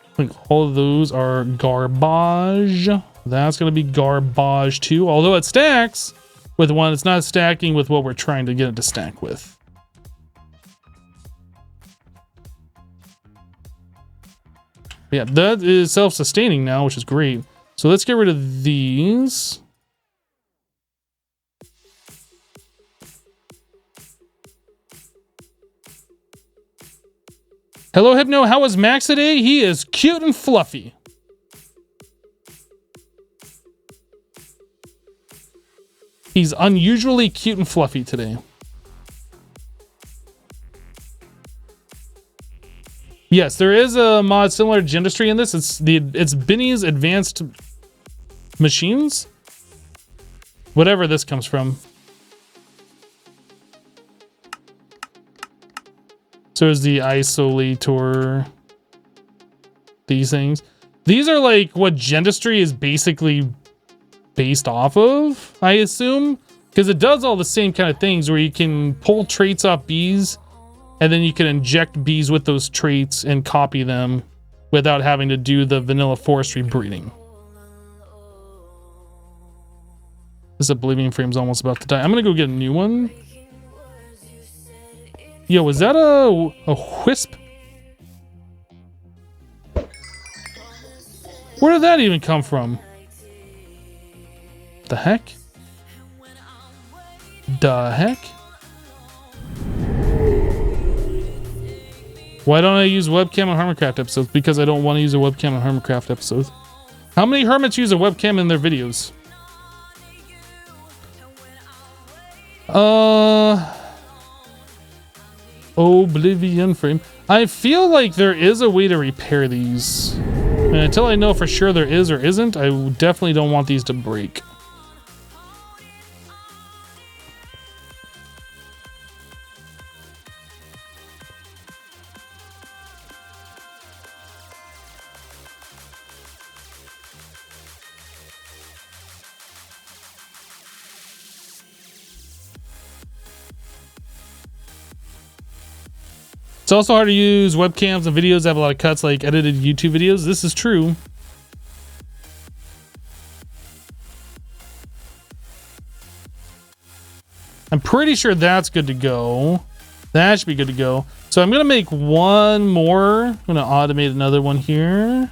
I think all of those are garbage. That's going to be garbage too. Although it stacks with one, it's not stacking with what we're trying to get it to stack with. Yeah, that is self-sustaining now, which is great. So let's get rid of these. Hello, Hypno. How is Max today? He is cute and fluffy. He's unusually cute and fluffy today. Yes, there is a mod similar to Gendustry in this. It's Benny's Advanced Machines. Whatever this comes from. So is the isolator. These things. These are like what Gendustry is basically based off of, I assume. Because it does all the same kind of things where you can pull traits off bees and then you can inject bees with those traits and copy them without having to do the vanilla forestry breeding. This oblivion frame's almost about to die. I'm gonna go get a new one. Yo, was that a wisp? Where did that even come from? The heck? The heck? Why don't I use webcam on Hermitcraft episodes? Because I don't want to use a webcam on Hermitcraft episodes. How many hermits use a webcam in their videos? Oblivion frame. I feel like there is a way to repair these. And until I know for sure there is or isn't, I definitely don't want these to break. It's also hard to use webcams and videos that have a lot of cuts, like edited YouTube videos. This is true. I'm pretty sure that's good to go. That should be good to go. So I'm gonna make one more. I'm gonna automate another one here.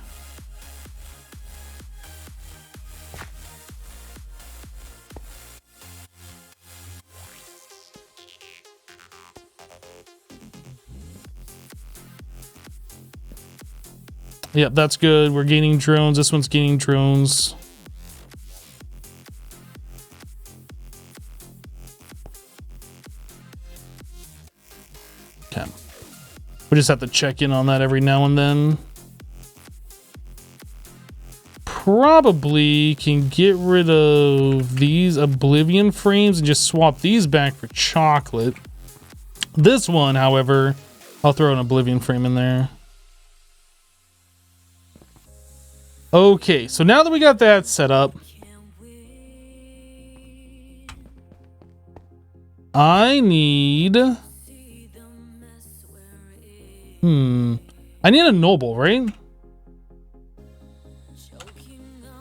Yep, that's good. We're gaining drones. This one's gaining drones. Okay. We just have to check in on that every now and then. Probably can get rid of these Oblivion frames and just swap these back for chocolate. This one, however, I'll throw an Oblivion frame in there. Okay, so now that we got that set up, I need... I need a noble, right?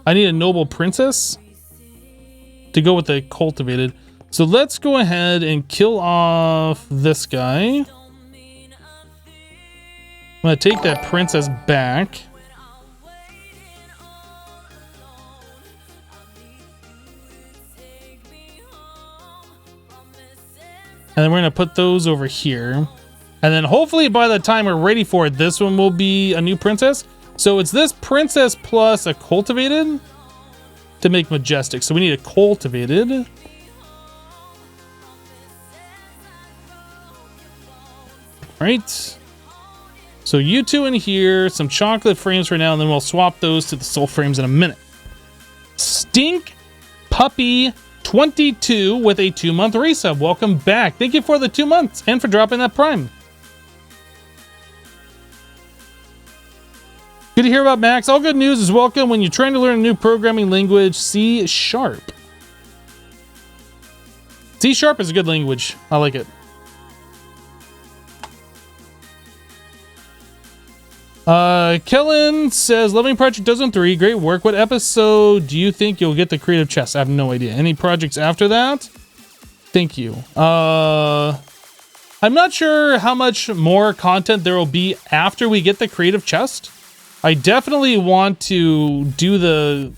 I need a noble princess to go with the cultivated. So let's go ahead and kill off this guy. I'm gonna take that princess back. And then we're gonna put those over here. And then hopefully by the time we're ready for it, this one will be a new princess. So it's this princess plus a cultivated to make majestic. So we need a cultivated. Right. So you two in here, some chocolate frames for now, and then we'll swap those to the soul frames in a minute. Stink Puppy 22 with a 2-month resub. Welcome back. Thank you for the 2 months and for dropping that prime. Good to hear about Max. All good news is welcome when you're trying to learn a new programming language, C#. C# is a good language. I like it. Kellen says, loving Project Dozen 3. Great work. What episode do you think you'll get the creative chest? I have no idea. Any projects after that? Thank you. I'm not sure how much more content there will be after we get the creative chest. I definitely want to do the...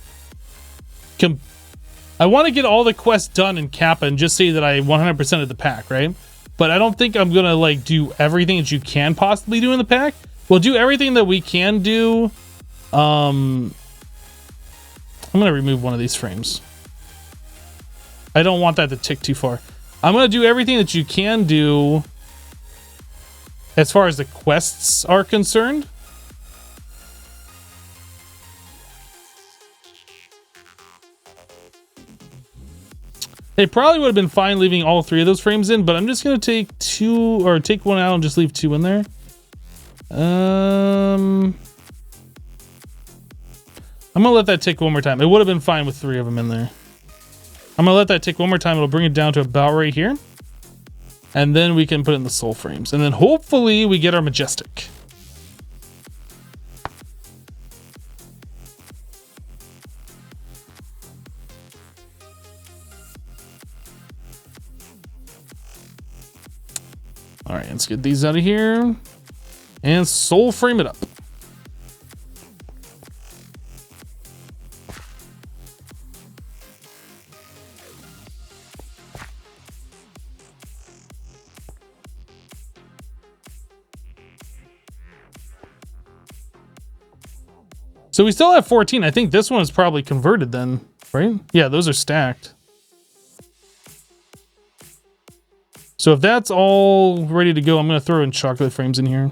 I want to get all the quests done in Kappa and just say that I 100% of the pack, right? But I don't think I'm going to like do everything that you can possibly do in the pack. We'll do everything that we can do. I'm going to remove one of these frames. I don't want that to tick too far. I'm going to do everything that you can do as far as the quests are concerned. It probably would have been fine leaving all 3 of those frames in, but I'm just going to take 2 or take 1 out and just leave 2 in there. I'm going to let that tick one more time. It would have been fine with 3 of them in there. I'm going to let that tick one more time. It'll bring it down to about right here. And then we can put it in the soul frames. And then hopefully we get our majestic. All right, let's get these out of here and soul frame it up. So we still have 14. I think this one is probably converted then, right? Yeah, those are stacked. So if that's all ready to go, I'm going to throw in chocolate frames in here.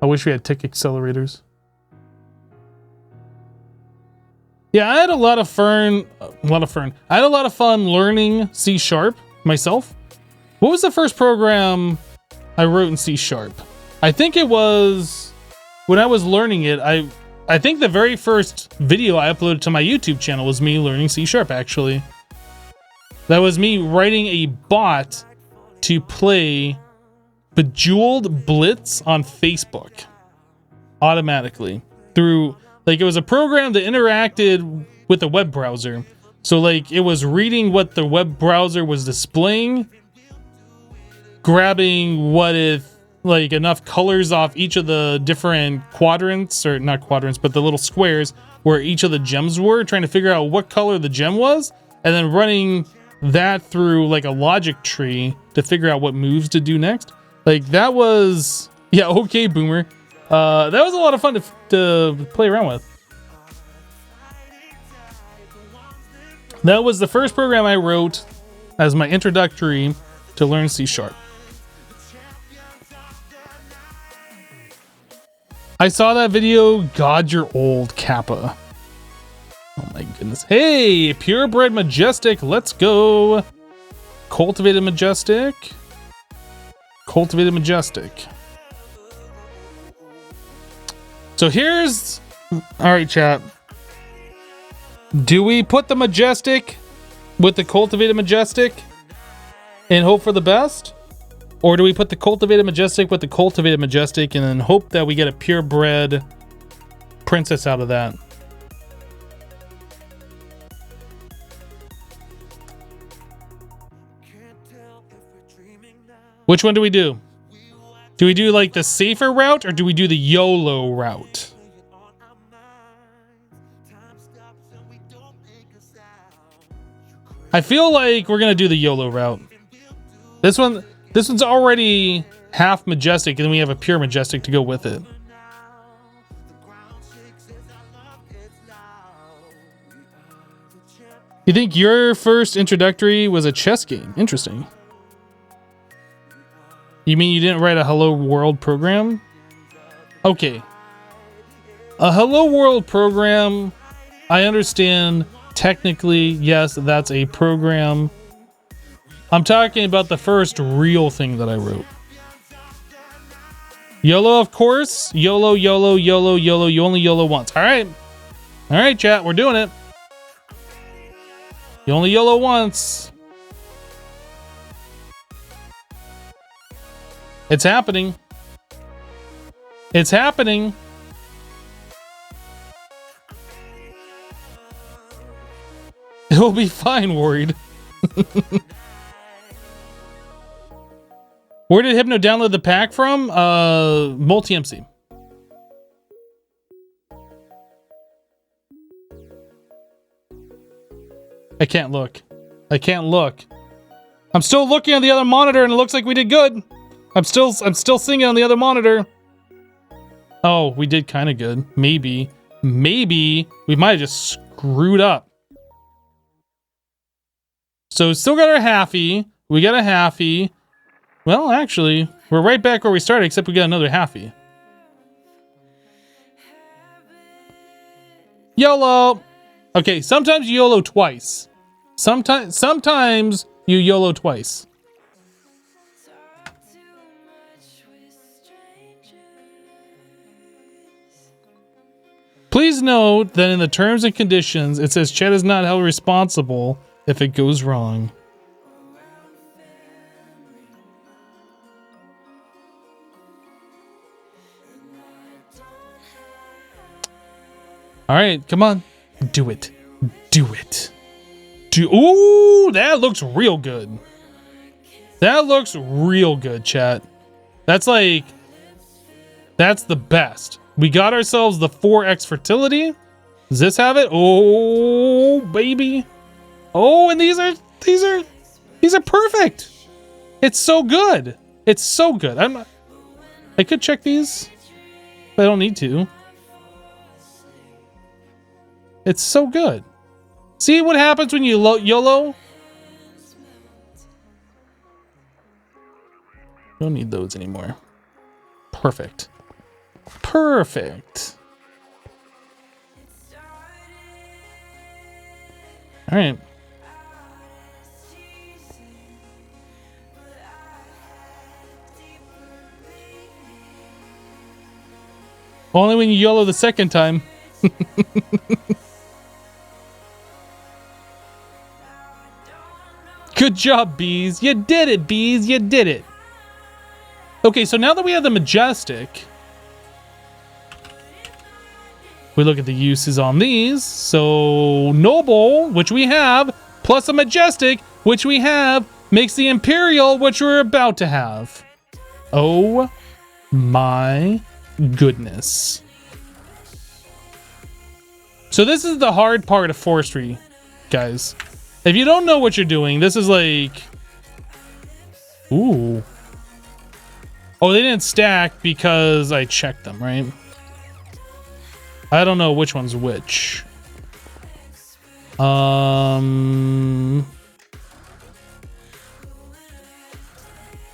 I wish we had tick accelerators. Yeah, I had a lot of fun. I had a lot of fun learning C# myself. What was the first program I wrote in C#? I think it was when I was learning it. I think the very first video I uploaded to my YouTube channel was me learning C# actually. That was me writing a bot to play Bejeweled Blitz on Facebook automatically through, like, it was a program that interacted with the web browser. So like it was reading what the web browser was displaying, grabbing what it, like, enough colors off each of the different quadrants, or not quadrants, but the little squares where each of the gems were, trying to figure out what color the gem was, and then running that through like a logic tree to figure out what moves to do next. Like that was, Yeah, okay, Boomer. That was a lot of fun to play around with. That was the first program I wrote as my introductory to learn C#. I saw that video. God, you're old, Kappa. Oh my goodness. Hey, purebred majestic. Let's go. Cultivated majestic. Cultivated majestic. So here's... Alright, chat. Do we put the majestic with the cultivated majestic and hope for the best? Or do we put the cultivated majestic with the cultivated majestic and then hope that we get a purebred princess out of that? Which one do we do? Do we do like the safer route or do we do the YOLO route? I feel like we're gonna do the YOLO route. This one's already half majestic, and then we have a pure majestic to go with it. You think your first introductory was a chess game? Interesting. You mean you didn't write a Hello World program? Okay. A Hello World program, I understand. Technically, yes, that's a program. I'm talking about the first real thing that I wrote. YOLO, of course. YOLO, YOLO, YOLO, YOLO. You only YOLO once. All right. All right, chat. We're doing it. You only YOLO once. It's happening. It's happening. It will be fine, worried. Where did Hypno download the pack from? Multi-MC. I can't look. I can't look. I'm still looking on the other monitor and it looks like we did good. I'm still singing on the other monitor. Oh, we did kind of good. Maybe we might have just screwed up. So still got our halfie. We got a halfie. Well, actually, we're right back where we started, except we got another halfie. YOLO. Okay, sometimes you YOLO twice. Sometimes you YOLO twice. Please note that in the terms and conditions, it says chat is not held responsible if it goes wrong. All right, come on. Do it. Do it. Ooh, that looks real good. That looks real good, chat. That's the best. We got ourselves the 4x fertility. Does this have it? Oh, baby. Oh, and these are perfect. It's so good. It's so good. I could check these, but I don't need to. It's so good. See what happens when you YOLO? Don't need those anymore. Perfect. Perfect. All right. Only when you YOLO the second time. Good job, Bees. You did it, Bees. You did it. Okay, so now that we have the Majestic, we look at the uses on these. So Noble, which we have, plus a Majestic, which we have, makes the Imperial, which we're about to have. Oh my goodness. So this is the hard part of forestry, guys. If you don't know what you're doing, this is like... Ooh. Oh, they didn't stack because I checked them, right? I don't know which one's which.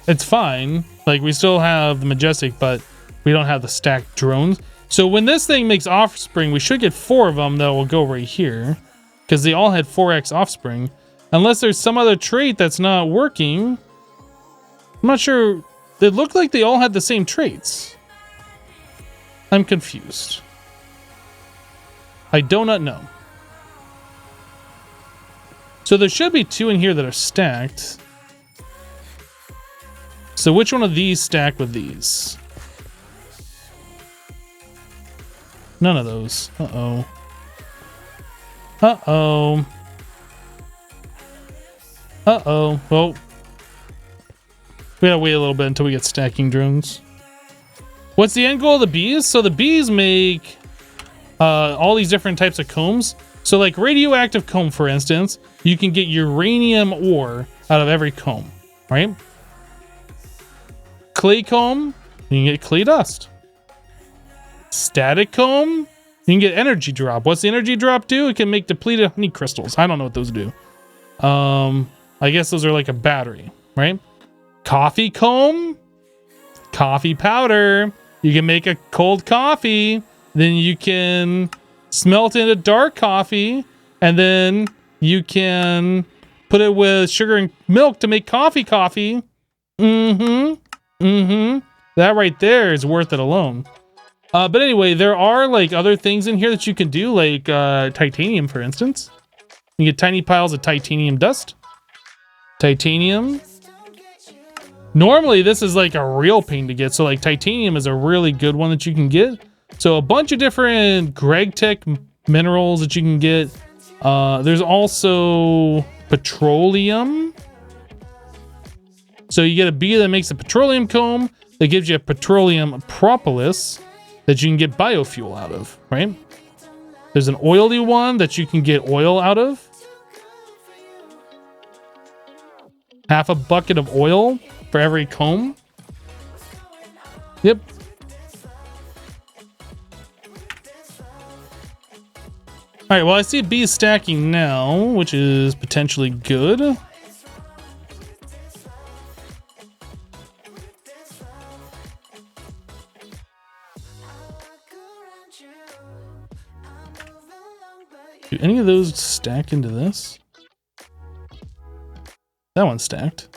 It's fine. Like, we still have the Majestic, but we don't have the stacked drones. So when this thing makes offspring, we should get 4 of them that will go right here. Because they all had 4x offspring. Unless there's some other trait that's not working. I'm not sure. It looked like they all had the same traits. I'm confused. I do not know. So there should be 2 in here that are stacked. So which one of these stack with these? None of those. Uh-oh. Uh-oh. Uh-oh. Well, we gotta wait a little bit until we get stacking drones. What's the end goal of the bees? So the bees make all these different types of combs. So like radioactive comb, for instance, you can get uranium ore out of every comb, right? Clay comb, you can get clay dust. Static comb, you can get energy drop. What's the energy drop do? It can make depleted honey crystals. I don't know what those do. I guess those are like a battery, right? Coffee comb, coffee powder. You can make a cold coffee, then you can smelt into dark coffee, and then you can put it with sugar and milk to make coffee. That right there is worth it alone. But anyway, there are like other things in here that you can do, like titanium, for instance. You get tiny piles of titanium dust. Titanium. Normally, this is like a real pain to get. So like titanium is a really good one that you can get. So a bunch of different Greg Tech minerals that you can get. There's also petroleum. So you get a bee that makes a petroleum comb that gives you a petroleum propolis that you can get biofuel out of, right? There's an oily one that you can get oil out of. Half a bucket of oil for every comb. Yep. All right, well, I see bees stacking now, which is potentially good. Do any of those stack into this? That one's stacked.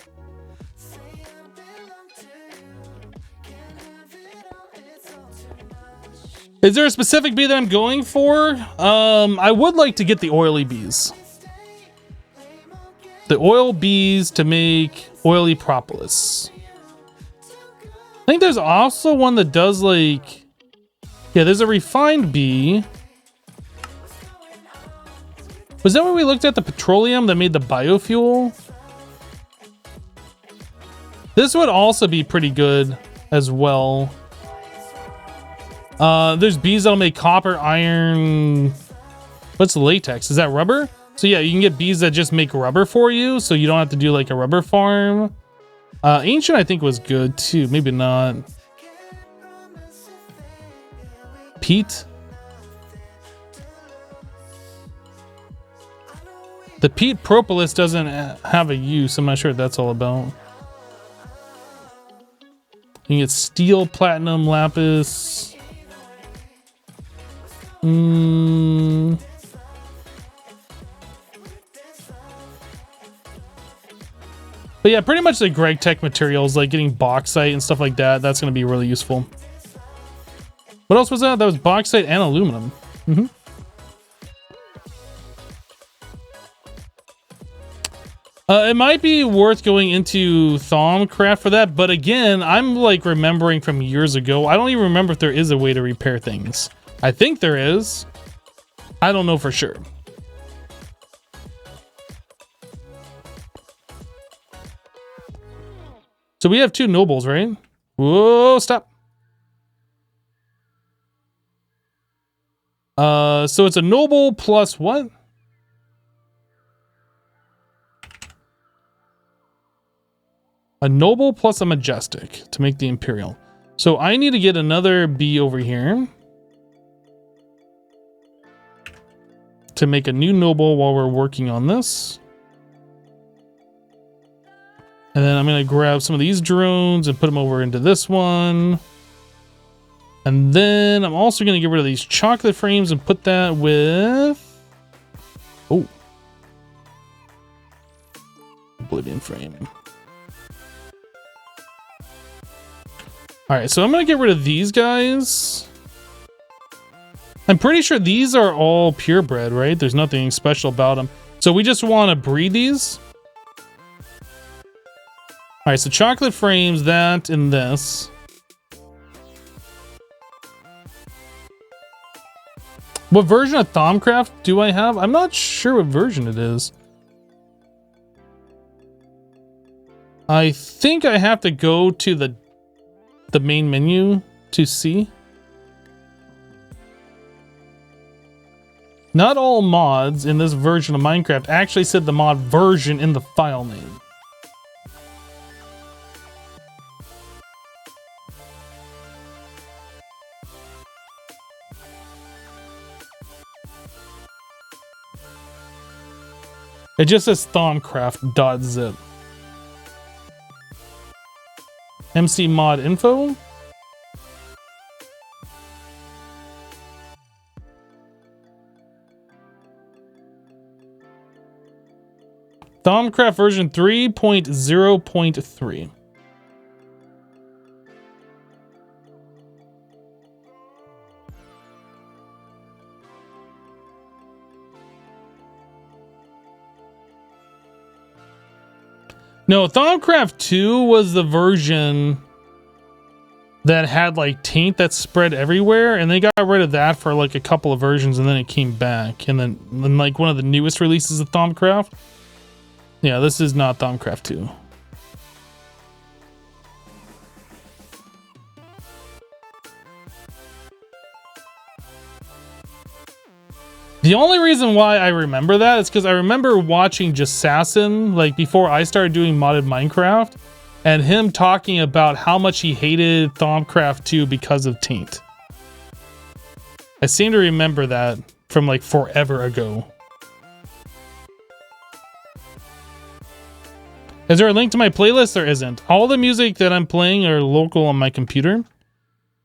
Is there a specific bee that I'm going for? I would like to get the oily bees. The oil bees to make oily propolis. I think there's also one that does like... Yeah, there's a refined bee. Was that when we looked at the petroleum that made the biofuel? This would also be pretty good as well. There's bees that'll make copper, iron. What's latex? Is that rubber? So yeah, you can get bees that just make rubber for you, so you don't have to do like a rubber farm. Ancient, I think, was good too. Maybe not. Peat. The peat propolis doesn't have a use. I'm not sure what that's all about. You can get steel, platinum, lapis. But yeah, pretty much the Greg Tech materials, like getting bauxite and stuff like that, that's going to be really useful. What else was that? That was bauxite and aluminum. It might be worth going into Thaumcraft for that, but again, I'm like remembering from years ago. I don't even remember if there is a way to repair things. I think there is. I don't know for sure. So we have 2 nobles, right? Whoa, stop. So it's a noble plus what? A noble plus a majestic to make the Imperial. So I need to get another bee over here to make a new noble while we're working on this. And then I'm going to grab some of these drones and put them over into this one. And then I'm also going to get rid of these chocolate frames and put that with... Oh. Oblivion frame. Alright, so I'm going to get rid of these guys. I'm pretty sure these are all purebred, right? There's nothing special about them. So we just want to breed these. Alright, so chocolate frames, that, and this. What version of Thaumcraft do I have? I'm not sure what version it is. I think I have to go to the main menu to see. Not all mods in this version of Minecraft actually said the mod version in the file name. It just says Thaumcraft.zip. MC mod info. Thaumcraft version 3.0.3. No, Thaumcraft 2 was the version that had like taint that spread everywhere, and they got rid of that for like a couple of versions, and then it came back. And then like one of the newest releases of Thaumcraft. Yeah, this is not Thaumcraft 2. The only reason why I remember that is because I remember watching Jessassin, like before I started doing modded Minecraft, and him talking about how much he hated Thaumcraft 2 because of taint. I seem to remember that from like forever ago. Is there a link to my playlist? There isn't. All the music that I'm playing are local on my computer.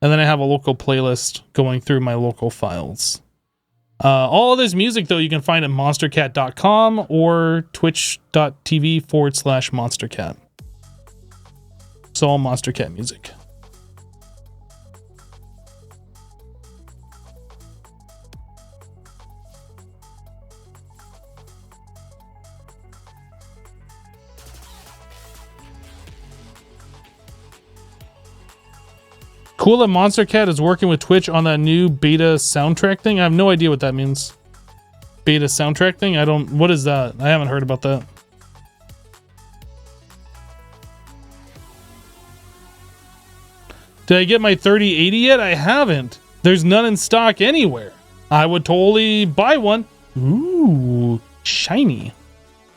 And then I have a local playlist going through my local files. All of this music, though, you can find at monstercat.com or twitch.tv/monstercat. It's all Monstercat music. Cool that Monstercat is working with Twitch on that new beta soundtrack thing. I have no idea what that means. Beta soundtrack thing? What is that? I haven't heard about that. Did I get my 3080 yet? I haven't. There's none in stock anywhere. I would totally buy one. Ooh, shiny.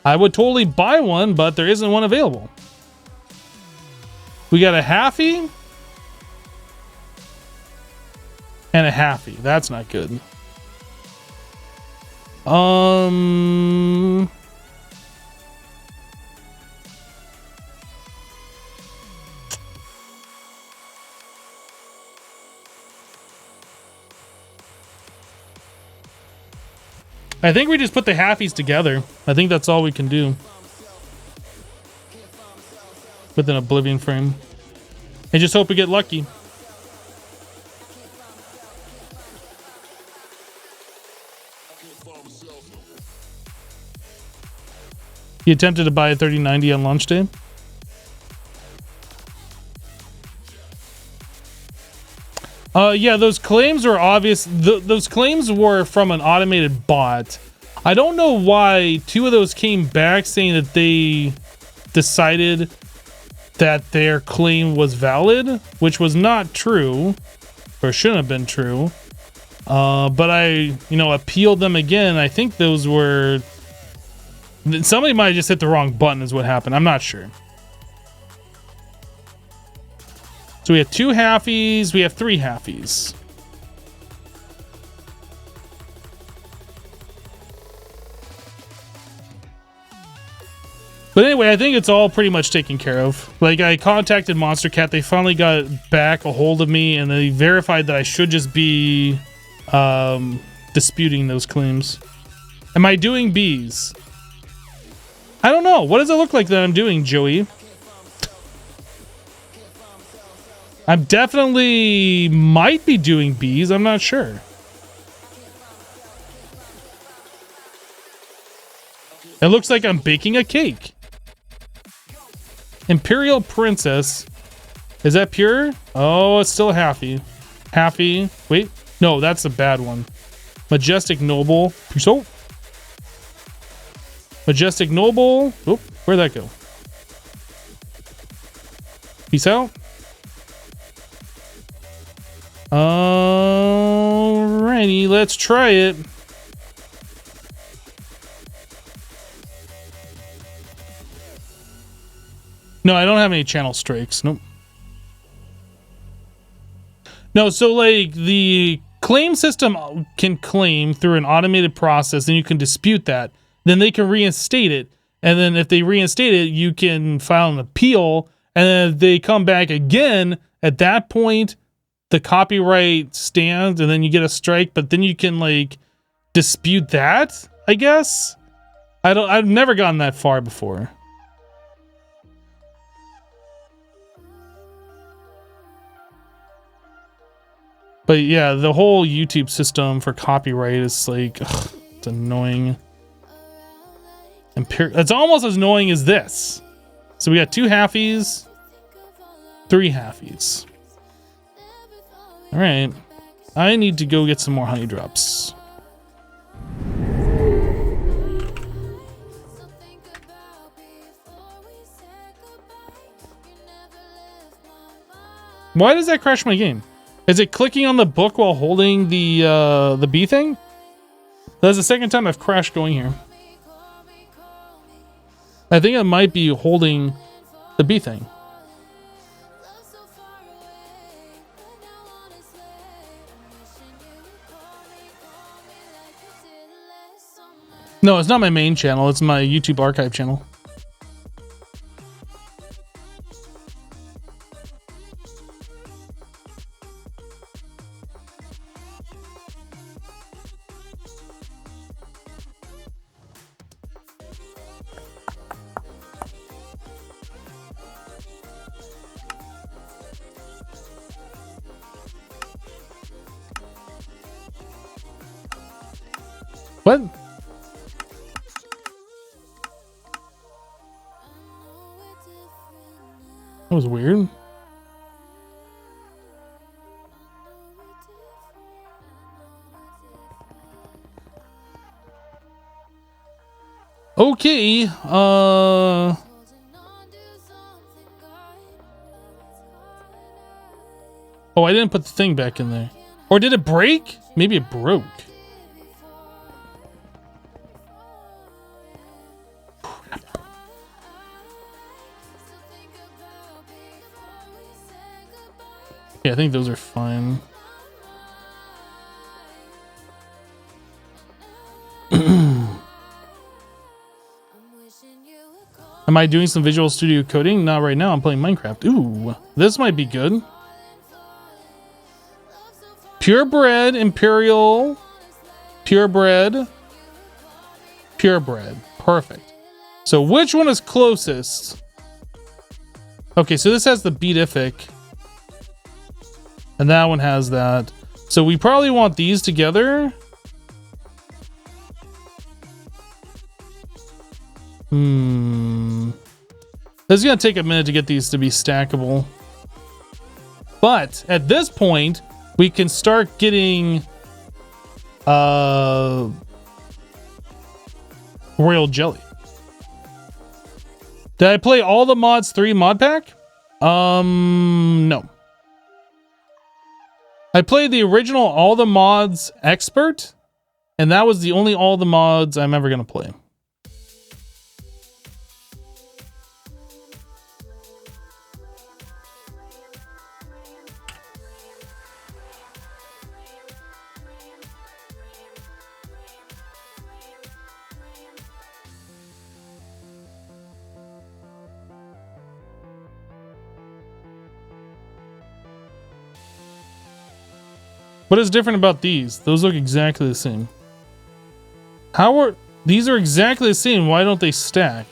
I would totally buy one, but there isn't one available. We got a halfie. And a halfie. That's not good. I think we just put the halfies together. I think that's all we can do. With an Oblivion frame. And just hope we get lucky. He attempted to buy a 3090 on launch day. Yeah, those claims are obvious. Those claims were from an automated bot. I don't know why 2 of those came back saying that they decided that their claim was valid, which was not true, or shouldn't have been true. But I, appealed them again. I think those were... Somebody might have just hit the wrong button is what happened. I'm not sure. So we have 2 halfies, we have 3 halfies. But anyway, I think it's all pretty much taken care of. Like, I contacted Monster Cat. They finally got back a hold of me, and they verified that I should just be disputing those claims. Am I doing bees? I don't know. What does it look like that I'm doing, Joey? I'm definitely might be doing bees. I'm not sure. It looks like I'm baking a cake. Imperial Princess. Is that pure? Oh, it's still halfy. Halfy. Wait. No, that's a bad one. Majestic Noble. So. Majestic Noble. Oop, where'd that go? Peace out. Alrighty, let's try it. No, I don't have any channel strikes. Nope. No, so like the claim system can claim through an automated process, and you can dispute that. Then they can reinstate it. And then if they reinstate it, you can file an appeal. And then if they come back again, at that point, the copyright stands, and then you get a strike, but then you can like dispute that, I guess. I've never gotten that far before. But yeah, the whole YouTube system for copyright is like, ugh, it's annoying. It's almost as annoying as this. So we got 2 halfies, 3 halfies. All right, I need to go get some more honey drops. Why does that crash my game? Is it clicking on the book while holding the bee thing? That's the second time I've crashed going here. I think I might be holding the bee thing. No, it's not my main channel. It's my YouTube archive channel. What? That was weird. Okay, oh, I didn't put the thing back in there. Or did it break? Maybe it broke. Yeah, I think those are fine. Am I doing some Visual Studio coding? Not right now. I'm playing Minecraft. Ooh, this might be good. Purebred, Imperial, purebred, purebred. Perfect. So which one is closest? Okay, so this has the beatific. And that one has that. So we probably want these together. This is gonna take a minute to get these to be stackable. But at this point, we can start getting royal jelly. Did I play all the mods 3 mod pack? No. I played the original All the Mods Expert, and that was the only All the Mods I'm ever gonna play. What is different about these? Those look exactly the same. How are these are exactly the same? Why don't they stack?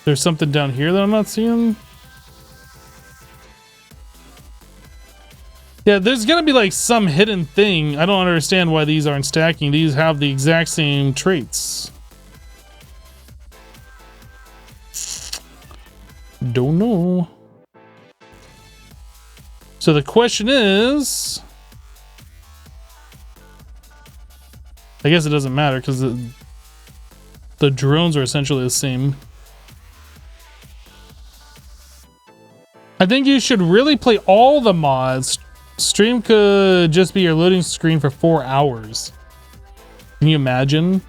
There's something down here that I'm not seeing. Yeah, there's gonna be like some hidden thing. I don't understand why these aren't stacking. These have the exact same traits. Don't know. So the question is, I guess it doesn't matter because the drones are essentially the same. I think you should really play all the mods. Stream could just be your loading screen for 4 hours. Can you imagine?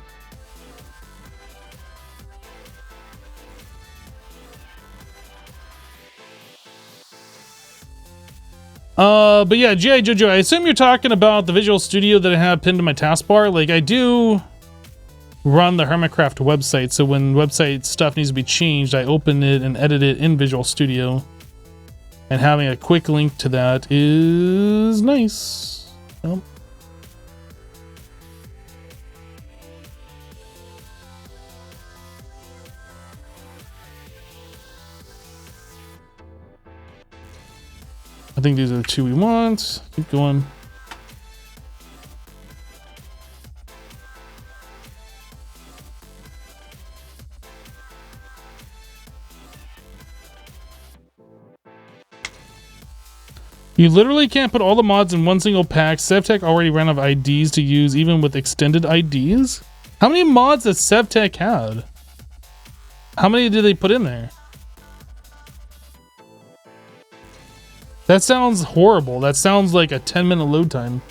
But yeah, G.I. Jojo, I assume you're talking about the Visual Studio that I have pinned to my taskbar. Like, I do run the Hermitcraft website, so when website stuff needs to be changed, I open it and edit it in Visual Studio. And having a quick link to that is nice. Well, I think these are the two we want. Keep going. You literally can't put all the mods in one single pack. SevTech already ran out of IDs to use, even with extended IDs. How many mods does SevTech have? How many did they put in there? That sounds horrible. That sounds like a 10-minute load time.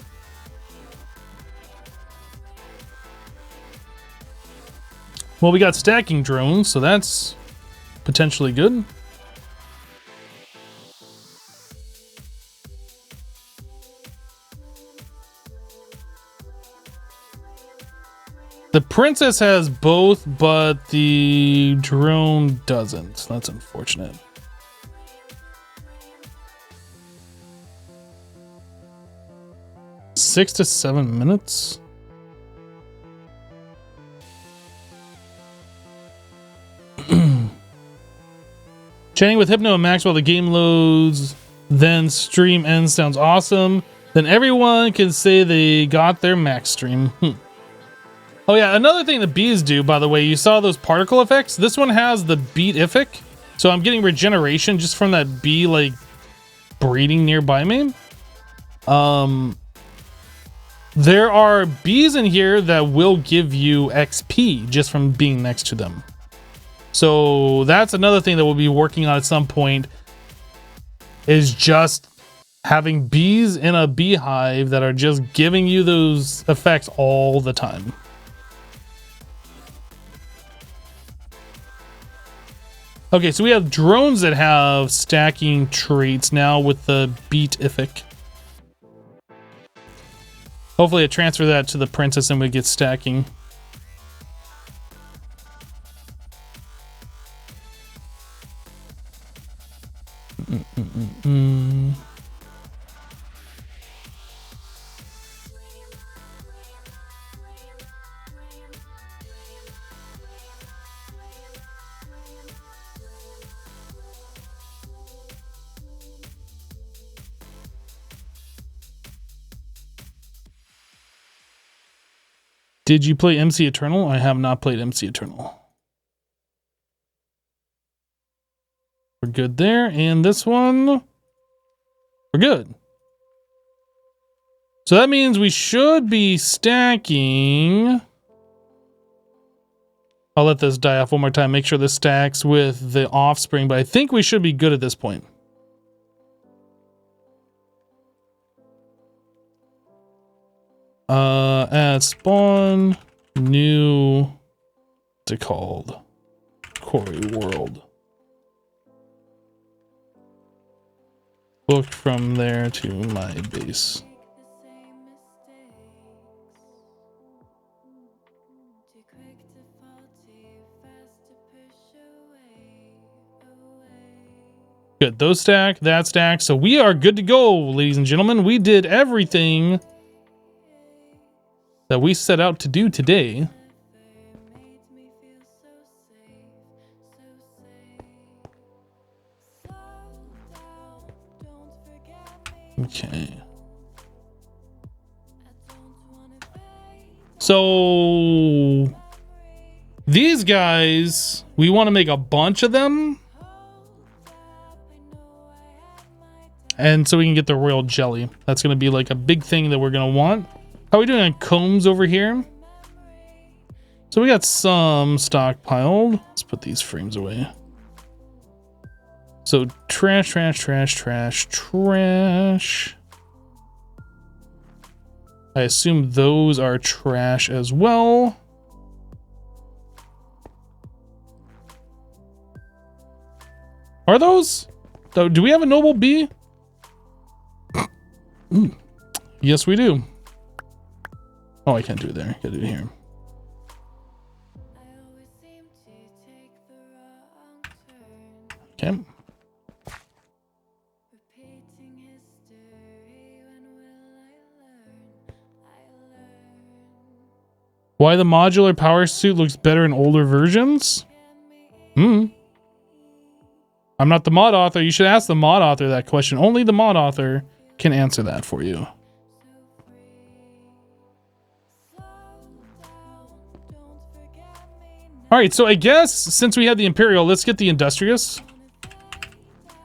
Well, we got stacking drones, so that's potentially good. The princess has both, but the drone doesn't. That's unfortunate. Six to 7 minutes. Chatting with Hypno and Max while the game loads, then stream ends sounds awesome. Then everyone can say they got their max stream. Oh yeah, another thing the bees do, by the way, you saw those particle effects? This one has the beat iffic. So I'm getting regeneration just from that bee like breeding nearby me. There are bees in here that will give you XP just from being next to them. So that's another thing that we'll be working on at some point, is just having bees in a beehive that are just giving you those effects all the time. Okay, so we have drones that have stacking traits now with the beatific. Hopefully I transfer that to the princess and we get stacking. Did you play MC Eternal? I have not played MC Eternal. We're good there. And this one, we're good. So that means we should be stacking. I'll let this die off one more time. Make sure this stacks with the offspring, but I think we should be good at this point. Add spawn, new, what's it called? Quarry world. Booked from there to my base. Good. Those stack, that stack. So we are good to go, ladies and gentlemen. We did everything that we set out to do today. Okay. So these guys, we want to make a bunch of them. And so we can get the royal jelly. That's going to be like a big thing that we're going to want. How are we doing on combs over here? So we got some stockpiled. Let's put these frames away. So trash, trash, trash, trash, trash. I assume those are trash as well. Are those? Do we have a noble bee? Yes, we do. Oh, I can't do it there. Gotta do it here. Okay. Why the modular power suit looks better in older versions? I'm not the mod author. You should ask the mod author that question. Only the mod author can answer that for you. All right, so I guess since we have the Imperial, let's get the industrious.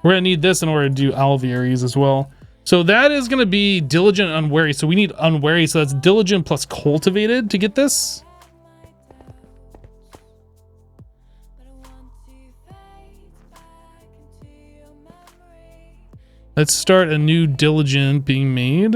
We're gonna need this in order to do alvearies as well. So that is gonna be diligent and unwary. So we need unwary, so that's diligent plus cultivated to get this. Let's start a new diligent being made.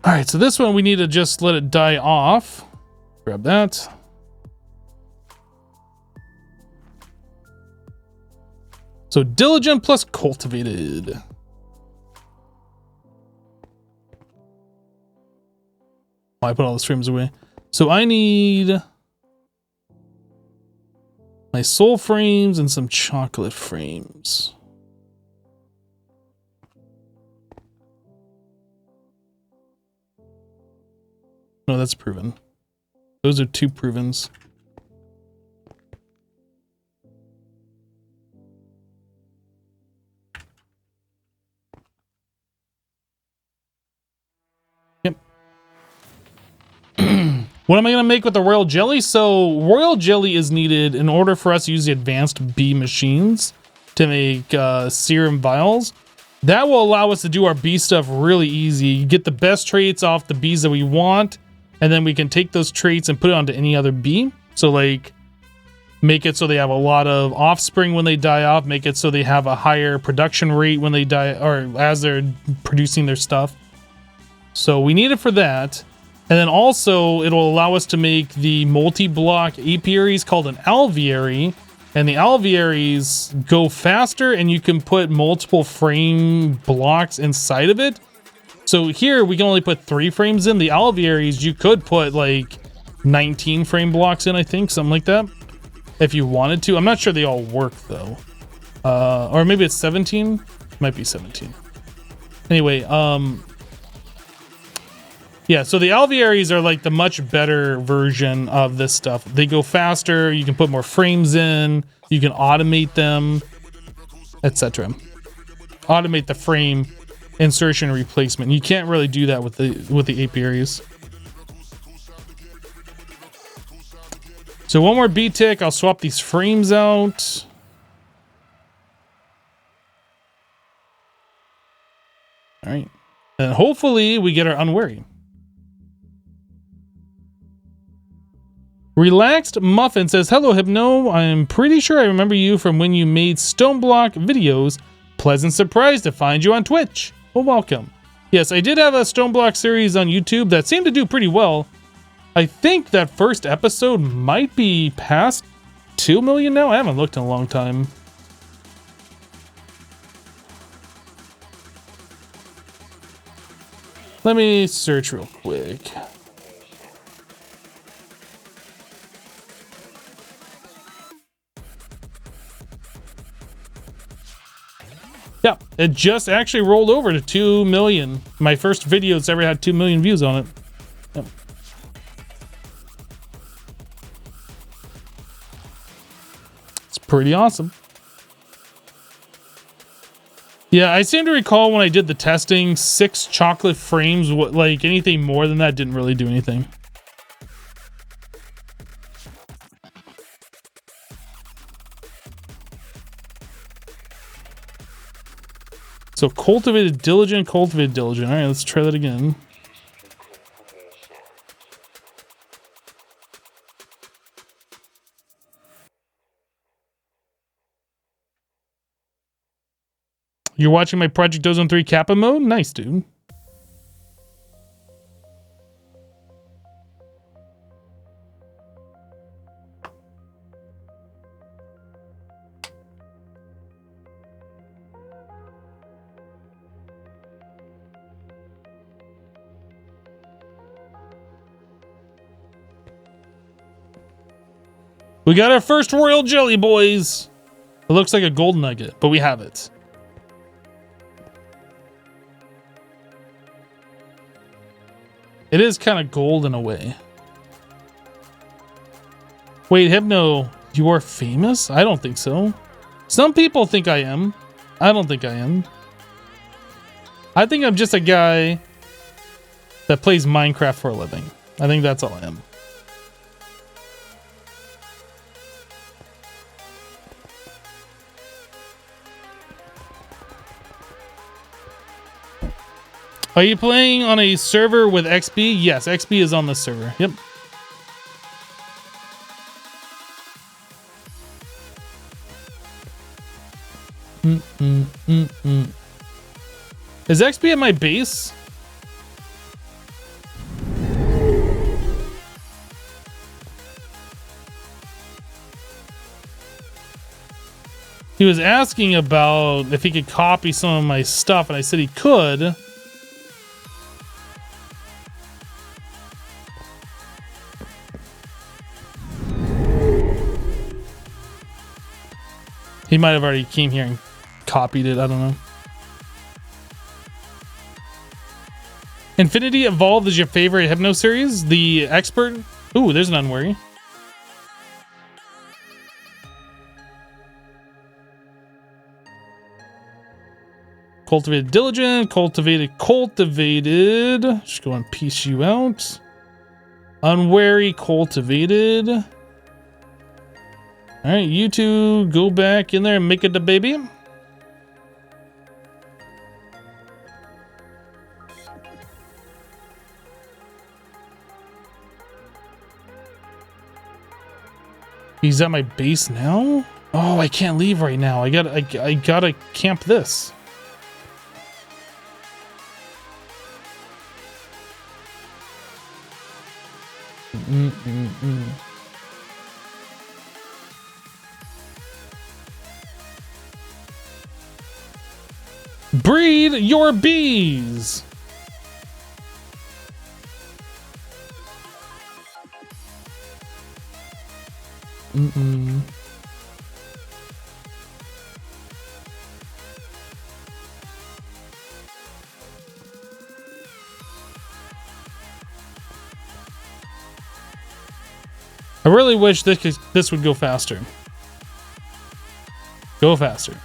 All right, so this one we need to just let it die off. Grab that. So diligent plus cultivated. I put all the frames away. So I need my soul frames and some chocolate frames. No, that's proven. Those are 2 provens. Yep. What am I going to make with the royal jelly? So royal jelly is needed in order for us to use the advanced bee machines to make serum vials. That will allow us to do our bee stuff really easy. Get the best traits off the bees that we want, and then we can take those traits and put it onto any other bee. So like make it so they have a lot of offspring when they die off, make it so they have a higher production rate when they die, or as they're producing their stuff. So we need it for that. And then also it'll allow us to make the multi-block apiaries called an alveary. And the alvearies go faster, and you can put multiple frame blocks inside of it. So here we can only put 3 frames in. The alvearies, you could put like 19 frame blocks in, I think, something like that, if you wanted to. I'm not sure they all work though. Or maybe it's 17. Might be 17. Anyway, yeah, so the alvearies are like the much better version of this stuff. They go faster, you can put more frames in, you can automate them, etc. Automate the frame insertion and replacement. You can't really do that with the apiaries. So one more bee tick, I'll swap these frames out. All right, and hopefully we get our unwary. Relaxed Muffin says, hello Hypno, I'm pretty sure I remember you from when you made stone block videos. Pleasant surprise to find you on Twitch. Well, welcome. Yes, I did have a stone block series on YouTube that seemed to do pretty well. I think that first episode might be past 2 million now. I haven't looked in a long time. Let me search real quick. Yeah, it just actually rolled over to 2 million. My first video that's ever had 2 million views on it. Yep. It's pretty awesome. Yeah, I seem to recall when I did the testing, 6 chocolate frames, like anything more than that didn't really do anything. So cultivated diligent, cultivated diligent. All right, let's try that again. You're watching my Project Ozone 3 Kappa mode? Nice, dude. We got our first royal jelly, boys. It looks like a gold nugget, but we have it. It is kind of gold in a way. Wait, Hypno, you are famous? I don't think so. Some people think I am. I don't think I am. I think I'm just a guy that plays Minecraft for a living. I think that's all I am. Are you playing on a server with XP? Yes, XP is on the server. Yep. Is XP at my base? He was asking about if he could copy some of my stuff, and I said he could. He might have already came here and copied it. I don't know. Infinity Evolved is your favorite Hypno series? The Expert? Ooh, there's an Unwary. Cultivated Diligent. Cultivated. Just go and piece you out. Unwary. Cultivated. All right, you two go back in there and make it the baby. He's at my base now? Oh, I can't leave right now. I gotta camp this. Breed your bees. I really wish this would go faster. Go faster.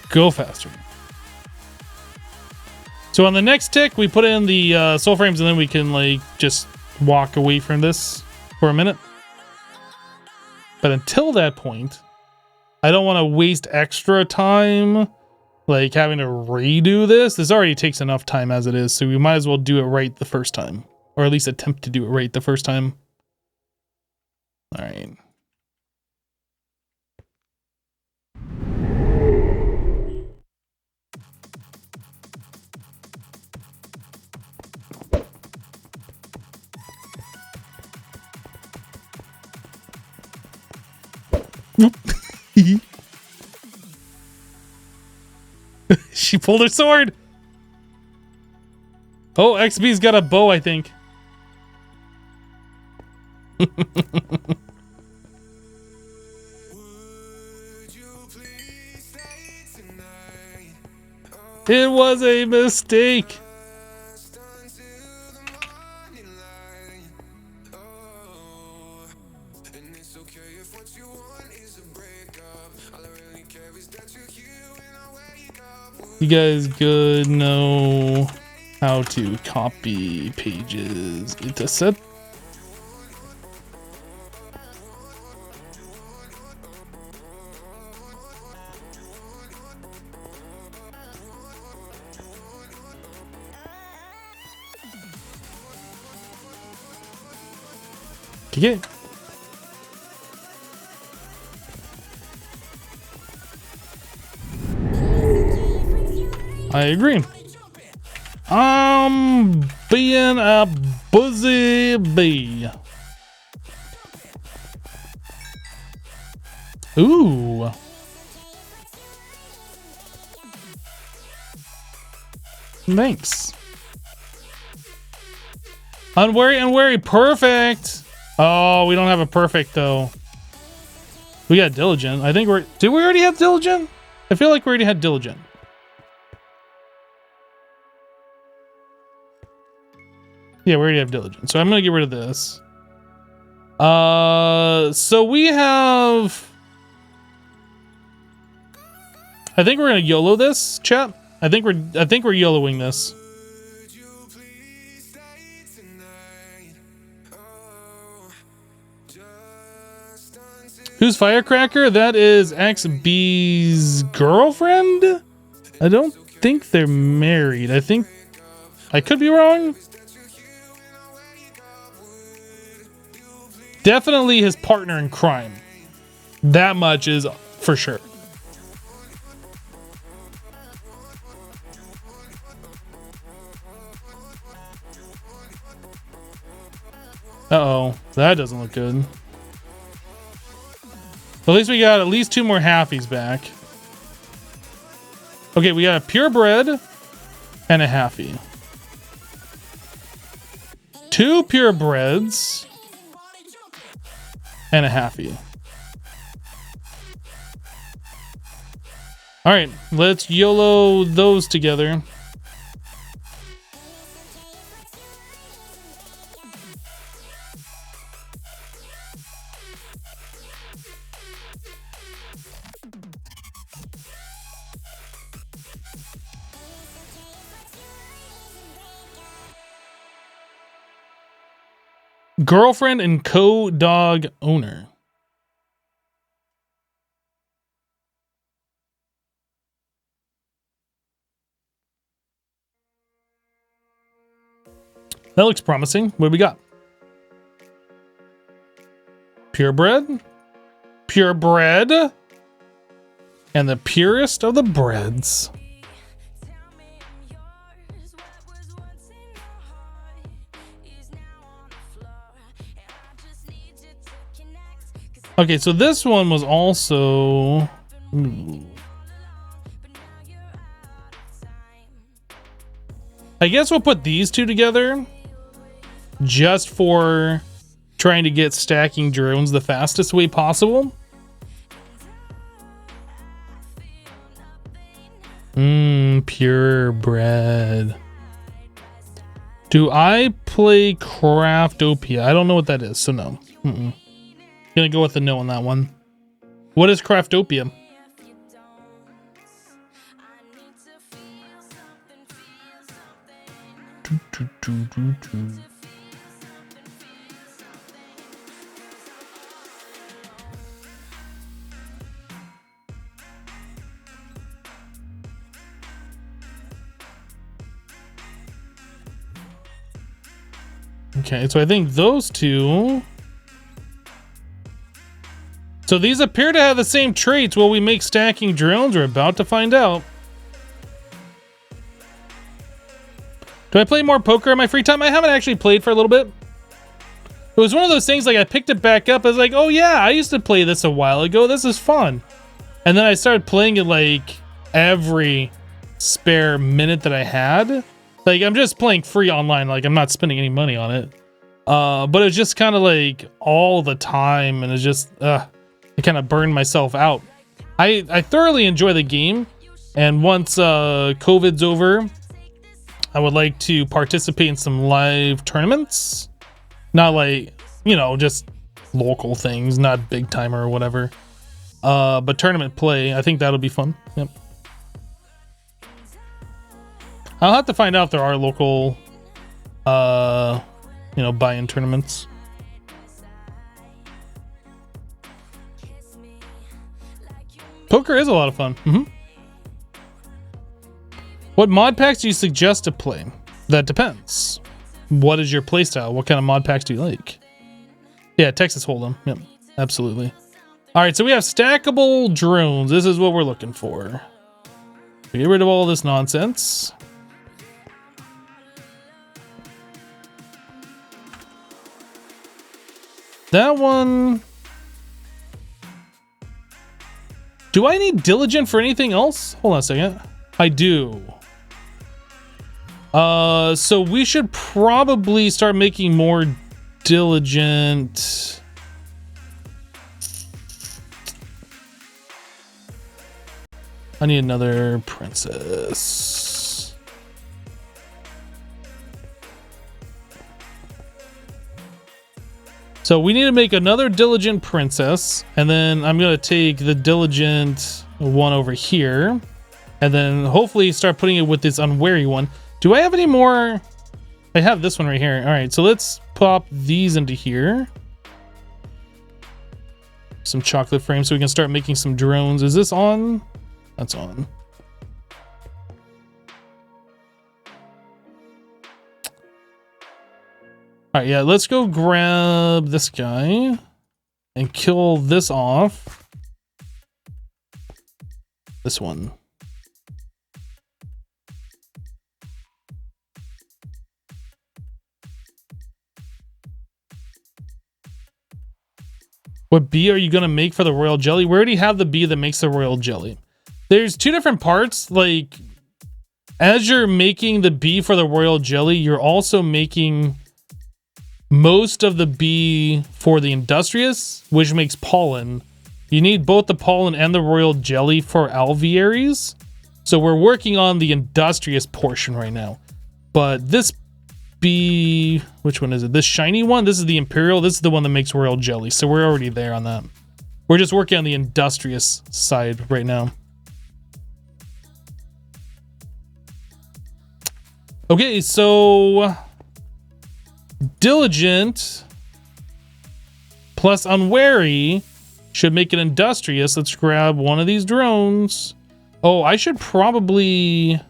Go faster. So on the next tick, we put in the soul frames, and then we can like just walk away from this for a minute. But until that point, I don't want to waste extra time like having to redo this. This already takes enough time as it is, so we might as well do it right the first time, or at least attempt to do it right the first time. All right. She pulled her sword. Oh, XB's got a bow, I think. It was a mistake. You guys good know how to copy pages into set. Okay. I agree. Being a busy bee. Ooh. Thanks. Unwary and wary. Perfect. Oh, we don't have a perfect though. We got diligent. I think we're... Did we already have diligent? I feel like we already had diligent. Yeah, we already have diligent. So I'm gonna get rid of this. So we have... I think we're gonna YOLO this, chat. I think we're YOLOing this. Who's Firecracker? That is XB's girlfriend? I don't think they're married. I think... I could be wrong. Definitely his partner in crime. That much is for sure. Uh-oh. That doesn't look good. At least we got at least 2 more halfies back. Okay, we got a purebred and a halfie. 2 purebreds and a halfie. All right, let's YOLO those together. Girlfriend and co-dog owner. That looks promising. What do we got? Purebred. Purebred. And the purest of the breads. Okay, so this one was also... Ooh. I guess we'll put these 2 together just for trying to get stacking drones the fastest way possible. Purebred. Do I play Craftopia? I don't know what that is, so no. Gonna go with the no on that one. What is Craftopia? Okay, so I think those 2. So these appear to have the same traits. Will we make stacking drones? We're about to find out. Do I play more poker in my free time? I haven't actually played for a little bit. It was one of those things, like I picked it back up. I was like, oh yeah, I used to play this a while ago. This is fun. And then I started playing it like every spare minute that I had. Like, I'm just playing free online. Like, I'm not spending any money on it. But it's just kind of like all the time, and it's just, I kind of burned myself out. I thoroughly enjoy the game, and once COVID's over, I would like to participate in some live tournaments. Not like, you know, just local things, not big timer or whatever. But tournament play, I think that'll be fun. Yep. I'll have to find out if there are local, you know, buy-in tournaments. Poker is a lot of fun. What mod packs do you suggest to play? That depends. What is your playstyle? What kind of mod packs do you like? Yeah, Texas Hold'em. Yep, absolutely. All right, so we have stackable drones. This is what we're looking for. Get rid of all this nonsense. That one. Do I need diligent for anything else? Hold on a second. I do. So we should probably start making more diligent. I need another princess. So we need to make another diligent princess, and then I'm gonna take the diligent one over here, and then hopefully start putting it with this unwary one. Do I have any more? I have this one right here. All right, so let's pop these into here. Some chocolate frames so we can start making some drones. Is this on? That's on. All right, yeah, let's go grab this guy and kill this off. This one. What bee are you going to make for the royal jelly? We already have the bee that makes the royal jelly. There's two different parts. Like, as you're making the bee for the royal jelly, you're also making most of the bee for the industrious, which makes pollen. You need both the pollen and the royal jelly for alvearies. So we're working on the industrious portion right now. But this bee, which one is it? This shiny one? This is the Imperial. This is the one that makes royal jelly. So we're already there on that. We're just working on the industrious side right now. Okay, so diligent plus unwary should make it industrious. Let's grab one of these drones. Oh, I should probably...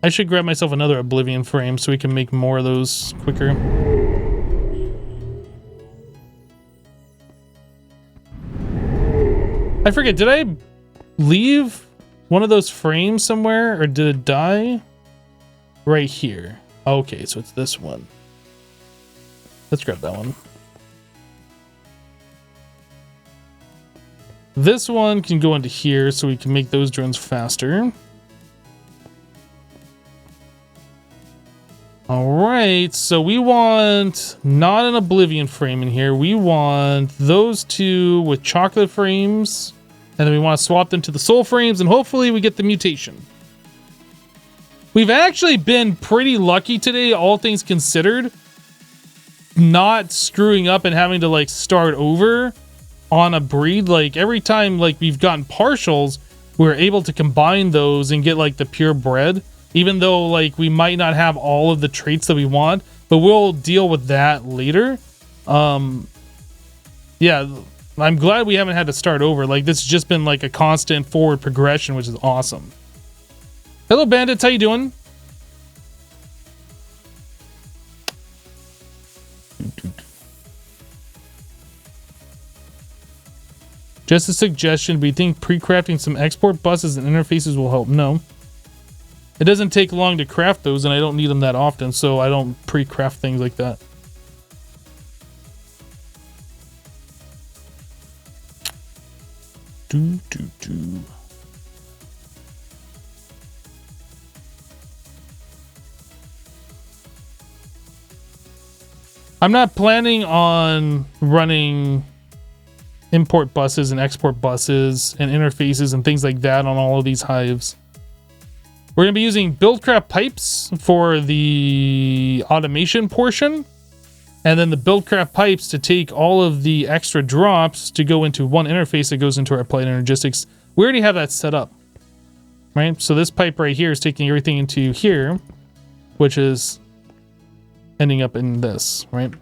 I should grab myself another Oblivion frame so we can make more of those quicker. I forget, did I leave one of those frames somewhere, or did it die? Right here. Okay, so it's this one. Let's grab that one. This one can go into here so we can make those drones faster. All right, so we want not an Oblivion frame in here. We want those two with chocolate frames, and then we want to swap them to the soul frames, and hopefully we get the mutation. We've actually been pretty lucky today, all things considered, not screwing up and having to like start over on a breed. Like every time like we've gotten partials, we're able to combine those and get like the purebred, even though like we might not have all of the traits that we want, but we'll deal with that later. Yeah, I'm glad we haven't had to start over. Like this has just been like a constant forward progression, which is awesome. Hello bandits, how you doing? Just a suggestion, but you think pre-crafting some export buses and interfaces will help? No. It doesn't take long to craft those, and I don't need them that often, so I don't pre-craft things like that. I'm not planning on running import buses and export buses and interfaces and things like that on all of these hives. We're going to be using buildcraft pipes for the automation portion, and then the buildcraft pipes to take all of the extra drops to go into one interface that goes into our applied energistics. We already have that set up, right? So this pipe right here is taking everything into here, which is ending up in this, right?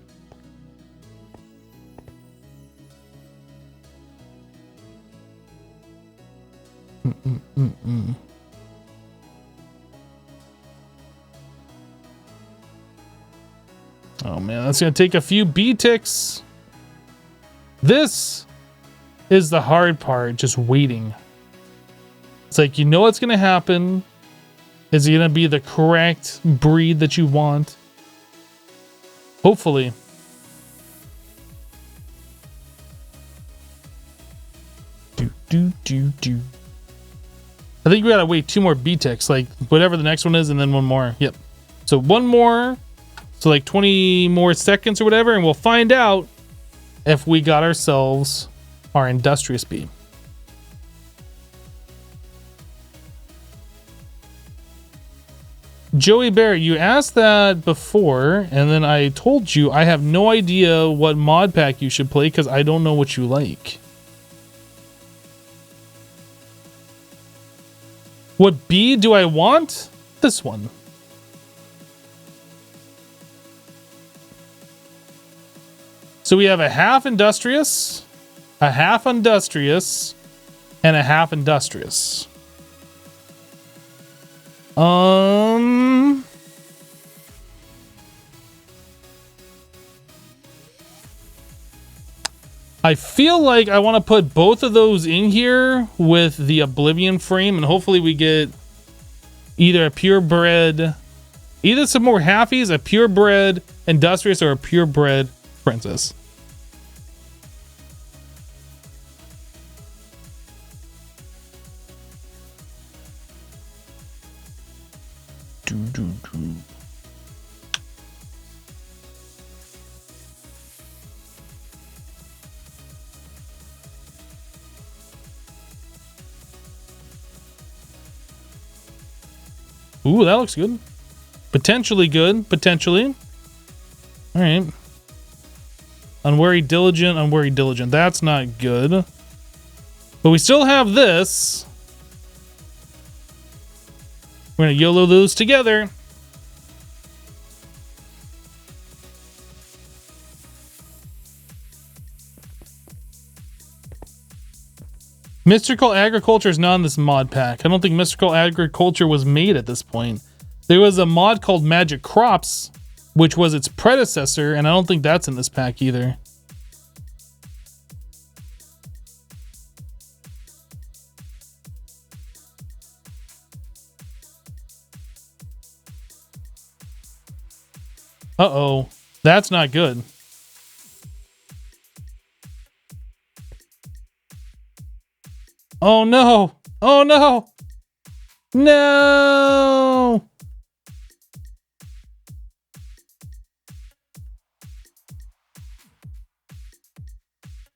Oh man, that's gonna take a few B ticks. This is the hard part, just waiting. It's like, you know what's gonna happen. Is it gonna be the correct breed that you want? Hopefully. Do. I think we gotta wait 2 more B ticks, like whatever the next one is, and then 1 more. Yep. So 1 more, so like 20 more seconds or whatever, and we'll find out if we got ourselves our industrious bee. Joey Bear, you asked that before, and then I told you I have no idea what mod pack you should play because I don't know what you like. What bee do I want? This one. So we have a half industrious, a half industrious, and a half industrious. I feel like I want to put both of those in here with the Oblivion frame, and hopefully we get either a purebred, either some more halfies, a purebred industrious, or a purebred princess. Ooh, that looks good. Potentially good. Potentially. All right. Unwary diligent. Unwary diligent. That's not good. But we still have this. We're going to YOLO those together. Mystical Agriculture is not in this mod pack. I don't think Mystical Agriculture was made at this point. There was a mod called Magic Crops, which was its predecessor, and I don't think that's in this pack either. Uh-oh. That's not good. Oh no! Oh no! No!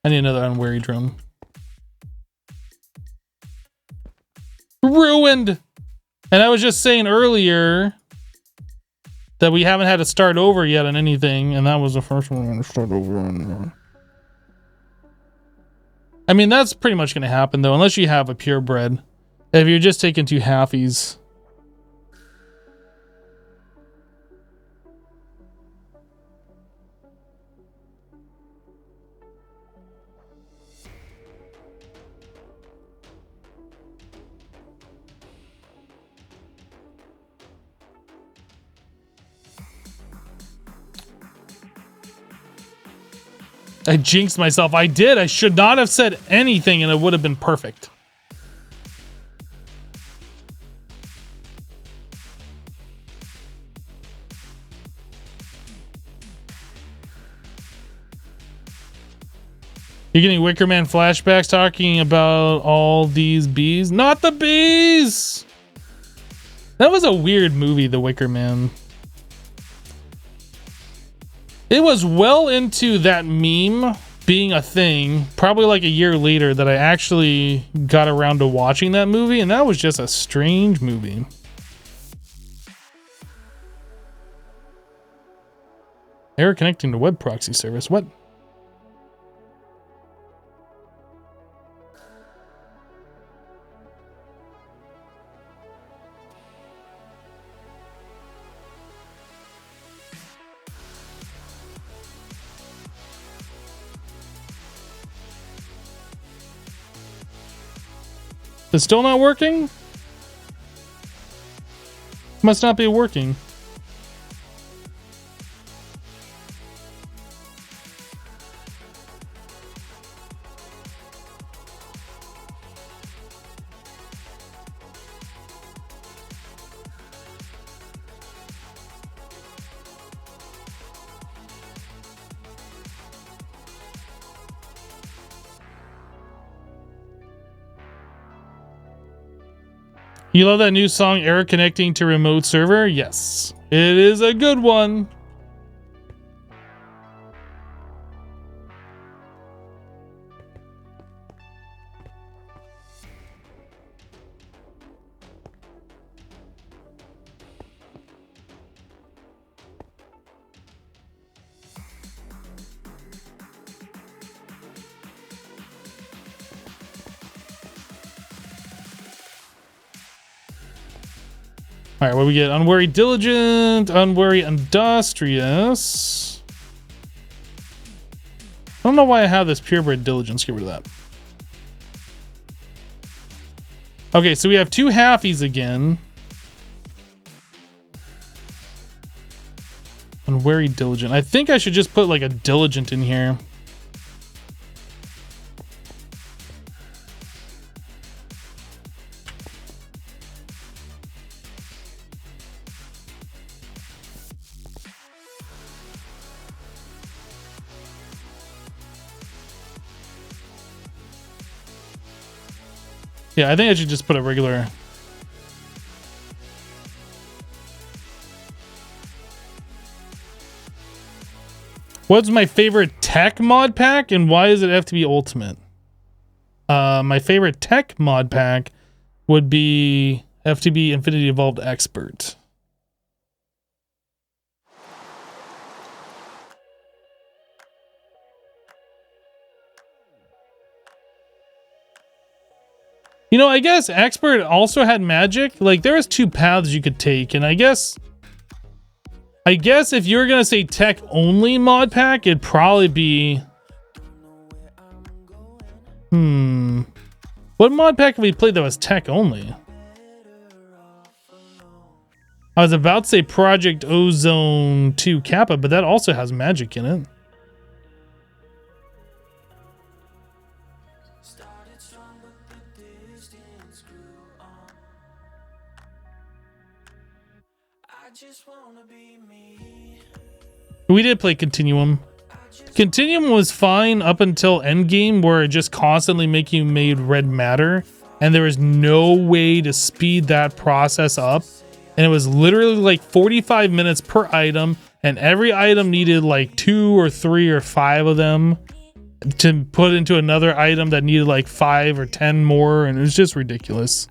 I need another unwary drone. Ruined! And I was just saying earlier that we haven't had to start over yet on anything, and that was the first one we're going to start over on. I mean, that's pretty much going to happen, though, unless you have a purebred. If you're just taking 2 halfies. I jinxed myself. I did. I should not have said anything and it would have been perfect. You're getting Wicker Man flashbacks talking about all these bees? Not the bees! That was a weird movie, The Wicker Man. It was well into that meme being a thing, probably like a year later, that I actually got around to watching that movie, and that was just a strange movie. Error connecting to web proxy service. What? It's still not working? Must not be working. You love that new song, Error Connecting to Remote Server? Yes. It is a good one. All right, what do we get? Unwary Diligent, Unwary Industrious. I don't know why I have this Purebred Diligence. Get rid of that. Okay, so we have two halfies again. Unwary Diligent. I think I should just put like a Diligent in here. Yeah, I think I should just put a regular. What's my favorite tech mod pack and why is it FTB Ultimate? My favorite tech mod pack would be FTB Infinity Evolved Expert. You know, I guess Expert also had magic. Like, there was two paths you could take, and I guess if you were gonna say tech only mod pack, it'd probably be. What mod pack have we played that was tech only? I was about to say Project Ozone 2 Kappa, but that also has magic in it. We did play Continuum. Continuum was fine up until Endgame, where it just constantly made red matter, and there was no way to speed that process up. And it was literally like 45 minutes per item, and every item needed like 2 or 3 or 5 of them to put into another item that needed like 5 or 10 more, and it was just ridiculous.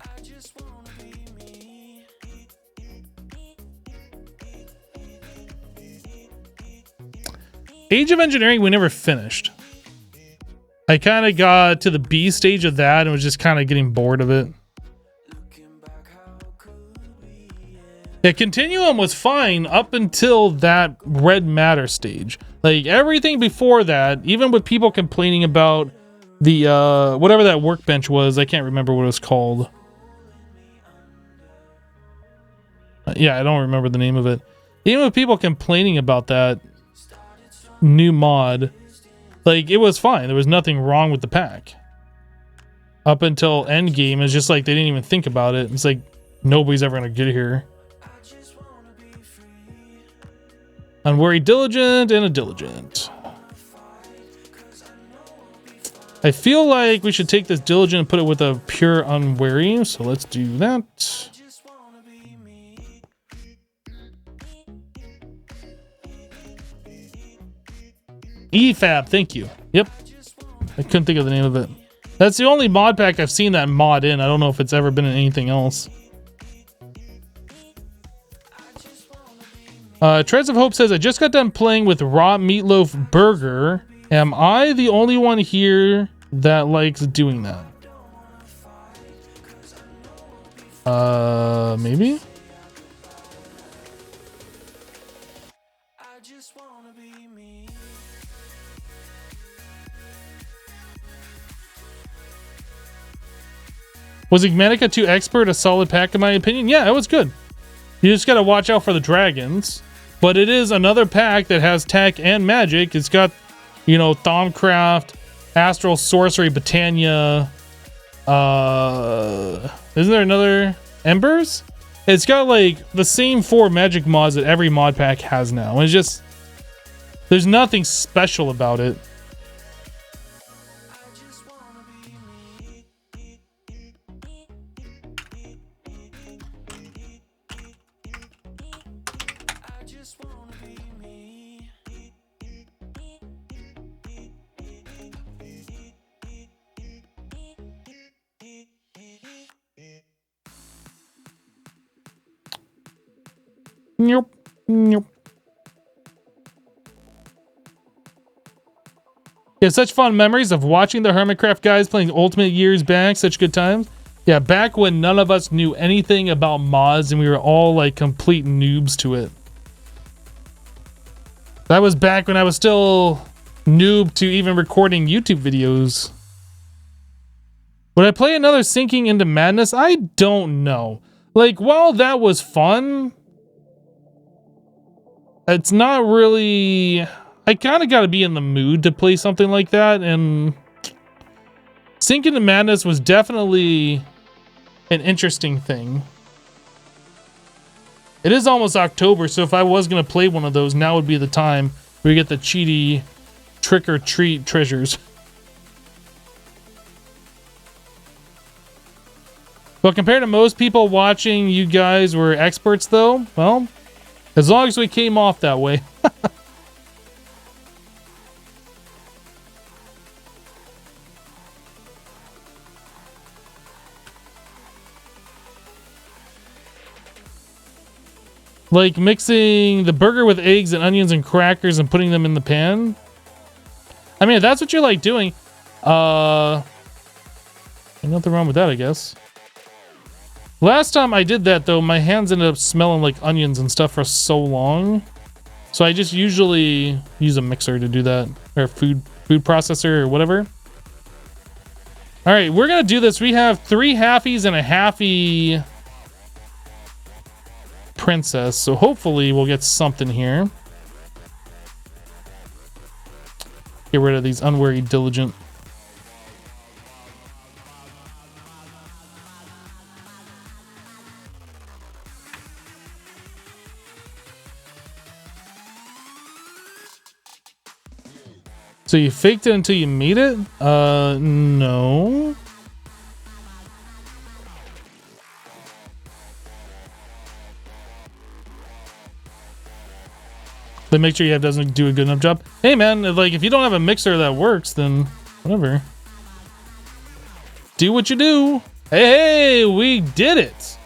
Age of Engineering we never finished. I kind of got to the B stage of that and was just kind of getting bored of it. Yeah, Continuum was fine up until that red matter stage. Like everything before that, even with people complaining about the whatever that workbench was, I can't remember what it was called. Yeah, I don't remember the name of it. Even with people complaining about that new mod, like it was fine. There was nothing wrong with the pack. Up until Endgame, it's just like they didn't even think about it. It's like nobody's ever gonna get here. Unwary Diligent and a Diligent. I feel like we should take this Diligent and put it with a pure Unwary, so let's do that. EFAB, thank you. Yep. I couldn't think of the name of it. That's the only mod pack I've seen that mod in. I don't know if it's ever been in anything else. Treads of Hope says, I just got done playing with Raw Meatloaf Burger. Am I the only one here that likes doing that? Maybe? Was Igmatica 2 Expert a solid pack in my opinion? Yeah, it was good. You just gotta watch out for the dragons. But it is another pack that has tech and magic. It's got, you know, Thaumcraft, Astral Sorcery, Britannia. Isn't there another Embers? It's got like the same 4 magic mods that every mod pack has now. And it's just, there's nothing special about it. Nope. Nope. Yeah, such fun memories of watching the Hermitcraft guys playing Ultimate years back. Such good times. Yeah, back when none of us knew anything about mods and we were all like complete noobs to it. That was back when I was still noob to even recording YouTube videos. Would I play another Sinking into Madness? I don't know. Like, while that was fun, it's not really... I kind of got to be in the mood to play something like that, and Sink into Madness was definitely an interesting thing. It is almost October, so if I was going to play one of those, now would be the time where you get the cheaty trick-or-treat treasures. But compared to most people watching, you guys were experts, though. Well, as long as we came off that way. Like mixing the burger with eggs and onions and crackers and putting them in the pan. I mean, if that's what you like doing, there's nothing wrong with that, I guess. Last time I did that, though, my hands ended up smelling like onions and stuff for so long. So I just usually use a mixer to do that, or food processor or whatever. All right, we're gonna do this. We have 3 halfies and a halfie princess, so hopefully we'll get something here. Get rid of these unwary diligent. So you faked it until you made it? No. Then make sure you have doesn't do a good enough job. Hey man, like if you don't have a mixer that works, then whatever. Do what you do. Hey, we did it.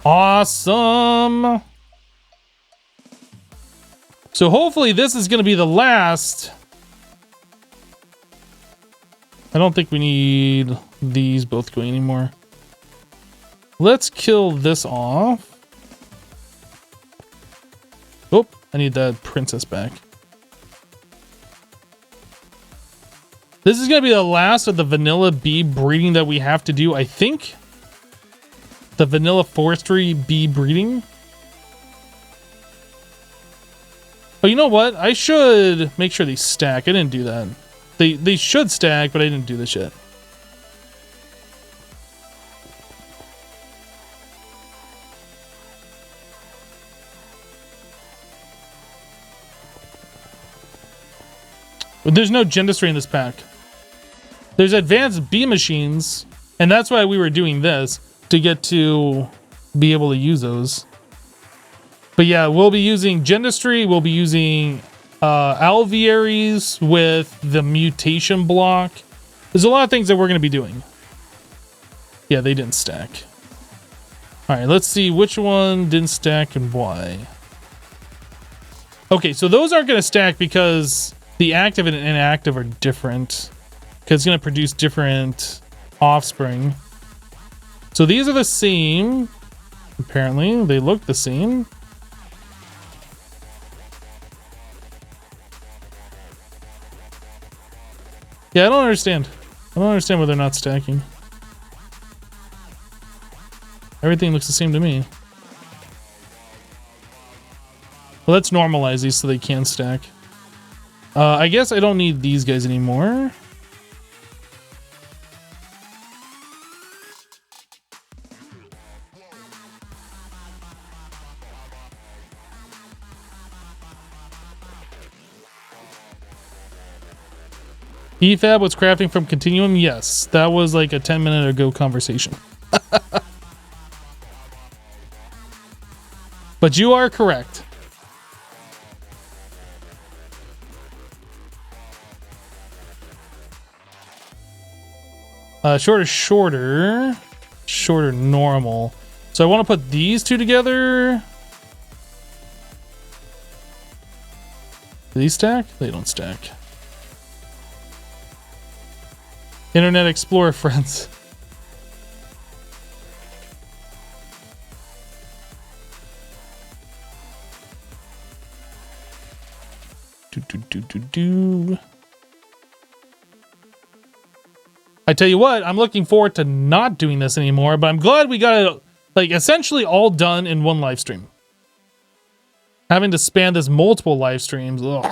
Awesome. So hopefully this is going to be the last. I don't think we need these both going anymore. Let's kill this off. Oh, I need that princess back. This is going to be the last of the vanilla bee breeding that we have to do, I think. The vanilla forestry bee breeding. Oh, you know what? I should make sure they stack. I didn't do that. They should stack, but I didn't do this yet. But there's no Gendustry in this pack. There's advanced bee machines, and that's why we were doing this, to get to be able to use those. But yeah, we'll be using Gendustry. We'll be using alvearies with the mutation block. There's a lot of things that we're going to be doing. Yeah, they didn't stack. All right, let's see which one didn't stack and why. Okay, so those aren't going to stack because the active and inactive are different. Because it's going to produce different offspring. So these are the same. Apparently, they look the same. Yeah, I don't understand. I don't understand why they're not stacking. Everything looks the same to me. Well, let's normalize these so they can stack. I guess I don't need these guys anymore. EFAB was crafting from Continuum? Yes, that was like a 10-minute ago conversation. But you are correct. Shorter, normal. So I want to put these two together. Do these stack? They don't stack. Internet Explorer friends. I tell you what, I'm looking forward to not doing this anymore, but I'm glad we got it like essentially all done in one live stream. Having to span this multiple live streams, ugh.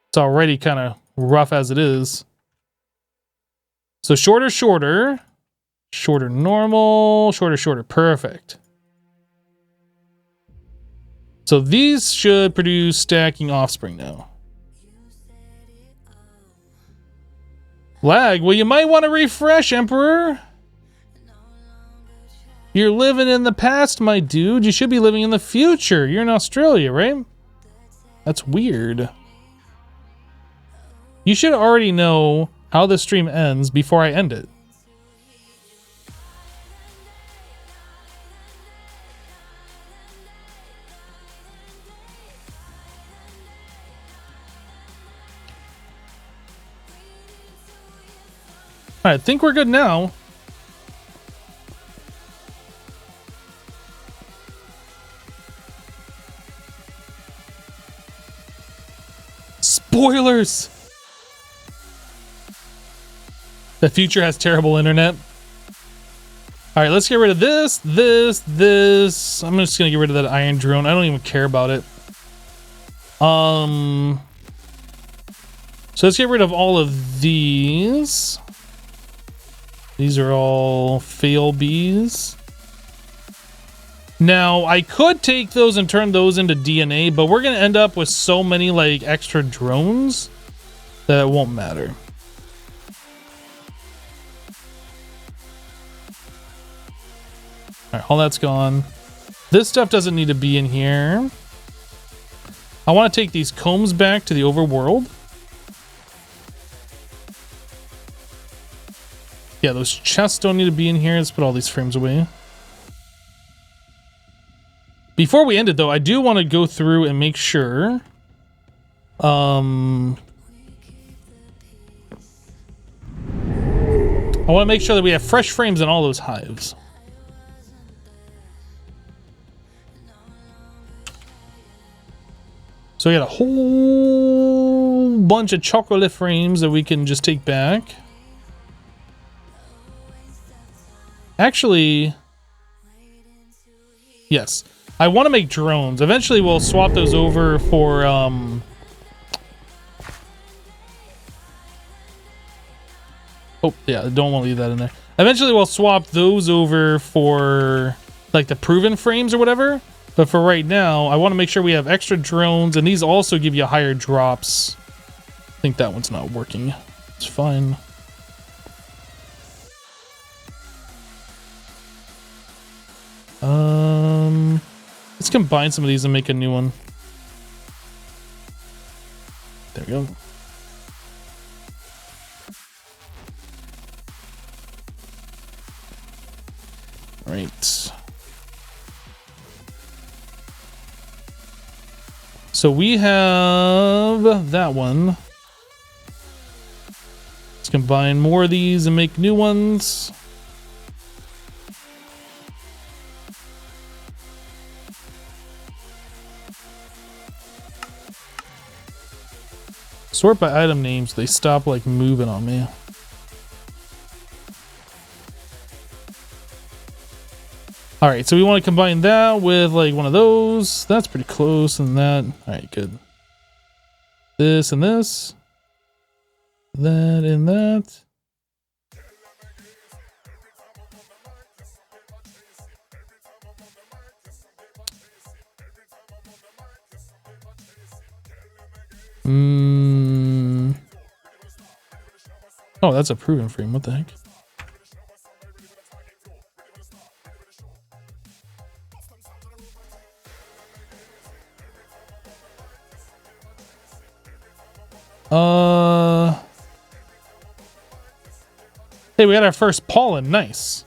It's already kind of rough as it is. So shorter, normal, shorter, perfect. So these should produce stacking offspring now. Lag, well, you might want to refresh, Emperor. You're living in the past, my dude. You should be living in the future. You're in Australia, right? That's weird. You should already know how the stream ends before I end it. Alright, I think we're good now. Spoilers! The future has terrible internet. Alright, let's get rid of this. I'm just gonna get rid of that iron drone. I don't even care about it. So let's get rid of all of these. These are all fail bees. Now, I could take those and turn those into DNA, but we're going to end up with so many like extra drones that it won't matter. All right, all that's gone. This stuff doesn't need to be in here. I want to take these combs back to the overworld. Yeah, those chests don't need to be in here. Let's put all these frames away. Before we end it, though, I do want to go through and make sure. I want to make sure that we have fresh frames in all those hives. So we got a whole bunch of chocolate frames that we can just take back. Actually, yes, I want to make drones. Eventually we'll swap those over for oh yeah, I don't want to leave that in there. Eventually we'll swap those over for like the proven frames or whatever, but for right now I want to make sure we have extra drones, and these also give you higher drops. I think that one's not working. It's fine. Let's combine some of these and make a new one. There we go. All right. So we have that one. Let's combine more of these and make new ones. Sort by item names. They stop like moving on me. All right, so we want to combine that with like one of those. That's pretty close, and that. All right, good. This and this. That and that. Oh, that's a proven frame. What the heck? Hey, we got our first pollen. Nice.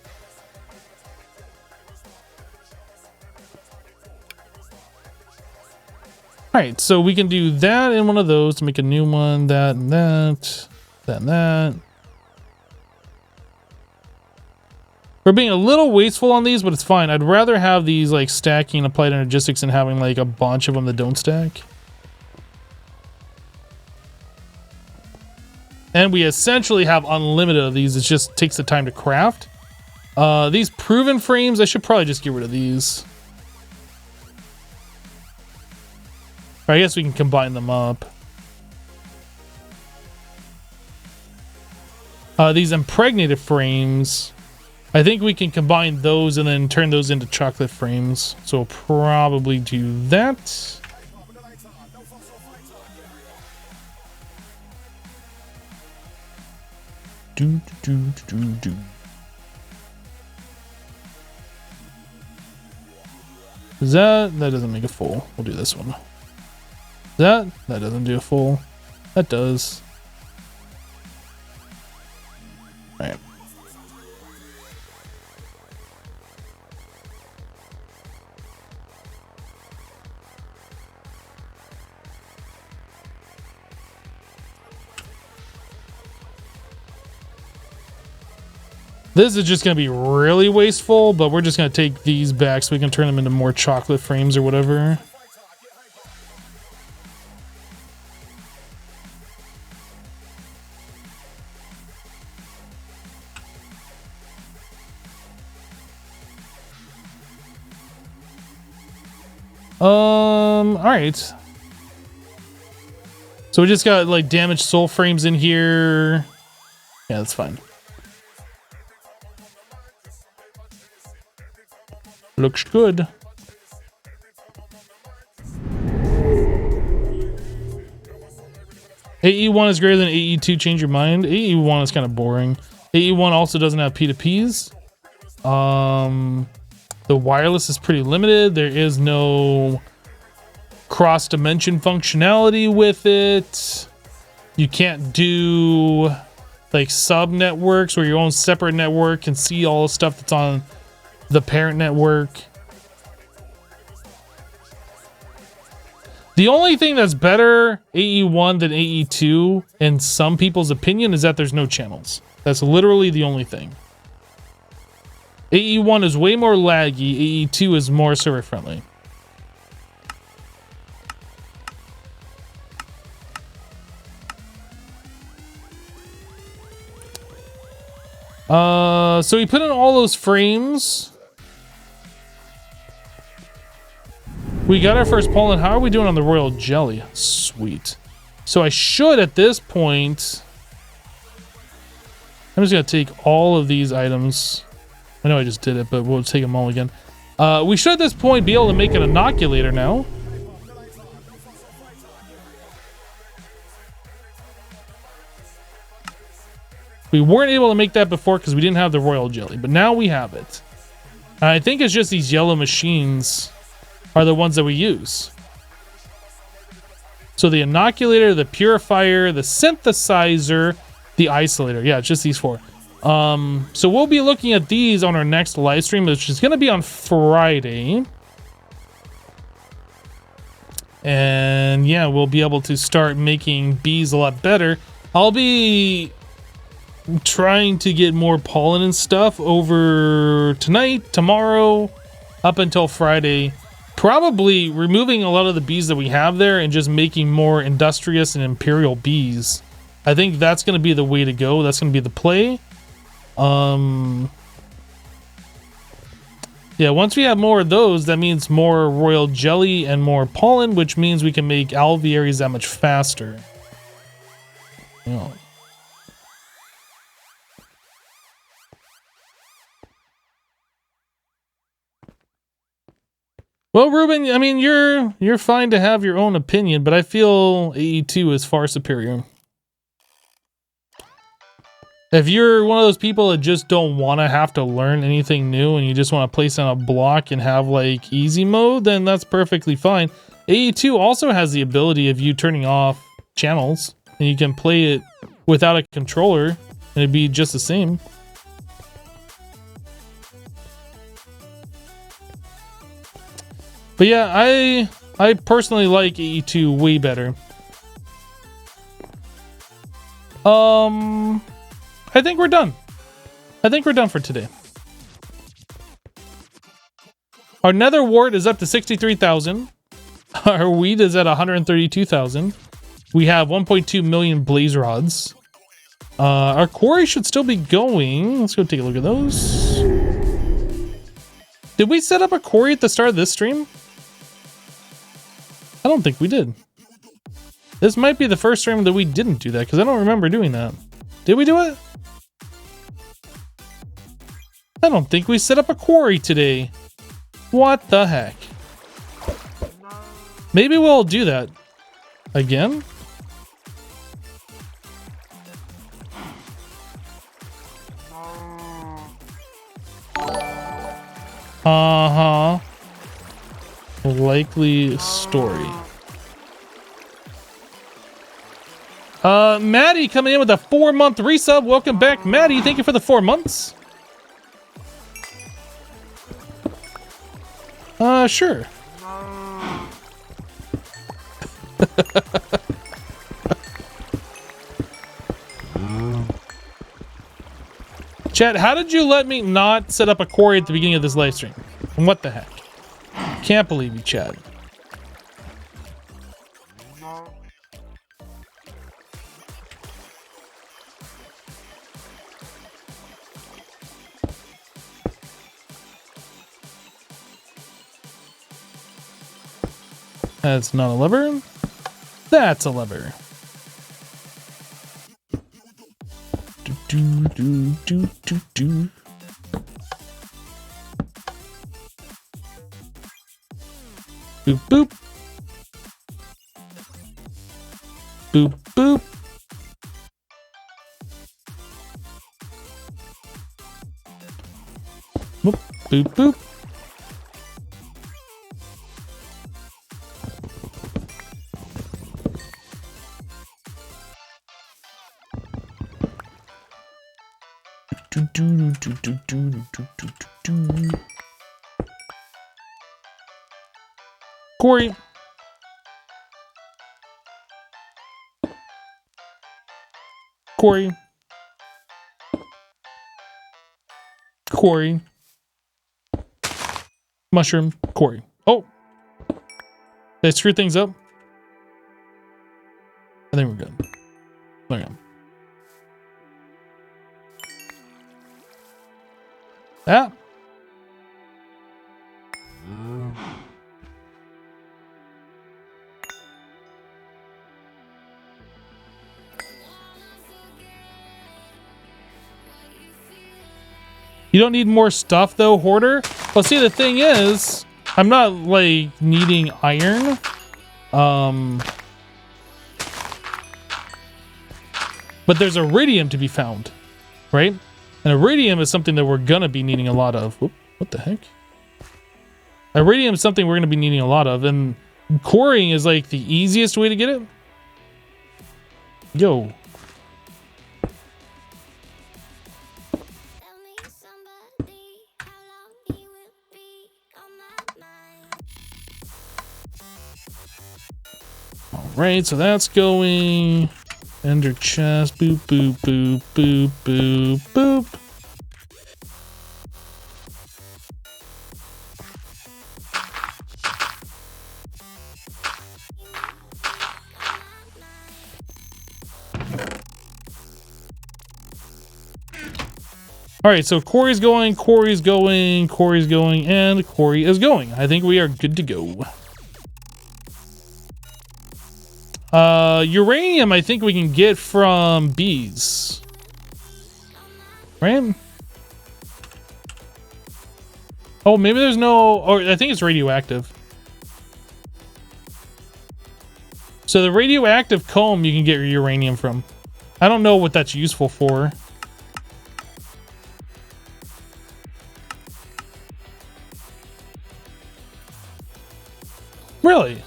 All right, so we can do that in one of those to make a new one. That and that. That and that. We're being a little wasteful on these, but it's fine. I'd rather have these like stacking applied energistics and having like a bunch of them that don't stack. And we essentially have unlimited of these. It just takes the time to craft. These proven frames, I should probably just get rid of these. Or I guess we can combine them up. These impregnated frames, I think we can combine those and then turn those into chocolate frames. So we'll probably do that. Do. Is that doesn't make a full. We'll do this one. That doesn't do a full. That does. All right. This is just going to be really wasteful, but we're just going to take these back so we can turn them into more chocolate frames or whatever. All right. So we just got like damaged soul frames in here. Yeah, that's fine. Looks good. AE1 is greater than AE2. Change your mind. AE1 is kind of boring. AE1 also doesn't have P2Ps. The wireless is pretty limited. There is no cross-dimension functionality with it. You can't do like sub-networks where your own separate network can see all the stuff that's on the parent network. The only thing that's better AE1 than AE2 in some people's opinion is that there's no channels. That's literally the only thing. AE1 is way more laggy. AE2 is more server friendly. So we put in all those frames. We got our first pollen. How are we doing on the royal jelly? Sweet. So I should at this point, I'm just gonna take all of these items. I know I just did it, but we'll take them all again. We should at this point be able to make an inoculator now. We weren't able to make that before because we didn't have the royal jelly, but now we have it. And I think it's just these yellow machines are the ones that we use. So the inoculator, the purifier, the synthesizer, the isolator. Yeah, it's just these 4. So we'll be looking at these on our next live stream, which is going to be on Friday. And yeah, we'll be able to start making bees a lot better. I'll be trying to get more pollen and stuff over tonight, tomorrow, up until Friday. Probably removing a lot of the bees that we have there and just making more industrious and imperial bees. I think that's going to be the way to go. That's going to be the play. Yeah, once we have more of those, that means more royal jelly and more pollen, which means we can make alvearies that much faster. Yeah. Well, Ruben, I mean, you're fine to have your own opinion, but I feel AE2 is far superior. If you're one of those people that just don't want to have to learn anything new and you just want to place on a block and have like easy mode, then that's perfectly fine. AE2 also has the ability of you turning off channels and you can play it without a controller and it'd be just the same. But yeah, I personally like AE2 way better. I think we're done. I think we're done for today. Our nether wart is up to 63,000. Our wheat is at 132,000. We have 1.2 million blaze rods. Our quarry should still be going. Let's go take a look at those. Did we set up a quarry at the start of this stream? I don't think we did. This might be the first stream that we didn't do that because I don't remember doing that. Did we do it? I don't think we set up a quarry today. What the heck? Maybe we'll do that again. Uh-huh. Likely story. Maddie coming in with a 4-month resub. Welcome back, Maddie. Thank you for the 4 months. Sure. Chat, how did you let me not set up a quarry at the beginning of this live stream? What the heck? Can't believe you, Chad. That's not a lever. That's a lever. Do, do, do, do, do. Boop, boop. Boop, boop. Boop, boop, boop. Do, do, do, do, do, do, do, do, do. Corey. Corey. Corey. Mushroom. Corey. Oh. Did I screw things up? I think we're good. Okay. Ah. You don't need more stuff though, Hoarder? Well, see, the thing is, I'm not like needing iron. But there's iridium to be found, right? And iridium is something that we're gonna be needing a lot of. Whoop, what the heck? Iridium is something we're going to be needing a lot of, and quarrying is like the easiest way to get it. Yo. Alright, so that's going. Ender chest. Boop, boop, boop, boop, boop, boop. Alright, so quarry's going, quarry's going, quarry's going, and quarry is going. I think we are good to go. Uranium, I think we can get from bees. Right? Oh, maybe there's no... Or I think it's radioactive. So the radioactive comb you can get your uranium from. I don't know what that's useful for. Really?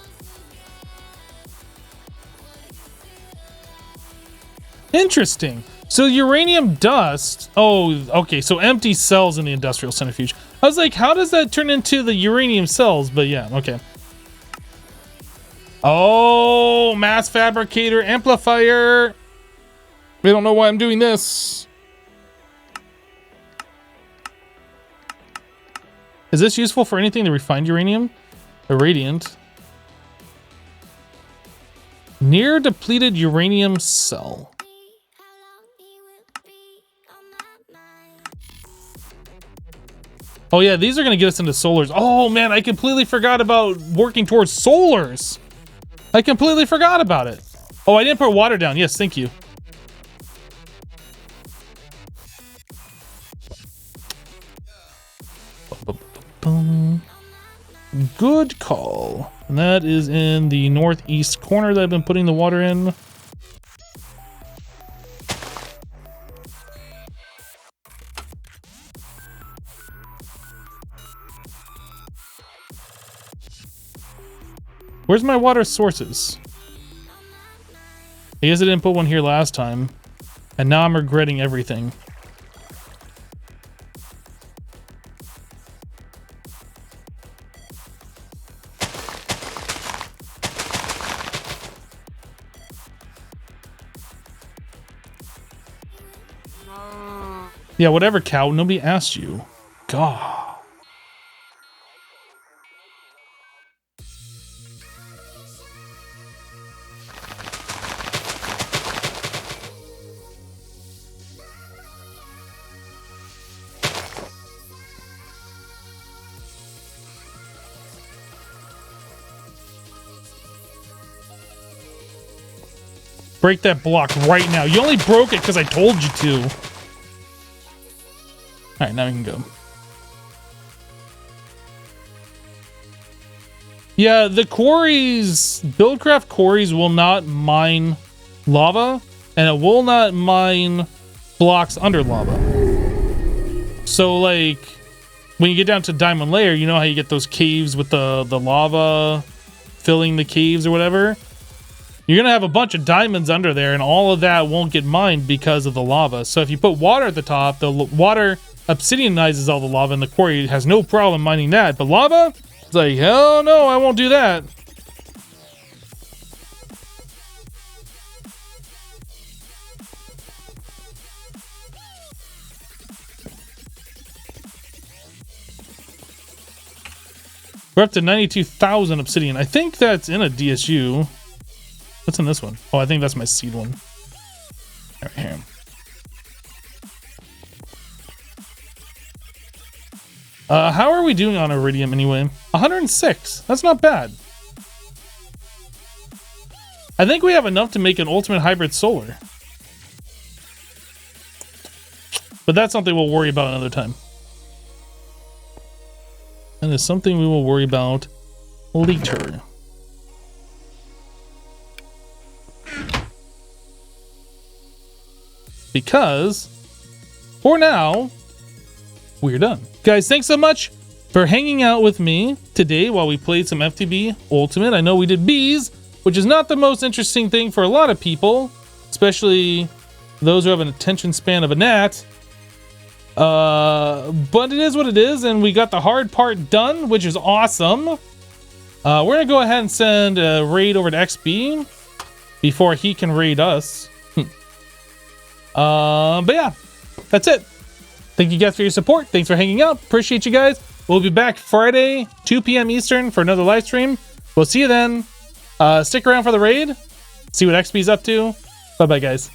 Interesting. So uranium dust. Oh, okay. So empty cells in the industrial centrifuge. I was like, how does that turn into the uranium cells? But yeah, okay. Oh, mass fabricator amplifier. We don't know why I'm doing this. Is this useful for anything to refine uranium? Irradiant. Near depleted uranium cell. Oh yeah, these are gonna get us into solars. Oh man, I completely forgot about working towards solars. I completely forgot about it. Oh, I didn't put water down. Yes, thank you. Good call. And that is in the northeast corner that I've been putting the water in. Where's my water sources? I guess I didn't put one here last time. And now I'm regretting everything. Yeah, whatever, cow. Nobody asked you. God. Break that block right now. You only broke it because I told you to. Alright, now we can go. Yeah, the quarries, Buildcraft quarries will not mine lava, and it will not mine blocks under lava. So, like, when you get down to Diamond Layer, you know how you get those caves with the lava filling the caves or whatever? You're going to have a bunch of diamonds under there, and all of that won't get mined because of the lava. So if you put water at the top, the water obsidianizes all the lava, and the quarry has no problem mining that. But lava? It's like, hell no, I won't do that. We're up to 92,000 obsidian. I think that's in a DSU. What's in this one? Oh, I think that's my seed one. Right here. How are we doing on iridium anyway? 106. That's not bad. I think we have enough to make an ultimate hybrid solar. But that's something we'll worry about another time. And it's something we will worry about later. Because for now, we're done. Guys, thanks so much for hanging out with me today while we played some FTB Ultimate. I know we did bees, which is not the most interesting thing for a lot of people, especially those who have an attention span of a gnat. But it is what it is, and we got the hard part done, which is awesome. We're gonna go ahead and send a raid over to XB before he can raid us. But yeah, that's it. Thank you guys for your support. Thanks for hanging out. Appreciate you guys. We'll be back Friday, 2 p.m. Eastern for another live stream. We'll see you then. Stick around for the raid. See what XB's up to. Bye-bye, guys.